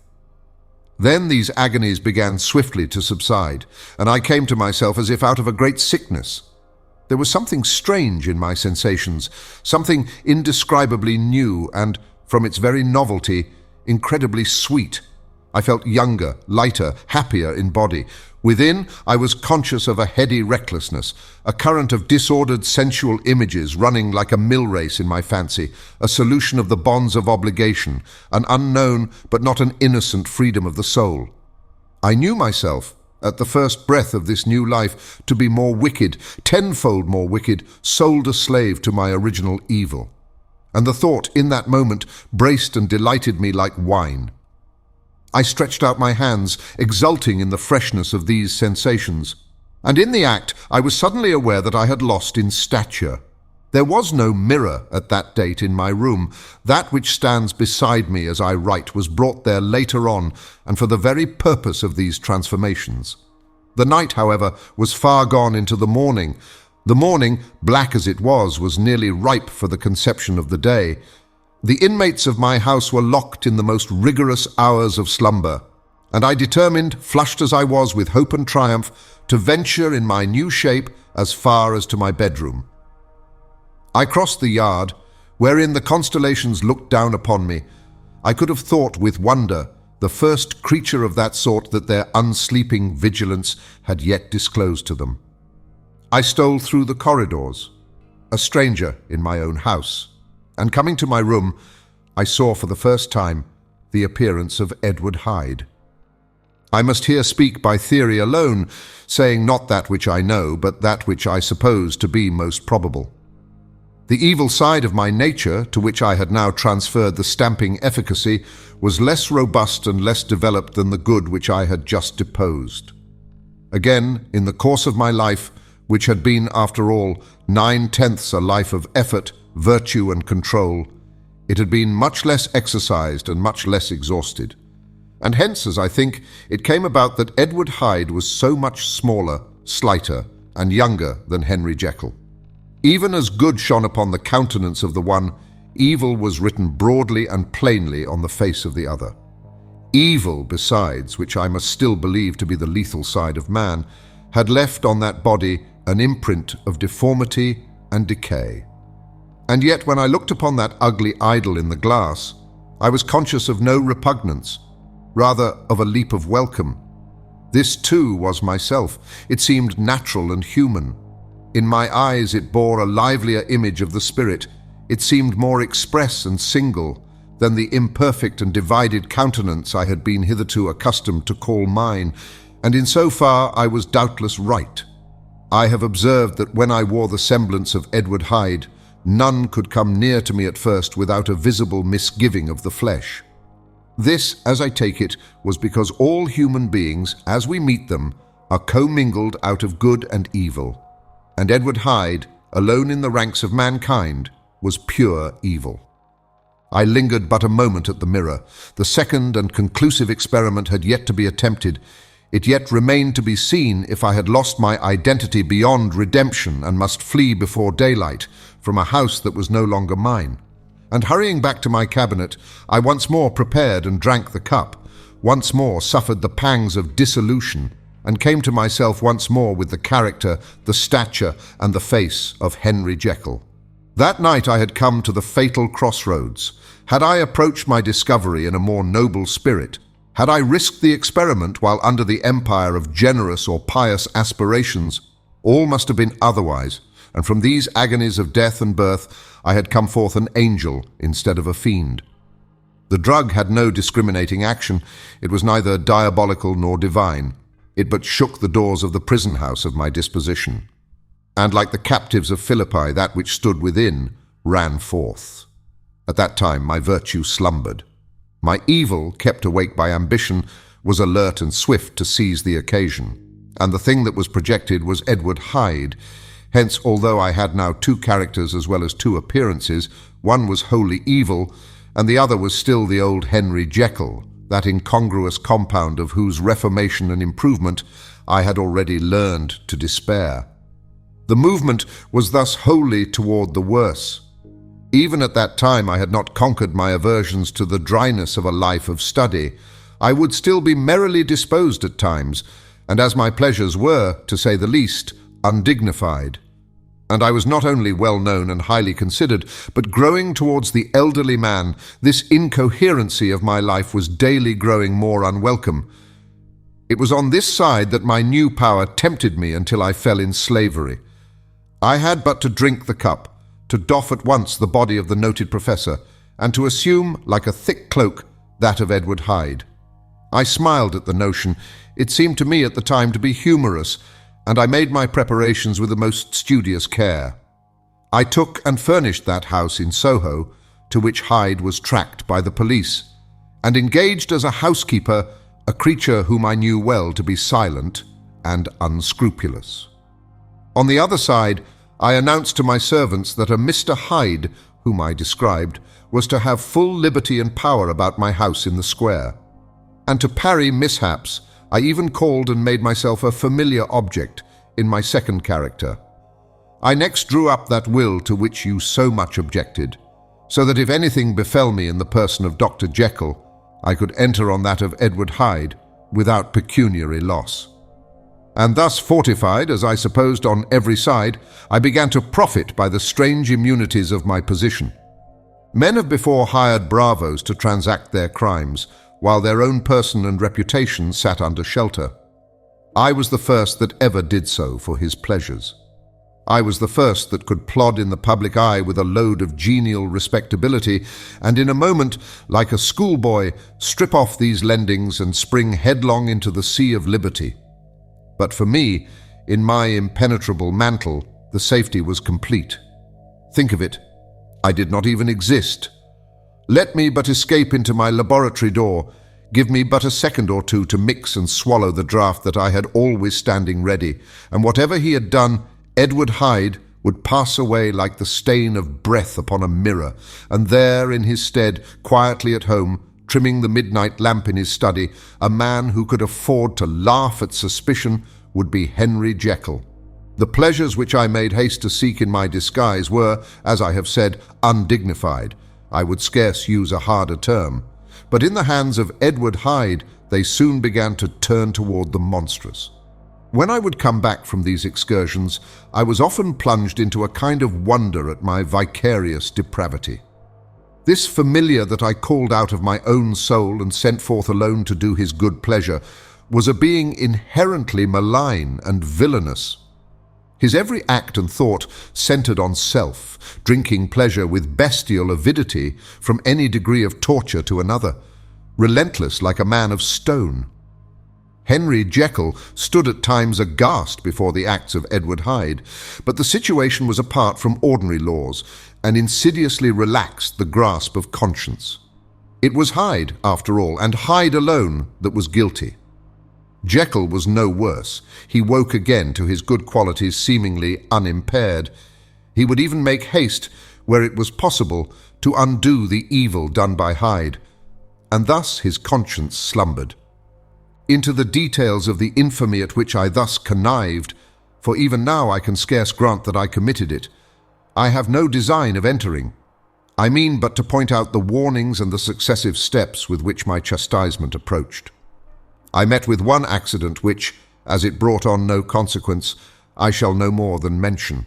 Then these agonies began swiftly to subside, and I came to myself as if out of a great sickness. There was something strange in my sensations, something indescribably new and, from its very novelty, incredibly sweet. I felt younger, lighter, happier in body. Within, I was conscious of a heady recklessness, a current of disordered sensual images running like a mill race in my fancy, a solution of the bonds of obligation, an unknown but not an innocent freedom of the soul. I knew myself, at the first breath of this new life, to be more wicked, tenfold more wicked, sold a slave to my original evil. And the thought, in that moment, braced and delighted me like wine. I stretched out my hands, exulting in the freshness of these sensations. And in the act, I was suddenly aware that I had lost in stature. There was no mirror at that date in my room. That which stands beside me as I write was brought there later on, and for the very purpose of these transformations. The night, however, was far gone into the morning. The morning, black as it was nearly ripe for the conception of the day. The inmates of my house were locked in the most rigorous hours of slumber, and I determined, flushed as I was with hope and triumph, to venture in my new shape as far as to my bedroom. I crossed the yard, wherein the constellations looked down upon me. I could have thought with wonder, the first creature of that sort that their unsleeping vigilance had yet disclosed to them. I stole through the corridors, a stranger in my own house, and coming to my room, I saw for the first time the appearance of Edward Hyde. I must here speak by theory alone, saying not that which I know, but that which I suppose to be most probable. The evil side of my nature, to which I had now transferred the stamping efficacy, was less robust and less developed than the good which I had just deposed. Again, in the course of my life, which had been, after all, 9/10 a life of effort, virtue and control, it had been much less exercised and much less exhausted. And hence, as I think, it came about that Edward Hyde was so much smaller, slighter, and younger than Henry Jekyll. Even as good shone upon the countenance of the one, evil was written broadly and plainly on the face of the other. Evil, besides, which I must still believe to be the lethal side of man, had left on that body an imprint of deformity and decay. And yet when I looked upon that ugly idol in the glass, I was conscious of no repugnance, rather of a leap of welcome. This too was myself. It seemed natural and human. In my eyes it bore a livelier image of the spirit. It seemed more express and single than the imperfect and divided countenance I had been hitherto accustomed to call mine, and in so far I was doubtless right. I have observed that when I wore the semblance of Edward Hyde, none could come near to me at first without a visible misgiving of the flesh. This, as I take it, was because all human beings, as we meet them, are commingled out of good and evil, and Edward Hyde, alone in the ranks of mankind, was pure evil. I lingered but a moment at the mirror. The second and conclusive experiment had yet to be attempted. It yet remained to be seen if I had lost my identity beyond redemption and must flee before daylight from a house that was no longer mine. And hurrying back to my cabinet, I once more prepared and drank the cup, once more suffered the pangs of dissolution, and came to myself once more with the character, the stature, and the face of Henry Jekyll. That night I had come to the fatal crossroads. Had I approached my discovery in a more noble spirit, had I risked the experiment while under the empire of generous or pious aspirations, all must have been otherwise, and from these agonies of death and birth I had come forth an angel instead of a fiend. The drug had no discriminating action. It was neither diabolical nor divine. It but shook the doors of the prison house of my disposition. And like the captives of Philippi, that which stood within ran forth. At that time my virtue slumbered. My evil, kept awake by ambition, was alert and swift to seize the occasion. And the thing that was projected was Edward Hyde. Hence, although I had now two characters as well as two appearances, one was wholly evil, and the other was still the old Henry Jekyll, that incongruous compound of whose reformation and improvement I had already learned to despair. The movement was thus wholly toward the worse. Even at that time I had not conquered my aversions to the dryness of a life of study. I would still be merrily disposed at times, and as my pleasures were, to say the least, undignified. And I was not only well known and highly considered, but growing towards the elderly man, this incoherency of my life was daily growing more unwelcome. It was on this side that my new power tempted me until I fell in slavery. I had but to drink the cup, to doff at once the body of the noted professor, and to assume, like a thick cloak, that of Edward Hyde. I smiled at the notion. It seemed to me at the time to be humorous, and I made my preparations with the most studious care. I took and furnished that house in Soho, to which Hyde was tracked by the police, and engaged as a housekeeper a creature whom I knew well to be silent and unscrupulous. On the other side, I announced to my servants that a Mr. Hyde, whom I described, was to have full liberty and power about my house in the square. And to parry mishaps, I even called and made myself a familiar object in my second character. I next drew up that will to which you so much objected, so that if anything befell me in the person of Dr. Jekyll, I could enter on that of Edward Hyde without pecuniary loss. And thus fortified, as I supposed on every side, I began to profit by the strange immunities of my position. Men have before hired bravos to transact their crimes, while their own person and reputation sat under shelter. I was the first that ever did so for his pleasures. I was the first that could plod in the public eye with a load of genial respectability, and in a moment, like a schoolboy, strip off these lendings and spring headlong into the sea of liberty. But for me, in my impenetrable mantle, the safety was complete. Think of it, I did not even exist. Let me but escape into my laboratory door, give me but a second or two to mix and swallow the draught that I had always standing ready, and whatever he had done, Edward Hyde would pass away like the stain of breath upon a mirror, and there in his stead, quietly at home, trimming the midnight lamp in his study, a man who could afford to laugh at suspicion would be Henry Jekyll. The pleasures which I made haste to seek in my disguise were, as I have said, undignified. I would scarce use a harder term. But in the hands of Edward Hyde, they soon began to turn toward the monstrous. When I would come back from these excursions, I was often plunged into a kind of wonder at my vicarious depravity. This familiar that I called out of my own soul and sent forth alone to do his good pleasure was a being inherently malign and villainous. His every act and thought centered on self, drinking pleasure with bestial avidity from any degree of torture to another, relentless like a man of stone. Henry Jekyll stood at times aghast before the acts of Edward Hyde, but the situation was apart from ordinary laws and insidiously relaxed the grasp of conscience. It was Hyde, after all, and Hyde alone, that was guilty. Jekyll was no worse. He woke again to his good qualities seemingly unimpaired. He would even make haste, where it was possible, to undo the evil done by Hyde, and thus his conscience slumbered. Into the details of the infamy at which I thus connived, for even now I can scarce grant that I committed it, I have no design of entering. I mean but to point out the warnings and the successive steps with which my chastisement approached. I met with one accident which, as it brought on no consequence, I shall no more than mention.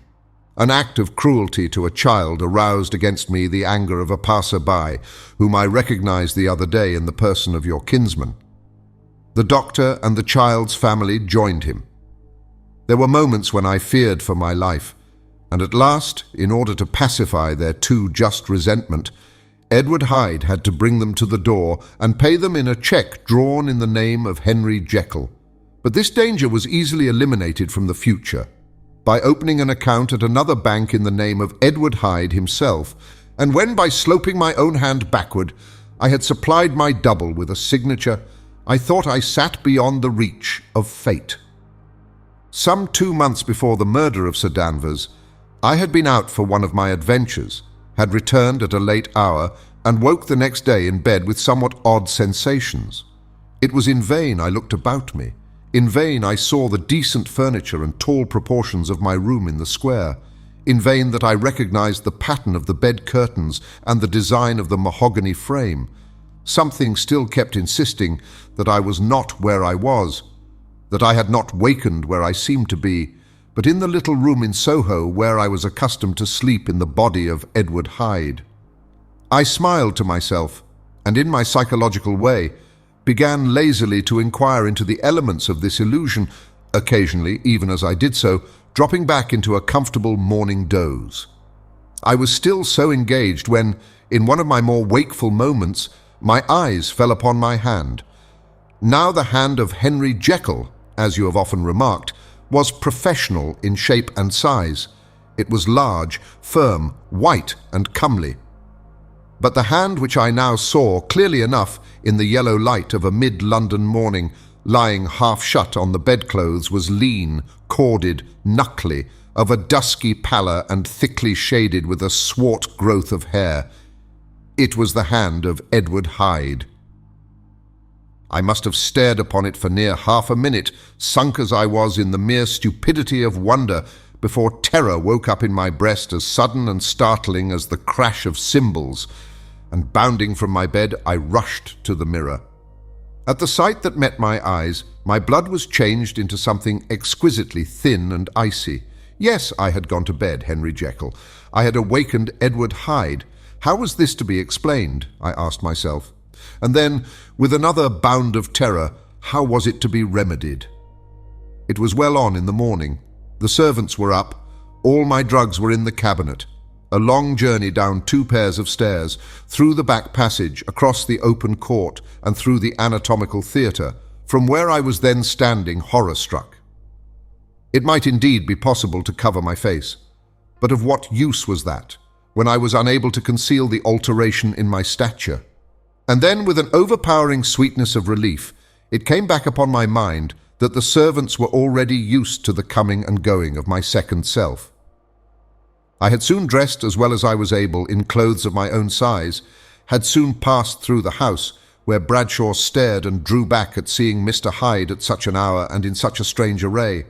An act of cruelty to a child aroused against me the anger of a passer-by, whom I recognized the other day in the person of your kinsman. The doctor and the child's family joined him. There were moments when I feared for my life, and at last, in order to pacify their too just resentment, Edward Hyde had to bring them to the door and pay them in a cheque drawn in the name of Henry Jekyll. But this danger was easily eliminated from the future by opening an account at another bank in the name of Edward Hyde himself, and when by sloping my own hand backward I had supplied my double with a signature, I thought I sat beyond the reach of fate. Some 2 months before the murder of Sir Danvers, I had been out for one of my adventures, had returned at a late hour, and woke the next day in bed with somewhat odd sensations. It was in vain I looked about me. In vain I saw the decent furniture and tall proportions of my room in the square. In vain that I recognized the pattern of the bed curtains and the design of the mahogany frame. Something still kept insisting that I was not where I was, that I had not wakened where I seemed to be, but in the little room in Soho where I was accustomed to sleep in the body of Edward Hyde. I smiled to myself, and in my psychological way, began lazily to inquire into the elements of this illusion, occasionally, even as I did so, dropping back into a comfortable morning doze. I was still so engaged when, in one of my more wakeful moments, my eyes fell upon my hand. Now the hand of Henry Jekyll, as you have often remarked, was professional in shape and size. It was large, firm, white and comely. But the hand which I now saw clearly enough in the yellow light of a mid-London morning, lying half shut on the bedclothes, was lean, corded, knuckly, of a dusky pallor and thickly shaded with a swart growth of hair. It was the hand of Edward Hyde. I must have stared upon it for near half a minute, sunk as I was in the mere stupidity of wonder, before terror woke up in my breast as sudden and startling as the crash of cymbals, and bounding from my bed, I rushed to the mirror. At the sight that met my eyes, my blood was changed into something exquisitely thin and icy. Yes, I had gone to bed, Henry Jekyll. I had awakened Edward Hyde. How was this to be explained? I asked myself. And then, with another bound of terror, how was it to be remedied? It was well on in the morning. The servants were up. All my drugs were in the cabinet. A long journey down 2 pairs of stairs, through the back passage, across the open court, and through the anatomical theatre, from where I was then standing horror-struck. It might indeed be possible to cover my face, but of what use was that, when I was unable to conceal the alteration in my stature? And then, with an overpowering sweetness of relief, it came back upon my mind that the servants were already used to the coming and going of my second self. I had soon dressed as well as I was able in clothes of my own size, had soon passed through the house, where Bradshaw stared and drew back at seeing Mr. Hyde at such an hour and in such a strange array.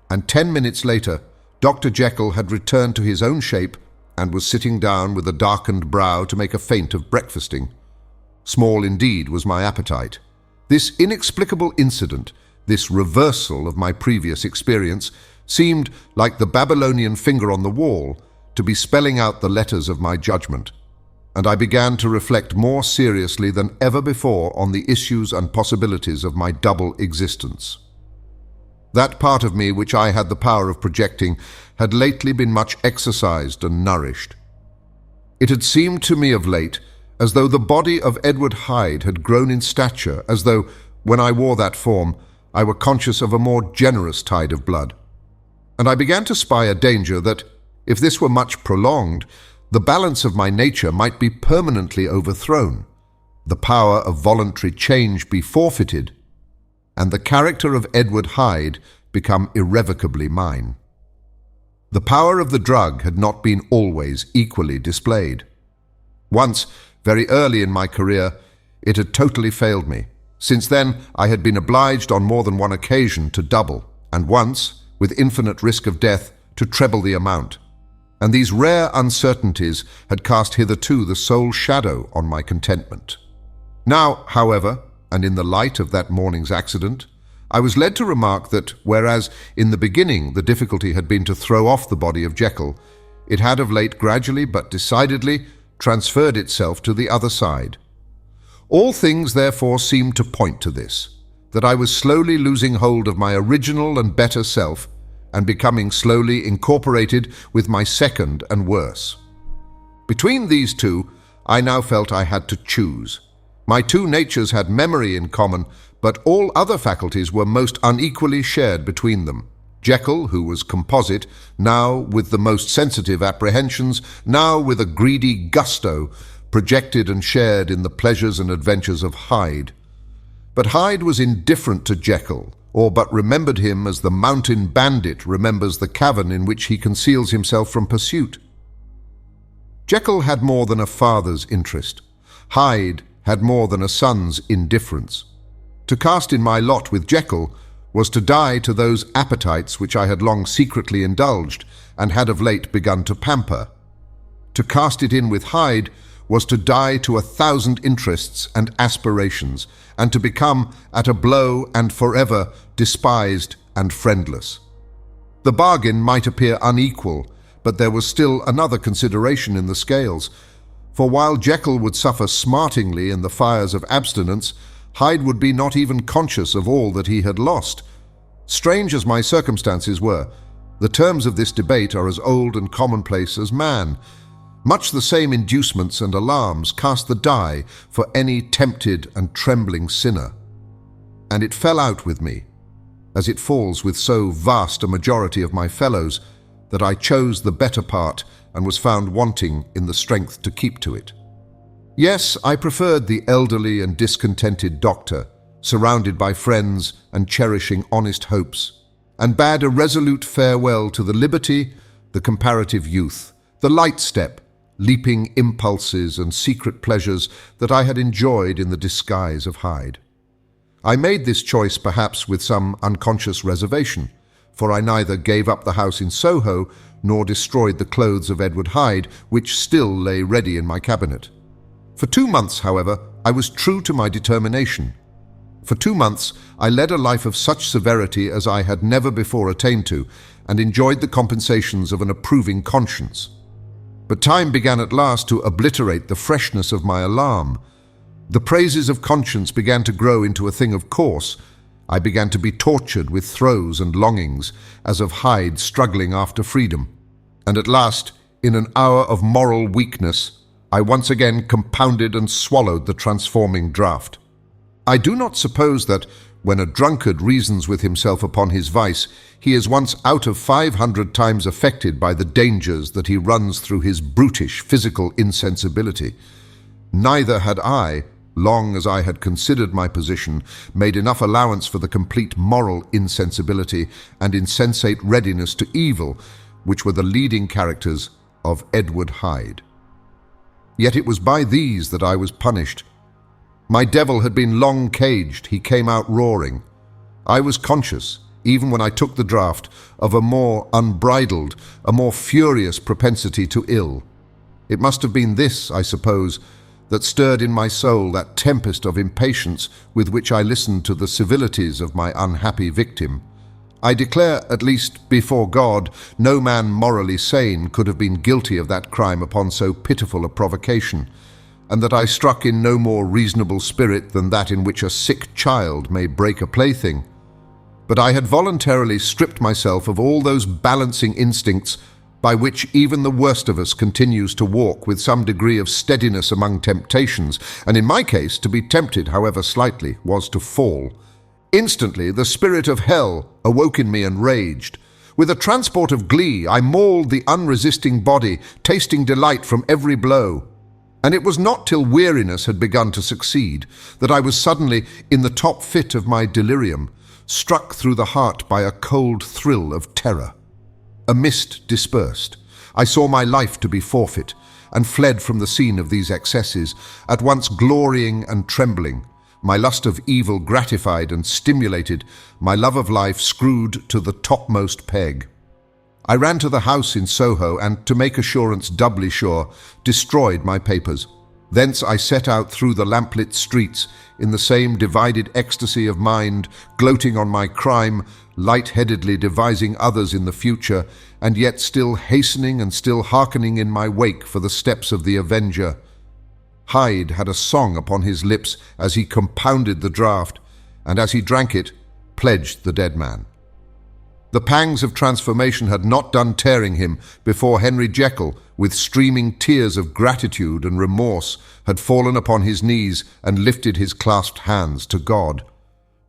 And 10 minutes later, Dr. Jekyll had returned to his own shape and was sitting down with a darkened brow to make a feint of breakfasting. Small indeed was my appetite. This inexplicable incident, this reversal of my previous experience, seemed, like the Babylonian finger on the wall, to be spelling out the letters of my judgment, and I began to reflect more seriously than ever before on the issues and possibilities of my double existence. That part of me which I had the power of projecting had lately been much exercised and nourished. It had seemed to me of late as though the body of Edward Hyde had grown in stature, as though, when I wore that form, I were conscious of a more generous tide of blood. And I began to spy a danger that, if this were much prolonged, the balance of my nature might be permanently overthrown, the power of voluntary change be forfeited, and the character of Edward Hyde become irrevocably mine. The power of the drug had not been always equally displayed. Once, very early in my career, it had totally failed me. Since then, I had been obliged on more than one occasion to double, and once, with infinite risk of death, to treble the amount. And these rare uncertainties had cast hitherto the sole shadow on my contentment. Now, however, and in the light of that morning's accident, I was led to remark that, whereas in the beginning the difficulty had been to throw off the body of Jekyll, it had of late gradually but decidedly transferred itself to the other side. All things therefore seemed to point to this, that I was slowly losing hold of my original and better self, and becoming slowly incorporated with my second and worse. Between these two, I now felt I had to choose. My two natures had memory in common, but all other faculties were most unequally shared between them. Jekyll, who was composite, now with the most sensitive apprehensions, now with a greedy gusto, projected and shared in the pleasures and adventures of Hyde. But Hyde was indifferent to Jekyll, or but remembered him as the mountain bandit remembers the cavern in which he conceals himself from pursuit. Jekyll had more than a father's interest. Hyde had more than a son's indifference. To cast in my lot with Jekyll was to die to those appetites which I had long secretly indulged and had of late begun to pamper. To cast it in with Hyde was to die to 1,000 interests and aspirations, and to become, at a blow and forever, despised and friendless. The bargain might appear unequal, but there was still another consideration in the scales, for while Jekyll would suffer smartingly in the fires of abstinence, Hyde would be not even conscious of all that he had lost. Strange as my circumstances were, the terms of this debate are as old and commonplace as man. Much the same inducements and alarms cast the die for any tempted and trembling sinner. And it fell out with me, as it falls with so vast a majority of my fellows, that I chose the better part and was found wanting in the strength to keep to it. Yes, I preferred the elderly and discontented doctor, surrounded by friends and cherishing honest hopes, and bade a resolute farewell to the liberty, the comparative youth, the light step, leaping impulses and secret pleasures that I had enjoyed in the disguise of Hyde. I made this choice perhaps with some unconscious reservation, for I neither gave up the house in Soho nor destroyed the clothes of Edward Hyde, which still lay ready in my cabinet. For 2 months, however, I was true to my determination. For 2 months, I led a life of such severity as I had never before attained to, and enjoyed the compensations of an approving conscience. But time began at last to obliterate the freshness of my alarm. The praises of conscience began to grow into a thing of course. I began to be tortured with throes and longings, as of Hyde struggling after freedom. And at last, in an hour of moral weakness, I once again compounded and swallowed the transforming draught. I do not suppose that, when a drunkard reasons with himself upon his vice, he is once out of 500 times affected by the dangers that he runs through his brutish physical insensibility. Neither had I, long as I had considered my position, made enough allowance for the complete moral insensibility and insensate readiness to evil, which were the leading characters of Edward Hyde. Yet it was by these that I was punished. My devil had been long caged, he came out roaring. I was conscious, even when I took the draught, of a more unbridled, a more furious propensity to ill. It must have been this, I suppose, that stirred in my soul that tempest of impatience with which I listened to the civilities of my unhappy victim. I declare, at least before God, no man morally sane could have been guilty of that crime upon so pitiful a provocation, and that I struck in no more reasonable spirit than that in which a sick child may break a plaything. But I had voluntarily stripped myself of all those balancing instincts by which even the worst of us continues to walk with some degree of steadiness among temptations, and in my case, to be tempted, however slightly, was to fall. Instantly, the spirit of hell awoke in me and raged. With a transport of glee, I mauled the unresisting body, tasting delight from every blow. And it was not till weariness had begun to succeed that I was suddenly, in the top fit of my delirium, struck through the heart by a cold thrill of terror. A mist dispersed. I saw my life to be forfeit, and fled from the scene of these excesses, at once glorying and trembling, my lust of evil gratified and stimulated, my love of life screwed to the topmost peg. I ran to the house in Soho and, to make assurance doubly sure, destroyed my papers. Thence I set out through the lamplit streets, in the same divided ecstasy of mind, gloating on my crime, light-headedly devising others in the future, and yet still hastening and still hearkening in my wake for the steps of the avenger. Hyde had a song upon his lips as he compounded the draught, and as he drank it, pledged the dead man. The pangs of transformation had not done tearing him before Henry Jekyll, with streaming tears of gratitude and remorse, had fallen upon his knees and lifted his clasped hands to God.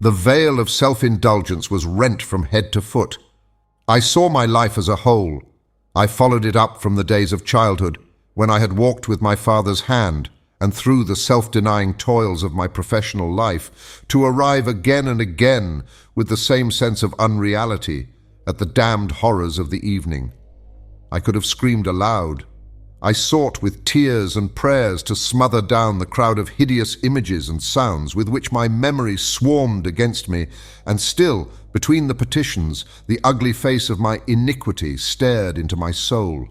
The veil of self-indulgence was rent from head to foot. I saw my life as a whole. I followed it up from the days of childhood, when I had walked with my father's hand, and through the self-denying toils of my professional life, to arrive again and again, with the same sense of unreality, at the damned horrors of the evening. I could have screamed aloud. I sought with tears and prayers to smother down the crowd of hideous images and sounds with which my memory swarmed against me, and still, between the petitions, the ugly face of my iniquity stared into my soul.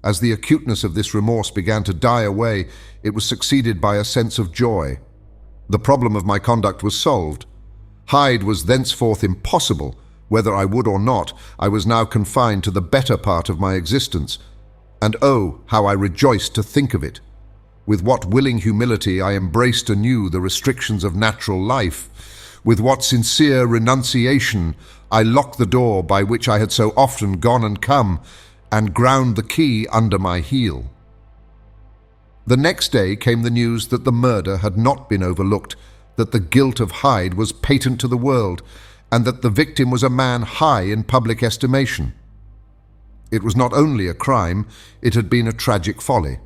As the acuteness of this remorse began to die away, it was succeeded by a sense of joy. The problem of my conduct was solved. Hyde was thenceforth impossible. Whether I would or not, I was now confined to the better part of my existence. And oh, how I rejoiced to think of it! With what willing humility I embraced anew the restrictions of natural life! With what sincere renunciation I locked the door by which I had so often gone and come, and ground the key under my heel! The next day came the news that the murder had not been overlooked, that the guilt of Hyde was patent to the world, and that the victim was a man high in public estimation. It was not only a crime, it had been a tragic folly.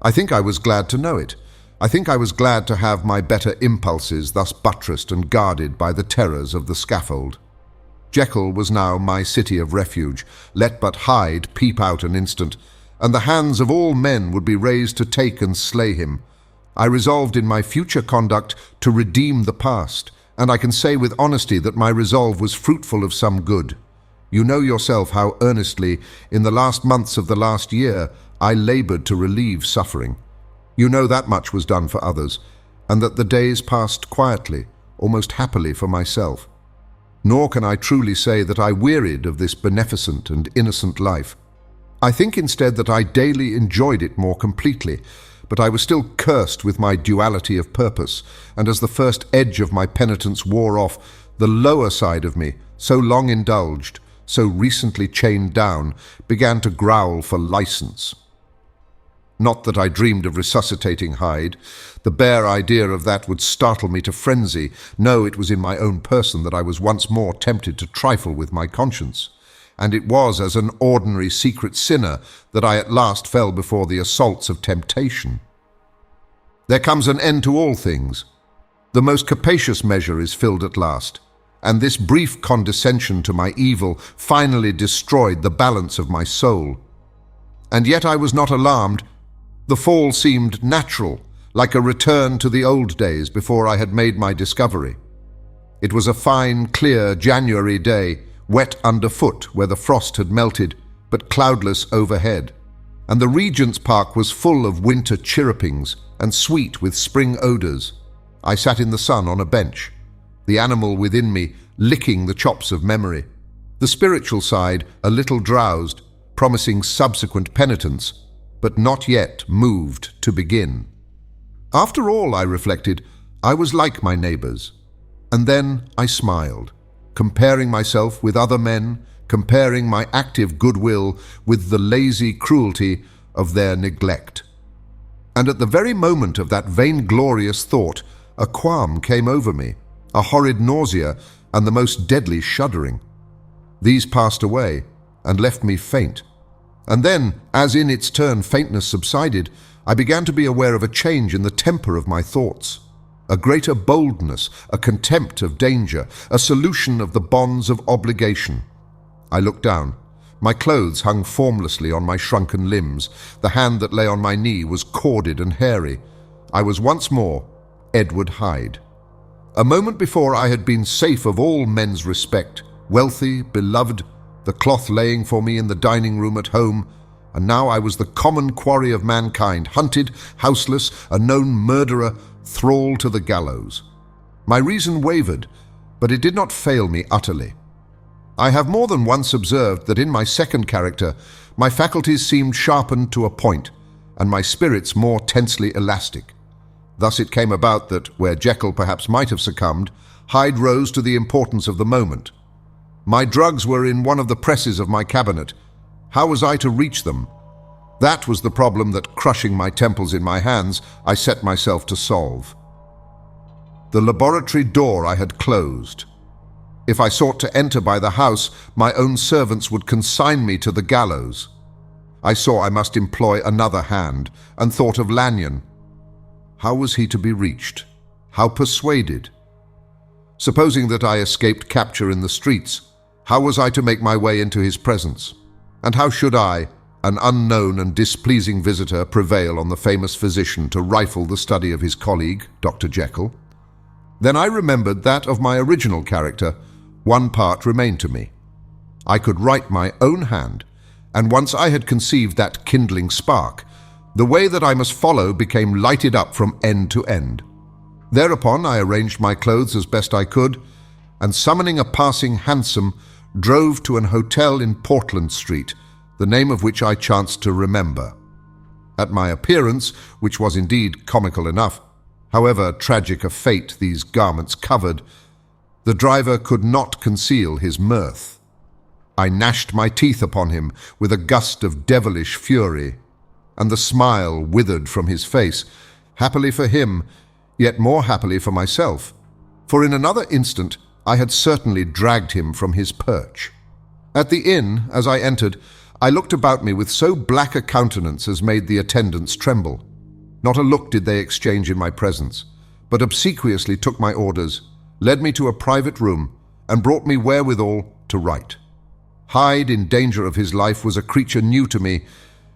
I think I was glad to know it. I think I was glad to have my better impulses thus buttressed and guarded by the terrors of the scaffold. Jekyll was now my city of refuge. Let but Hyde peep out an instant, and the hands of all men would be raised to take and slay him. I resolved in my future conduct to redeem the past, and I can say with honesty that my resolve was fruitful of some good. You know yourself how earnestly, in the last months of the last year, I labored to relieve suffering. You know that much was done for others, and that the days passed quietly, almost happily for myself. Nor can I truly say that I wearied of this beneficent and innocent life. I think instead that I daily enjoyed it more completely, but I was still cursed with my duality of purpose, and as the first edge of my penitence wore off, the lower side of me, so long indulged, so recently chained down, began to growl for license. Not that I dreamed of resuscitating Hyde. The bare idea of that would startle me to frenzy. No, it was in my own person that I was once more tempted to trifle with my conscience. And it was as an ordinary secret sinner that I at last fell before the assaults of temptation. There comes an end to all things. The most capacious measure is filled at last, and this brief condescension to my evil finally destroyed the balance of my soul. And yet I was not alarmed. The fall seemed natural, like a return to the old days before I had made my discovery. It was a fine, clear January day, wet underfoot where the frost had melted, but cloudless overhead. And the Regent's Park was full of winter chirrupings and sweet with spring odours. I sat in the sun on a bench, the animal within me licking the chops of memory, the spiritual side a little drowsed, promising subsequent penitence, but not yet moved to begin. After all, I reflected, I was like my neighbours. And then I smiled, comparing myself with other men, comparing my active goodwill with the lazy cruelty of their neglect. And at the very moment of that vainglorious thought, a qualm came over me, a horrid nausea, and the most deadly shuddering. These passed away, and left me faint. And then, as in its turn faintness subsided, I began to be aware of a change in the temper of my thoughts, a greater boldness, a contempt of danger, a solution of the bonds of obligation. I looked down. My clothes hung formlessly on my shrunken limbs. The hand that lay on my knee was corded and hairy. I was once more Edward Hyde. A moment before I had been safe of all men's respect, wealthy, beloved, the cloth laying for me in the dining room at home, and now I was the common quarry of mankind, hunted, houseless, a known murderer, thrall to the gallows. My reason wavered, but it did not fail me utterly. I have more than once observed that in my second character, my faculties seemed sharpened to a point, and my spirits more tensely elastic. Thus it came about that, where Jekyll perhaps might have succumbed, Hyde rose to the importance of the moment. My drugs were in one of the presses of my cabinet. How was I to reach them? That was the problem that, crushing my temples in my hands, I set myself to solve. The laboratory door I had closed. If I sought to enter by the house, my own servants would consign me to the gallows. I saw I must employ another hand, and thought of Lanyon. How was he to be reached? How persuaded? Supposing that I escaped capture in the streets, how was I to make my way into his presence? And how should I, an unknown and displeasing visitor, prevail on the famous physician to rifle the study of his colleague, Dr. Jekyll? Then I remembered that of my original character. One part remained to me. I could write my own hand, and once I had conceived that kindling spark, the way that I must follow became lighted up from end to end. Thereupon I arranged my clothes as best I could, and summoning a passing hansom, drove to an hotel in Portland Street, the name of which I chanced to remember. At my appearance, which was indeed comical enough, however tragic a fate these garments covered, the driver could not conceal his mirth. I gnashed my teeth upon him with a gust of devilish fury, and the smile withered from his face, happily for him, yet more happily for myself, for in another instant I had certainly dragged him from his perch. At the inn, as I entered, I looked about me with so black a countenance as made the attendants tremble. Not a look did they exchange in my presence, but obsequiously took my orders, led me to a private room, and brought me wherewithal to write. Hyde, in danger of his life, was a creature new to me,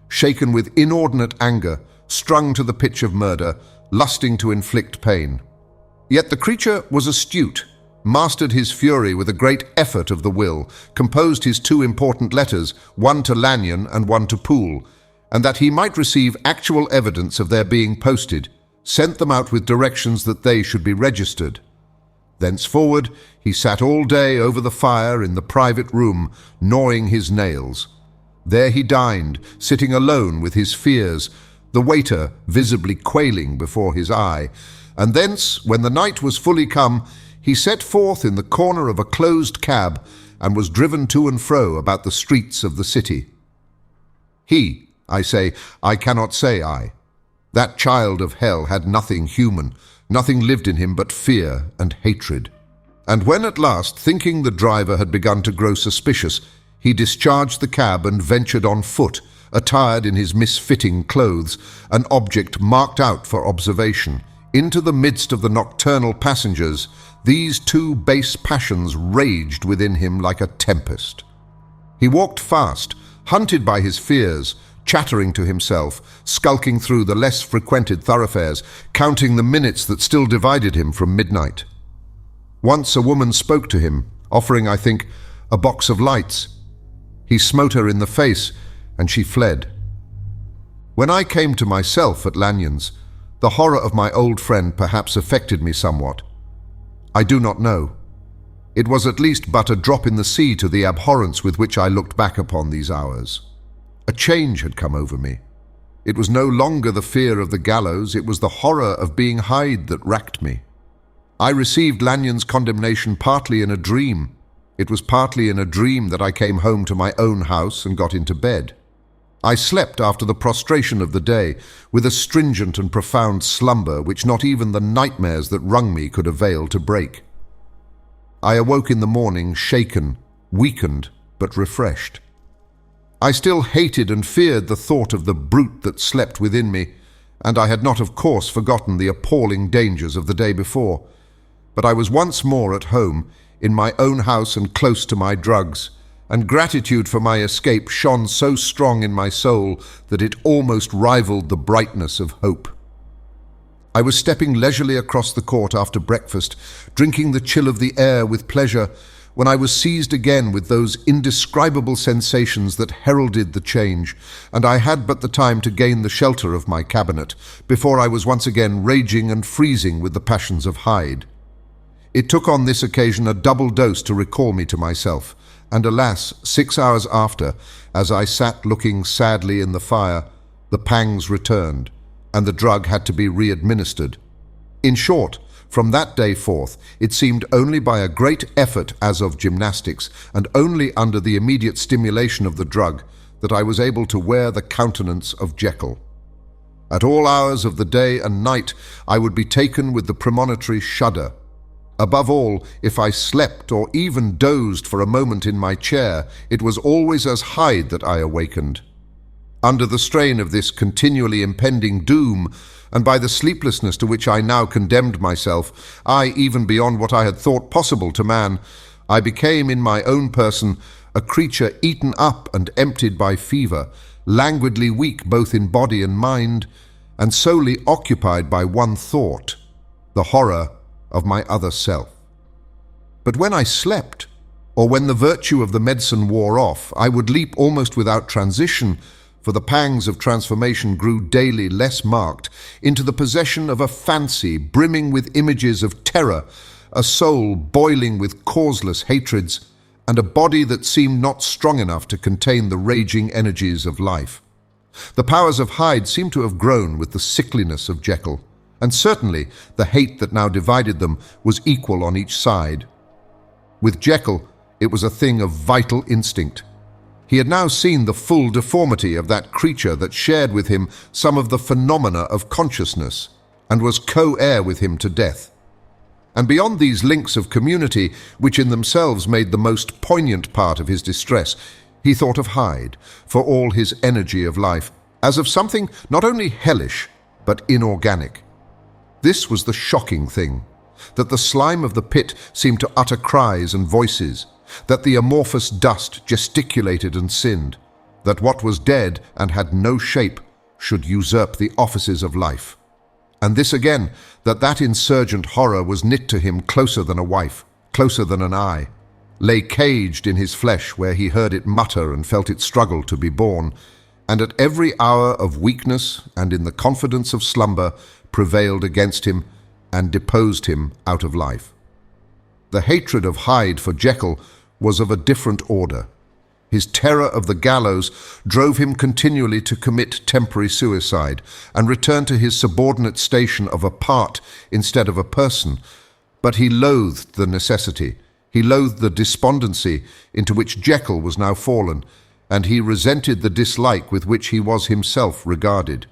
shaken with inordinate anger, strung to the pitch of murder, lusting to inflict pain. Yet the creature was astute, mastered his fury with a great effort of the will, composed his two important letters, one to Lanyon and one to Poole, and that he might receive actual evidence of their being posted, sent them out with directions that they should be registered. Thenceforward, he sat all day over the fire in the private room, gnawing his nails. There he dined, sitting alone with his fears, the waiter visibly quailing before his eye, and thence, when the night was fully come, he set forth in the corner of a closed cab, and was driven to and fro about the streets of the city. He, I say, I cannot say I. That child of hell had nothing human, nothing lived in him but fear and hatred. And when at last, thinking the driver had begun to grow suspicious, he discharged the cab and ventured on foot, attired in his misfitting clothes, an object marked out for observation, into the midst of the nocturnal passengers, these two base passions raged within him like a tempest. He walked fast, hunted by his fears, chattering to himself, skulking through the less frequented thoroughfares, counting the minutes that still divided him from midnight. Once a woman spoke to him, offering, I think, a box of lights. He smote her in the face, and she fled. When I came to myself at Lanyon's, the horror of my old friend perhaps affected me somewhat. I do not know. It was at least but a drop in the sea to the abhorrence with which I looked back upon these hours. A change had come over me. It was no longer the fear of the gallows, it was the horror of being Hyde that racked me. I received Lanyon's condemnation partly in a dream. It was partly in a dream that I came home to my own house and got into bed. I slept after the prostration of the day, with a stringent and profound slumber which not even the nightmares that wrung me could avail to break. I awoke in the morning shaken, weakened, but refreshed. I still hated and feared the thought of the brute that slept within me, and I had not, of course, forgotten the appalling dangers of the day before. But I was once more at home, in my own house and close to my drugs, and gratitude for my escape shone so strong in my soul that it almost rivaled the brightness of hope. I was stepping leisurely across the court after breakfast, drinking the chill of the air with pleasure, when I was seized again with those indescribable sensations that heralded the change, and I had but the time to gain the shelter of my cabinet, before I was once again raging and freezing with the passions of Hyde. It took on this occasion a double dose to recall me to myself, and alas, 6 hours after, as I sat looking sadly in the fire, the pangs returned, and the drug had to be re-administered. In short, from that day forth, it seemed only by a great effort as of gymnastics, and only under the immediate stimulation of the drug, that I was able to wear the countenance of Jekyll. At all hours of the day and night, I would be taken with the premonitory shudder. Above all, if I slept or even dozed for a moment in my chair, it was always as Hyde that I awakened. Under the strain of this continually impending doom, and by the sleeplessness to which I now condemned myself, even beyond what I had thought possible to man, I became in my own person a creature eaten up and emptied by fever, languidly weak both in body and mind, and solely occupied by one thought, the horror of my other self. But when I slept, or when the virtue of the medicine wore off, I would leap almost without transition, for the pangs of transformation grew daily less marked, into the possession of a fancy brimming with images of terror, a soul boiling with causeless hatreds, and a body that seemed not strong enough to contain the raging energies of life. The powers of Hyde seemed to have grown with the sickliness of Jekyll, and certainly the hate that now divided them was equal on each side. With Jekyll, it was a thing of vital instinct. He had now seen the full deformity of that creature that shared with him some of the phenomena of consciousness, and was co-heir with him to death. And beyond these links of community, which in themselves made the most poignant part of his distress, he thought of Hyde, for all his energy of life, as of something not only hellish, but inorganic. This was the shocking thing, that the slime of the pit seemed to utter cries and voices, that the amorphous dust gesticulated and sinned, that what was dead and had no shape should usurp the offices of life. And this again, that insurgent horror was knit to him closer than a wife, closer than an eye, lay caged in his flesh where he heard it mutter and felt it struggle to be born, and at every hour of weakness and in the confidence of slumber prevailed against him and deposed him out of life. The hatred of Hyde for Jekyll was of a different order. His terror of the gallows drove him continually to commit temporary suicide and return to his subordinate station of a part instead of a person, but he loathed the necessity. He loathed the despondency into which Jekyll was now fallen, and he resented the dislike with which he was himself regarded.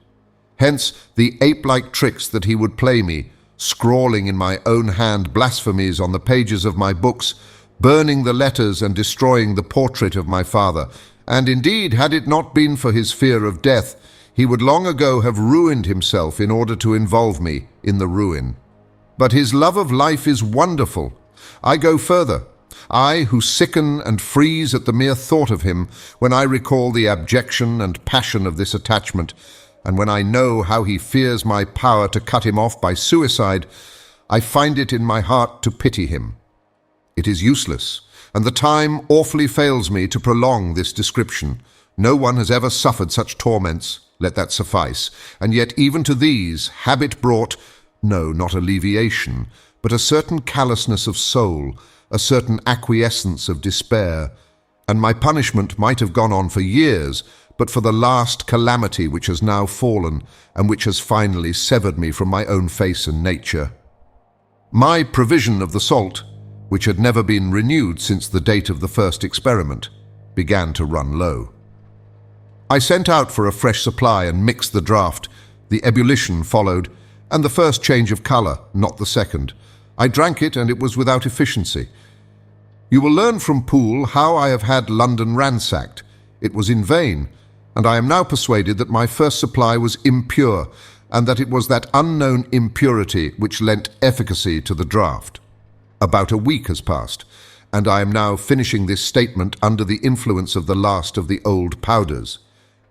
Hence the ape-like tricks that he would play me, scrawling in my own hand blasphemies on the pages of my books, burning the letters and destroying the portrait of my father. And indeed, had it not been for his fear of death, he would long ago have ruined himself in order to involve me in the ruin. But his love of life is wonderful. I go further. I, who sicken and freeze at the mere thought of him, when I recall the abjection and passion of this attachment, and when I know how he fears my power to cut him off by suicide, I find it in my heart to pity him. It is useless, and the time awfully fails me to prolong this description. No one has ever suffered such torments, let that suffice, and yet even to these habit brought, no, not alleviation, but a certain callousness of soul, a certain acquiescence of despair, and my punishment might have gone on for years, but for the last calamity which has now fallen, and which has finally severed me from my own face and nature. My provision of the salt, which had never been renewed since the date of the first experiment, began to run low. I sent out for a fresh supply and mixed the draught. The ebullition followed, and the first change of colour, not the second. I drank it, and it was without efficiency. You will learn from Poole how I have had London ransacked. It was in vain, and I am now persuaded that my first supply was impure, and that it was that unknown impurity which lent efficacy to the draught. About a week has passed, and I am now finishing this statement under the influence of the last of the old powders.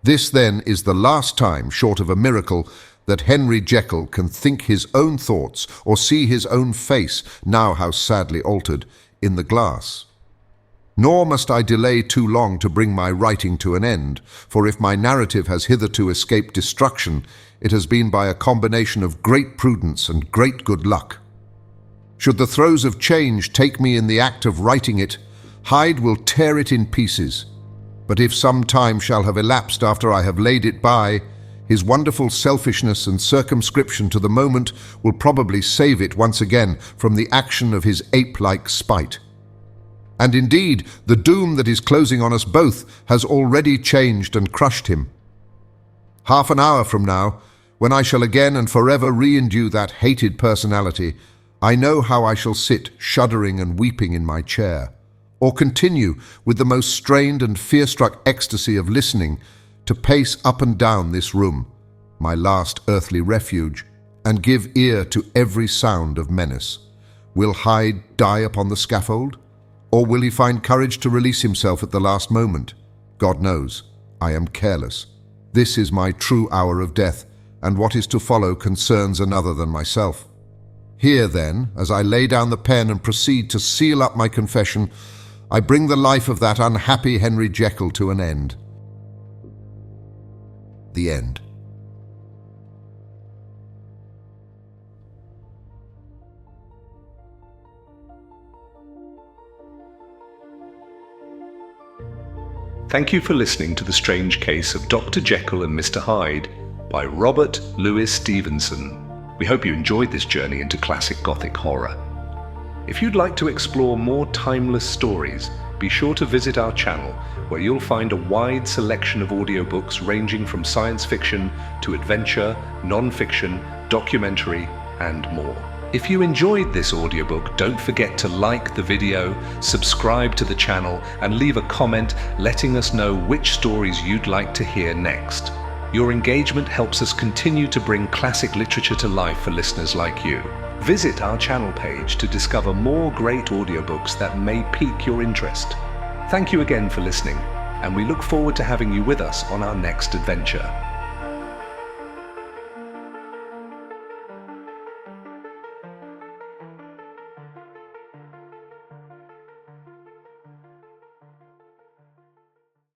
This, then, is the last time, short of a miracle, that Henry Jekyll can think his own thoughts or see his own face, now how sadly altered, in the glass. Nor must I delay too long to bring my writing to an end, for if my narrative has hitherto escaped destruction, it has been by a combination of great prudence and great good luck. Should the throes of change take me in the act of writing it, Hyde will tear it in pieces. But if some time shall have elapsed after I have laid it by, his wonderful selfishness and circumscription to the moment will probably save it once again from the action of his ape-like spite. And indeed, the doom that is closing on us both has already changed and crushed him. Half an hour from now, when I shall again and forever re-endue that hated personality, I know how I shall sit shuddering and weeping in my chair, or continue with the most strained and fear-struck ecstasy of listening to pace up and down this room, my last earthly refuge, and give ear to every sound of menace. Will Hyde die upon the scaffold? Or will he find courage to release himself at the last moment? God knows. I am careless. This is my true hour of death, and what is to follow concerns another than myself. Here, then, as I lay down the pen and proceed to seal up my confession, I bring the life of that unhappy Henry Jekyll to an end. The end. Thank you for listening to The Strange Case of Dr. Jekyll and Mr. Hyde by Robert Louis Stevenson. We hope you enjoyed this journey into classic Gothic horror. If you'd like to explore more timeless stories, be sure to visit our channel, where you'll find a wide selection of audiobooks ranging from science fiction to adventure, non-fiction, documentary, and more. If you enjoyed this audiobook, don't forget to like the video, subscribe to the channel, and leave a comment letting us know which stories you'd like to hear next. Your engagement helps us continue to bring classic literature to life for listeners like you. Visit our channel page to discover more great audiobooks that may pique your interest. Thank you again for listening, and we look forward to having you with us on our next adventure.